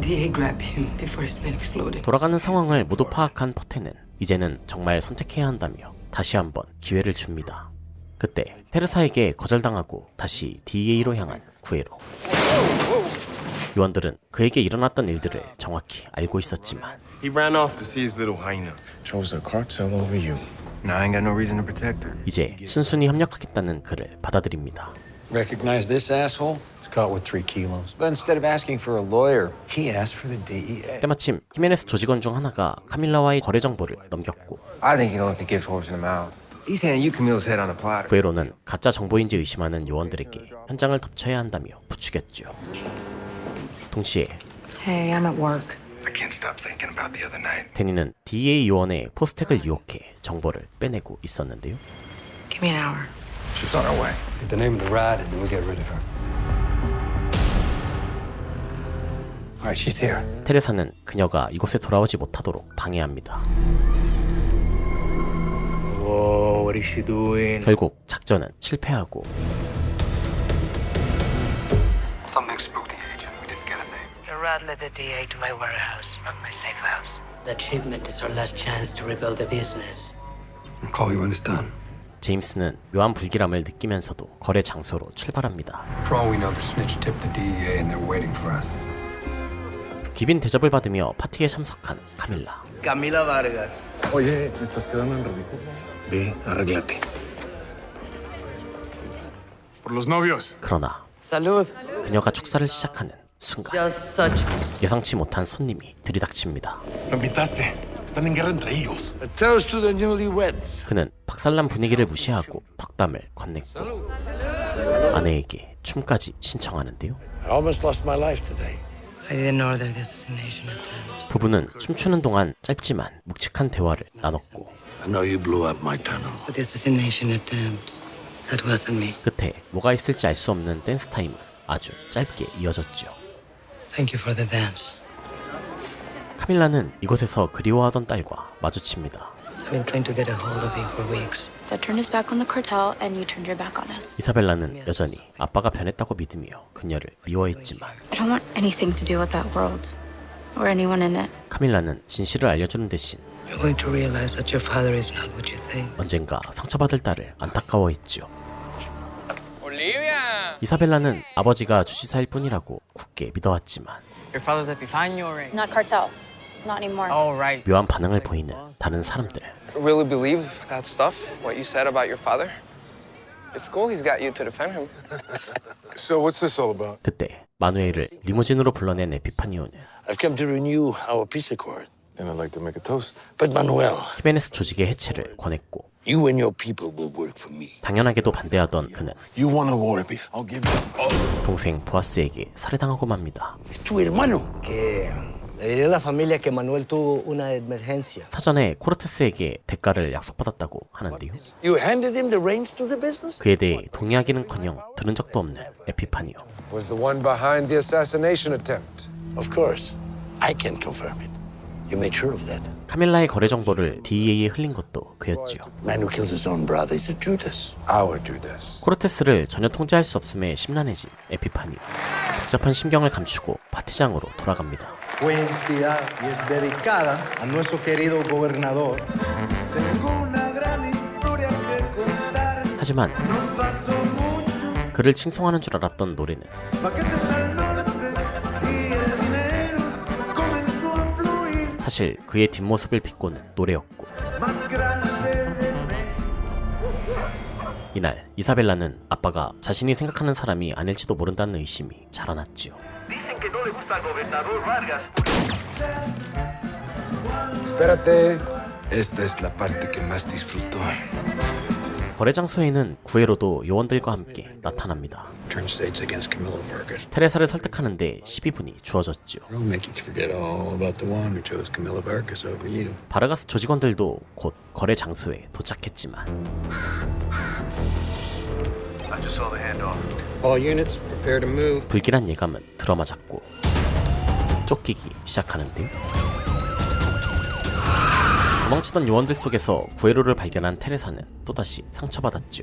DA grabbed him before his plane exploded. 돌아가는 상황을 모두 파악한 포테는 이제는 정말 선택해야 한다며 다시 한번 기회를 줍니다. 그때 테레사에게 거절당하고 다시 DEA로 향한 구에로. 요원들은 그에게 일어났던 일들을 정확히 알고 있었지만 He ran off to see his little hyena. Chose the cartel over you. Now I ain't got no reason to protect her. 이제 순순히 협력하겠다는 그를 받아들입니다. Recognize this asshole? He's caught with 3 kilos. But instead of asking for a lawyer, he asked for the DEA. 때마침 히메네스 조직원 중 하나가 카밀라와의 거래 정보를 넘겼고 I think you don't let the gift horse in the mouth. He's handing you Camille's head on a platter. 구에로는 가짜 정보인지 의심하는 요원들에게 현장을 덮쳐야 한다며 부추겼죠. 동시에 Hey, I'm at work. I can't stop thinking about the other night. 데니는 DEA 요원의 포스텍을 유혹해 정보를 빼내고 있었는데요. Give me an hour. She's on her way. Get the name of the rat and then we'll get rid of her. All right, she's here. 테레사는 그녀가 이곳에 돌아오지 못하도록 방해합니다. Whoa, what is she doing? 결국 작전은 실패하고 Something spooked the agent. We didn't get a name. The rat led the DA to my warehouse, not my safe house. That shipment is our last chance to rebuild the business. I'll call you when it's done. 제임스는 묘한 불길함을 느끼면서도 거래 장소로 출발합니다. For all we know, the snitch tipped the DEA and they're waiting for us. 귀빈 대접을 받으며 파티에 참석한 카밀라. Camila Vargas. Oye, ¿me estás quedando en ridículo? Ve, arréglate. Por los novios. 그러나 Salud. 그녀가 축사를 시작하는 순간 Just such. 예상치 못한 손님이 들이닥칩니다. Lo invitaste. Están en guerra entre ellos. A toast to the newlyweds. 그는 박살난 분위기를 무시하고 덕담을 건넸고 아내에게 춤까지 신청하는데요. I almost lost my life today. I didn't order the assassination attempt. 부부는 춤추는 동안 짧지만 묵직한 대화를 나눴고 I know you blew up my tunnel. But the assassination attempt, that wasn't me. 끝에 뭐가 있을지 알 수 없는 댄스 타임은 아주 짧게 이어졌죠. Thank you for the dance. 카밀라는 이곳에서 그리워하던 딸과 마주칩니다. I've been trying to get a hold of you for weeks. Dad turned his back on the cartel, and you turned your back on us. 이사벨라는 여전히 아빠가 변했다고 믿으며 그녀를 미워했지만 I don't want anything to do with that world, or anyone in it. 카밀라는 진실을 알려주는 대신 You're going to realize that your father is not what you think. 언젠가 상처받을 딸을 안타까워했죠. Olivia! 이사벨라는 아버지가 주지사일 뿐이라고 굳게 믿어왔지만 Your father's Epifanio, right? Not cartel, not anymore. Oh, right. 묘한 반응을 보이는 다른 사람들. Really believe that stuff? What you said about your father? It's cool he's got you to defend him. So what's this all about? 그때 마누엘을 리무진으로 불러낸 에피파니오는 I've come to renew our peace accord. And I'd like to make a toast. But Manuel, 히메네스 조직의 해체를 권했고 you and your people will work for me. 당연하게도 반대하던 그는 You want a war beef? I'll give you. 동생 보아스에게 살해당하고 맙니다. Tu hermano. Que le diré a la familia que Manuel tuvo una emergencia. 사전에 코르테스에게 대가를 약속받았다고 하는데요. You handed him the reins to the business? 그에 대해 동의하기는커녕 들은 적도 없는 에피파니오. Was the one behind the assassination attempt? Of course. I can confirm it. You made sure of that. 카밀라의 거래 정보를 DEA에 흘린 것도 그였죠. Man who kills his own brother is a Judas. Our Judas. 코르테스를 전혀 통제할 수 없음에 심란해진 에피파니오. 복잡한 심경을 감추고 파티장으로 돌아갑니다. Fue inspirada y es dedicada a nuestro querido gobernador. 하지만 그를 칭송하는 줄 알았던 노래는 사실 그의 뒷모습을 비꼬는 노래였고 이날 이사벨라는 아빠가 자신이 생각하는 사람이 아닐지도 모른다는 의심이 자라났지요. Espérate. Esta es la parte que más disfruto. 거래 장소에는 구에로도 요원들과 함께 나타납니다. Turn states against Camilla Vargas. 테레사를 설득하는데 12분이 주어졌죠. I'll make you forget all about the one who chose Camilla Vargas over you. 바르가스 조직원들도 곧 거래 장소에 도착했지만 I just saw the handoff. All units prepare to move. 불길한 예감은 들어맞았고 쫓기기 시작하는데요. 도망치던 요원들 속에서 구에로를 발견한 테레사는 또다시 상처받았죠.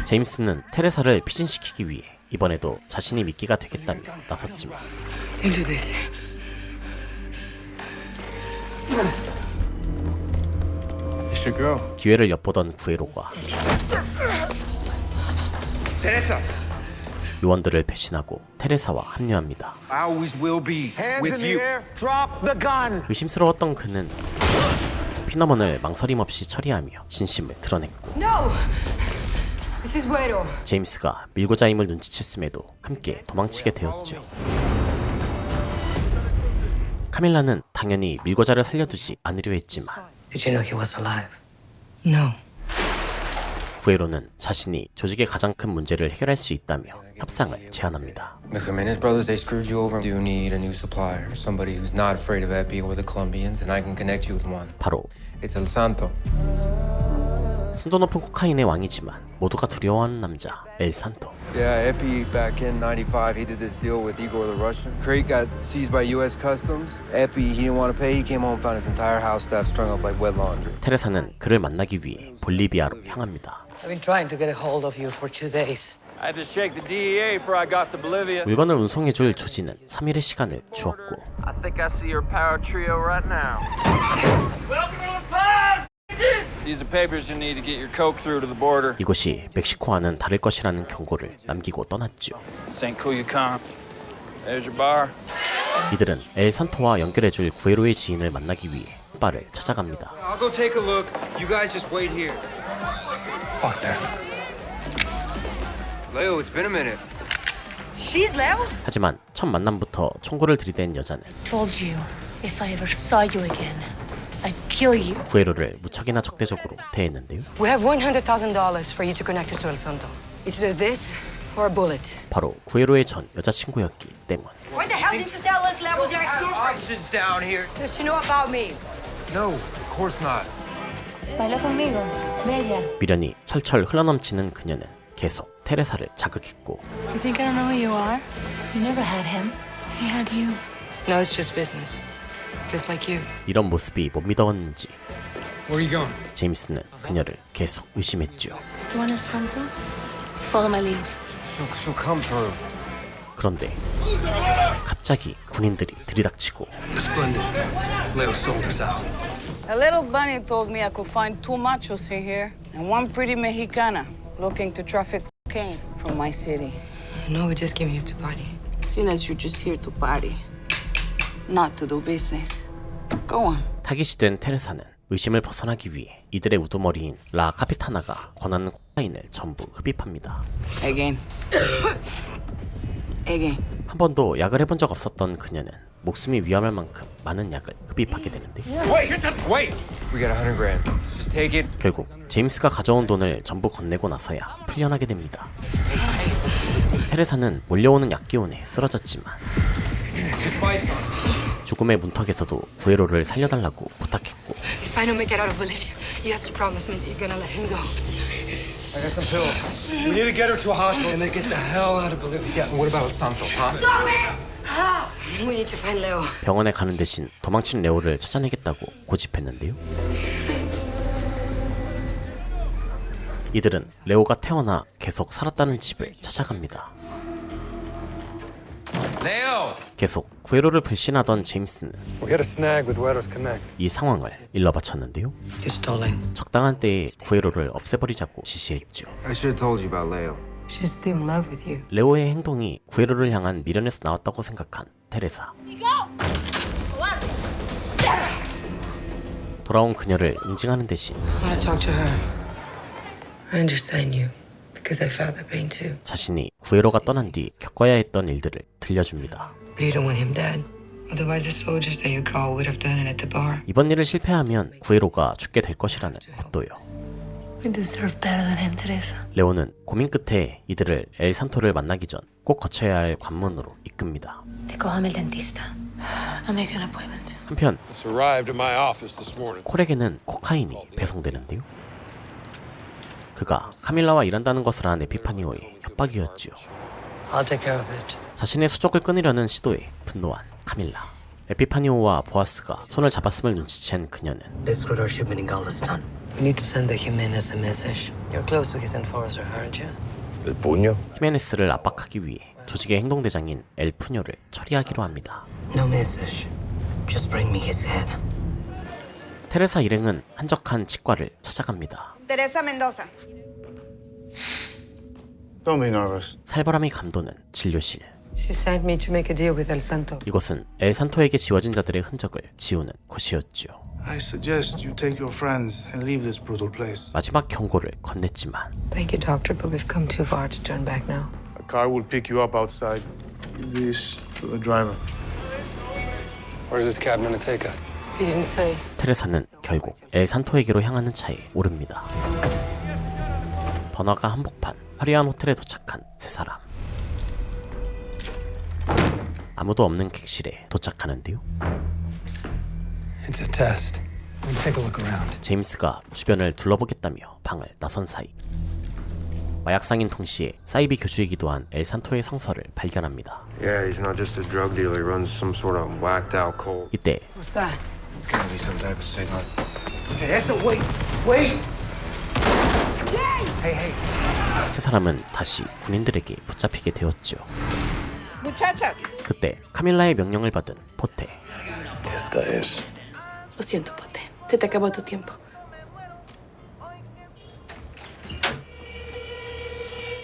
제임스는 테레사를 피신시키기 위해 이번에도 자신이 미끼가 되겠다며 나섰지만 Into this. It's your girl. 기회를 엿보던 구에로가 Teresa! 요원들을 배신하고 테레사와 합류합니다. I always will be with you. Drop the gun. 의심스러웠던 그는 피너먼을 망설임 없이 처리하며 진심을 드러냈고 No! This is Guero. 제임스가 밀고자임을 눈치챘음에도 함께 도망치게 되었죠. 카밀라는 당연히 밀고자를 살려두지 않으려 했지만 Did you know he was alive? No. 구에로는 자신이 조직의 가장 큰 문제를 해결할 수 있다며 협상을 제안합니다. The Jimenez brothers, they screwed you over. Do you need a new supplier? Somebody who's not afraid of Epi or the Colombians, and I can connect you with one. 바로 It's El Santo. 순도 높은 코카인의 왕이지만 모두가 두려워하는 남자 엘 산토. Yeah, Epi back in '95, he did this deal with Igor the Russian. Crate got seized by U.S. Customs. Epi, he didn't want to pay. He came home, found his entire house staff strung up like wet laundry. 테레사는 그를 만나기 위해 볼리비아로 향합니다. I've been trying to get a hold of you for 2 days. I had to shake the DEA before I got to Bolivia. 물건을 운송해줄 조지는 3일의 시간을 주었고 I think I see your power trio right now. Welcome to the pod, bitches! These are papers you need to get your coke through to the border. 이곳이 멕시코와는 다를 것이라는 경고를 남기고 떠났죠. St. Culiacan. There's your bar. 이들은 엘 산토와 연결해줄 구에로의 지인을 만나기 위해 바를 찾아갑니다. I'll go take a look. You guys just wait here. Fuck that. Leo, it's been a minute. She's Leo? 하지만 첫 만남부터 총구를 들이댄 여자는 Told you, if I ever saw you again, I'd kill you. 구에로를 무척이나 적대적으로 대했는데요. We have $100,000 for you to connect us to El Santo. It's either this or a bullet. 바로 구에로의 전 여자친구였기 때문. Why the hell didn't you tell us Leo was your ex-girlfriend? Options down here. Does she know about me? No, of course not. Baila conmigo, bella. 미련이 철철 흘러넘치는 그녀는 계속 테레사를 자극했고 You think I don't know who you are? You never had him. He had you. No, it's just business. Just like you. 이런 모습이 못 믿어왔는지 Where are you going? 제임스는 그녀를 계속 의심했죠. You want a Santo? Follow my lead. She'll come through. 그런데 갑자기 군인들이 들이닥치고 Splendid. Leo sold us out. A little bunny told me I could find 2 machos in here and 1 pretty Mexicana looking to traffic cocaine from my city. No, we just came here to party. See that you're just here to party, not to do business. Go on. 타깃이 된 테레사는 의심을 벗어나기 위해 이들의 우두머리인 라 카피타나가 권하는 코카인을 전부 흡입합니다. Again. Again. 한 번도 약을 해본 적 없었던 그녀는 목숨이 위험할 만큼 많은 약을 흡입하게 되는데 Wait! We got $100,000. Just take it. 결국 제임스가 가져온 돈을 전부 건네고 나서야 풀려나게 됩니다. 테레사는 몰려오는 약기운에 쓰러졌지만 죽음의 문턱에서도 구에로를 살려달라고 부탁했고 If I don't make it out of Bolivia, you have to promise me that you're gonna let him go. I got some pills. We need to get her to a hospital and then get the hell out of Bolivia. Yeah, what about Santo, huh? We need to find Leo. 병원에 가는 대신 도망친 레오를 찾아내겠다고 고집했는데요. 이들은 레오가 태어나 계속 살았다는 집을 찾아갑니다. Leo! 계속 구에로를 불신하던 제임스는 We had a snag with Guero's Connect. 이 상황을 일러바쳤는데요. He's stalling. 적당한 때에 구에로를 없애버리자고 지시했죠. I should have told you about Leo. She's still in love with you. 레오의 행동이 구에로를 향한 미련에서 나왔다고 생각한 테레사. 돌아온 그녀를 응징하는 대신 I want to talk to her. I understand you because I felt that pain too. 자신이 구에로가 떠난 뒤 겪어야 했던 일들을 들려줍니다. But you don't want him dead. Otherwise, the soldiers that you call would have done it at the bar. 이번 일을 실패하면 구에로가 죽게 될 것이라는 것도요. We deserve better than him, Teresa. 레오는 고민 끝에 이들을 엘 산토를 만나기 전 꼭 거쳐야 할 관문으로 이끕니다. Recójame el dentista. I'll make an appointment. 한편 This arrived at my office this morning. 콜에게는 코카인이 배송되는데요. 그가 카밀라와 일한다는 것을 안 에피파니오의 협박이었죠. I'll take care of it. 자신의 수족을 끊으려는 시도에 분노한 카밀라. 에피파니오와 보아스가 손을 잡았음을 눈치챈 그녀는 They screwed our shipment in Galveston. We need to send the Jimenez a message. You're close to his enforcer, aren't you? El puño? 히메네스를 압박하기 위해 조직의 행동대장인 엘 푸뇨를 처리하기로 합니다. No message. Just bring me his head. 테레사 일행은 한적한 치과를 찾아갑니다. Teresa Mendoza. Don't be nervous. 살벌함이 감도는 진료실. She sent me to make a deal with El Santo. 이곳은 엘산토에게 지워진 자들의 흔적을 지우는 곳이었죠. I suggest you take your friends and leave this brutal place. 마지막 경고를 건넸지만 Thank you, Doctor, but we've come too far to turn back now. A car will pick you up outside. Give this to the driver. Where's this cab gonna take us? He didn't say. 테레사는 결국 엘산토에게로 향하는 차에 오릅니다. 번화가 한복판 화려한 호텔에 도착한 세 사람. 아무도 없는 객실에 도착하는데요. It's a test. We take a look around. 제임스가 주변을 둘러보겠다며 방을 나선 사이 마약상인 동시에 사이비 교주이기도 한 엘산토의 성서를 발견합니다. Yeah, he's not just a drug dealer. He runs some sort of whacked out cult. 이때 What's that? It's gotta be some type of signal. Okay, that's a wait. Wait. Hey, hey. 세 사람은 다시 군인들에게 붙잡히게 되었죠. 그때 카밀라의 명령을 받은 포테. Esta es. Lo siento, Pote. Se te acabó tu tiempo.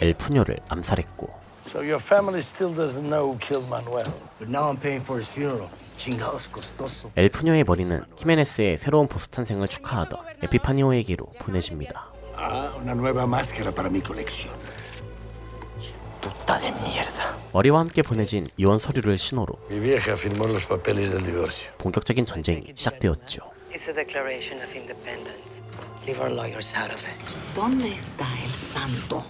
엘푸뇨를 암살했고 So your family still doesn't know who killed Manuel. But now I'm paying for his funeral. Chingados costoso. 엘푸뇨의 머리는 히메네스의 새로운 보스 탄생을 축하하던 에피파니오에게로 보내집니다. Ah, una nueva máscara para mi colección. Puta de mierda. 머리와 함께 보내진 이혼 서류를 신호로 Mi vieja firmó los papeles del divorcio. 본격적인 전쟁이 시작되었죠. It's a declaration of independence. Leave our lawyers out of it. ¿Dónde está el santo?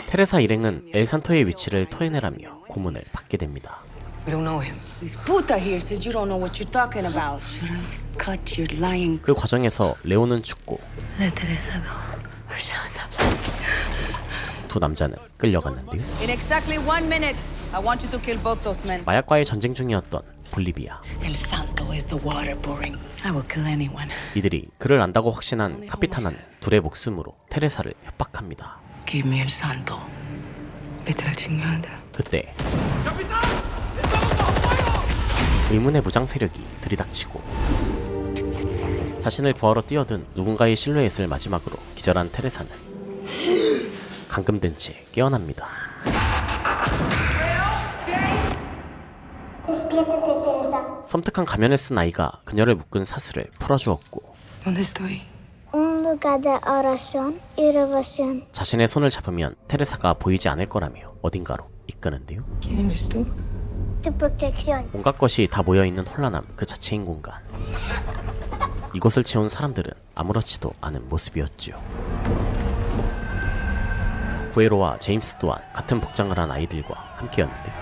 테레사 일행은 엘산토의 위치를 토해내라며 고문을 받게 됩니다. We don't know him. This puta here says you don't know what you're talking about. Cut your lying. 그 과정에서 레오는 죽고 두 남자는 끌려갔는데요. In exactly 1 minute, I want you to kill both those men. 마약과의 전쟁 중이었던 볼리비아. El Santo is the water pouring. I will kill anyone. 이들이 그를 안다고 확신한 카피타나는 둘의 목숨으로 테레사를 협박합니다. Give me El Santo. Vete a la chingada. 그때 의문의 무장 세력이 들이닥치고 자신을 구하러 뛰어든 누군가의 실루엣을 마지막으로 기절한 테레사는 감금된 채 깨어납니다. 섬뜩한 가면을 쓴 아이가 그녀를 묶은 사슬을 풀어주었고 ¿Dónde estoy? Un lugar de oración y devoción. 자신의 손을 잡으면 테레사가 보이지 않을 거라며 어딘가로 이끄는데요. ¿Quién eres tú? Tu protección. 온갖 것이 다 모여있는 혼란함 그 자체인 공간. 이곳을 채운 사람들은 아무렇지도 않은 모습이었죠. 구에로와 제임스 또한 같은 복장을 한 아이들과 함께였는데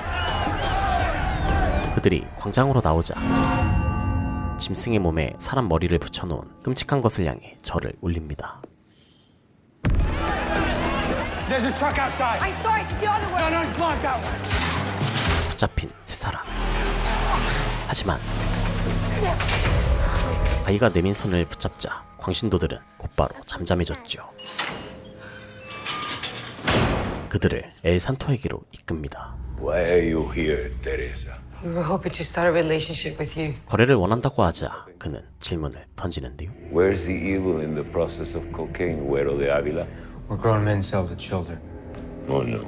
그들이 광장으로 나오자 짐승의 몸에 사람 머리를 붙여놓은 끔찍한 것을 향해 절을 올립니다. There's a truck outside. I saw it. It's the other way. No, it's blocked out. 붙잡힌 세 사람. 하지만 아이가 내민 손을 붙잡자 광신도들은 곧바로 잠잠해졌죠. 그들을 엘산토에게로 이끕니다. Why are you here, Teresa? We were hoping to start a relationship with you. 거래를 원한다고 하자 그는 질문을 던지는데요. Where's the evil in the process of cocaine, Güero de Ávila? Where grown men sell to children. Oh no.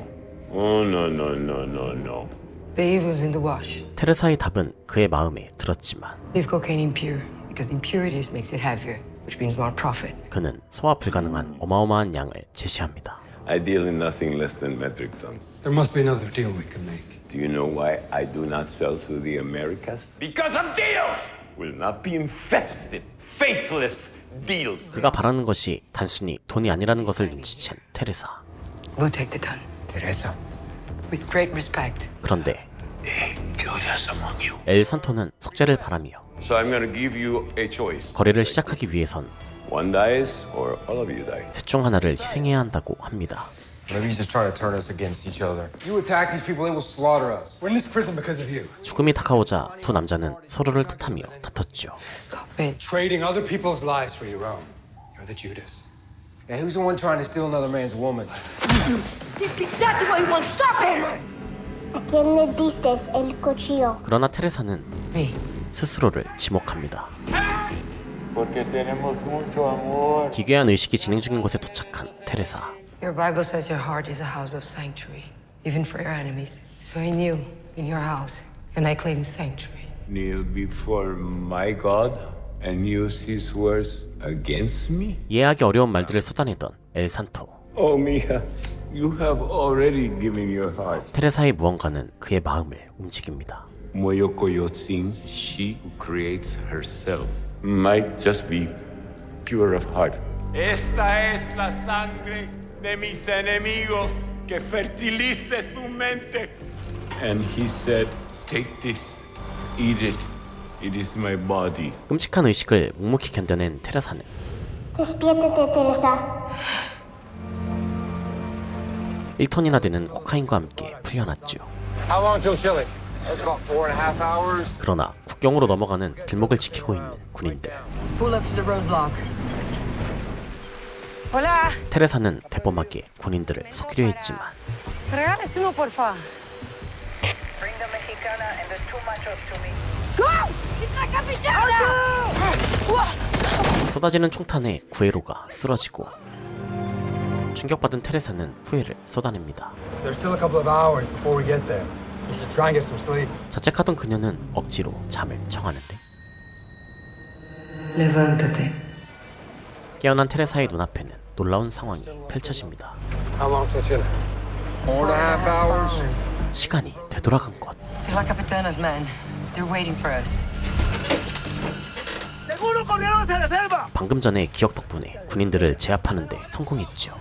Oh no, no, no, no, no. The evil's in the wash. 테레사의 답은 그의 마음에 들었지만 Leave cocaine impure because impurities makes it heavier, which means more profit. 그는 소화 불가능한 어마어마한 양을 제시합니다. I deal in nothing less than metric tons. There must be another deal we can make. Do you know why I do not sell to the Americas? Because of deals! Will not be infested, faithless deals. 그가 바라는 것이 단순히 돈이 아니라는 것을 눈치챈 테레사. We'll take the ton. Teresa. With great respect. 그런데 Curious among you. 엘산토는 속죄를 바라며 So I'm going to give you a choice. 거래를 시작하기 위해선 One dies or all of you die. 셋 중 하나를 희생해야 한다고 합니다. Maybe he's just trying to turn us against each other. You attack these people, they will slaughter us. We're in this prison because of you. 죽음이 다가오자 두 남자는 서로를 뜻하며 다퉜죠. Trading other people's lives for your own. You're the Judas. And who's the one trying to steal another man's woman? That's exactly what you want. Stop him! ¿A quién le diste el cuchillo? 그러나 테레사는 스스로를 지목합니다. Porque tenemos mucho amor. 기괴한 의식이 진행 중인 곳에 도착한 테레사. Your Bible says your heart is a house of sanctuary, even for your enemies. So I knew in your house, and I claimed sanctuary. Kneel before my God and use his words against me? 이해하기 어려운 말들을 쏟아내던 엘 산토. Oh, Mia, you have already given your heart. 테레사의 무언가는 그의 마음을 움직입니다. Moyoko Yotsin, she who creates herself, might just be pure of heart. Esta es la sangre de mis enemigos que fertilice su mente. And he said, take this, eat it. It is my body. 끔찍한 의식을 묵묵히 견뎌낸 테레사는 Despiértate, Teresa. 1톤이나 되는 코카인과 함께 풀려났죠. How long till Chile? That's about 4.5 hours. 그러나 국경으로 넘어가는 길목을 지키고 있는 군인들. Pull up to the roadblock. Hola. 테레사는 대범하게 군인들을 속이려 했지만 Regálese uno, porfa. Bring the Mexicana and the two machos to me. Go! It's la capitana! 쏟아지는 총탄에 구에로가 쓰러지고 충격받은 테레사는 후회를 쏟아냅니다. There's still a couple of hours before we get there. You should try and get some sleep. 자책하던 그녀는 억지로 잠을 청하는데 Levántate. 깨어난 테레사의 눈앞에는 놀라운 상황이 펼쳐집니다. How long till Chile? 4.5 hours. 시간이 되돌아간 것. De la Capitana's men. They're waiting for us. 방금 전에 기억 덕분에 군인들을 제압하는 데 성공했죠.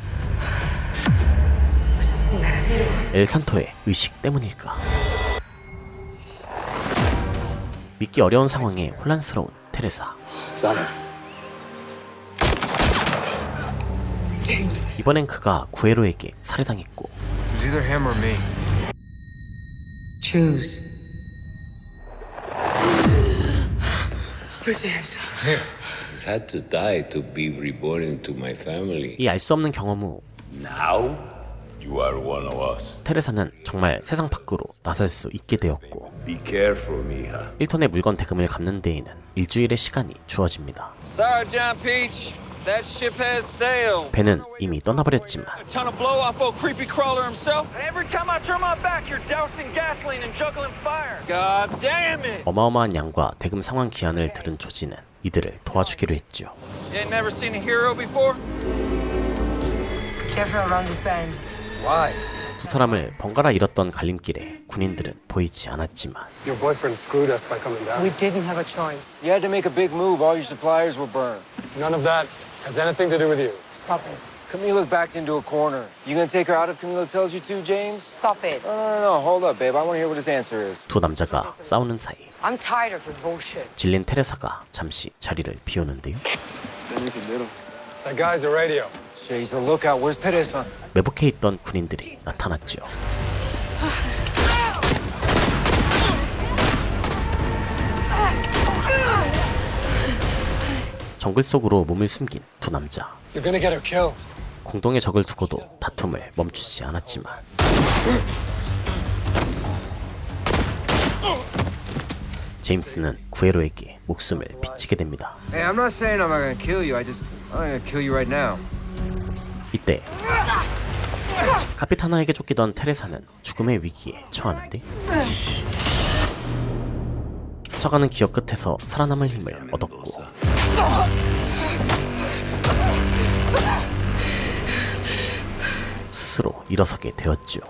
엘 산토의 의식 때문일까? 믿기 어려운 상황에 혼란스러운 테레사. 이번엔 그가 구에로에게 살해당했고 It's either him or me. Choose. You had to die to be reborn into my family. 이 알 수 없는 경험 후 Now you are one of us. 테레사는 정말 세상 밖으로 나설 수 있게 되었고 Be careful, Mija. 1톤의 물건 대금을 갚는 데에는 일주일의 시간이 주어집니다. Sorry, John Peach. That ship has sailed. 배는 이미 떠나버렸지만 A ton of blow off old creepy crawler himself. Every time I turn my back, you're dousing gasoline and juggling fire. God damn it! 어마어마한 양과 대금 상환 기한을 들은 조지는 이들을 도와주기로 했죠. You ain't never seen a hero before? Careful around this bend. Why? 두 사람을 번갈아 잃었던 갈림길에 군인들은 보이지 않았지만 Your boyfriend screwed us by coming down. We didn't have a choice. You had to make a big move. All your suppliers were burned. None of that has anything to do with you. Stop it. Camila's backed into a corner. You gonna take her out if Camila tells you to, James? Stop it. No. Hold up, babe. I want to hear what his answer is. 두 남자가 싸우는 사이 I'm tired of your bullshit. 질린 테레사가 잠시 자리를 비우는데요. That guy's a radio. She's a lookout. Where's Teresa? 매복해 있던 군인들이 나타났죠. 정글 속으로 몸을 숨긴 두 남자. You're gonna get her killed. 공동의 적을 두고도 다툼을 멈추지 않았지만 제임스는 구에로에게 목숨을 비치게 됩니다. Hey, I'm not saying I'm not gonna kill you. I'm gonna kill you right now. 이때 카피타나에게 쫓기던 테레사는 죽음의 위기에 처하는데 스쳐가는 기억 끝에서 살아남을 힘을 얻었고 스스로 일어서게 되었죠.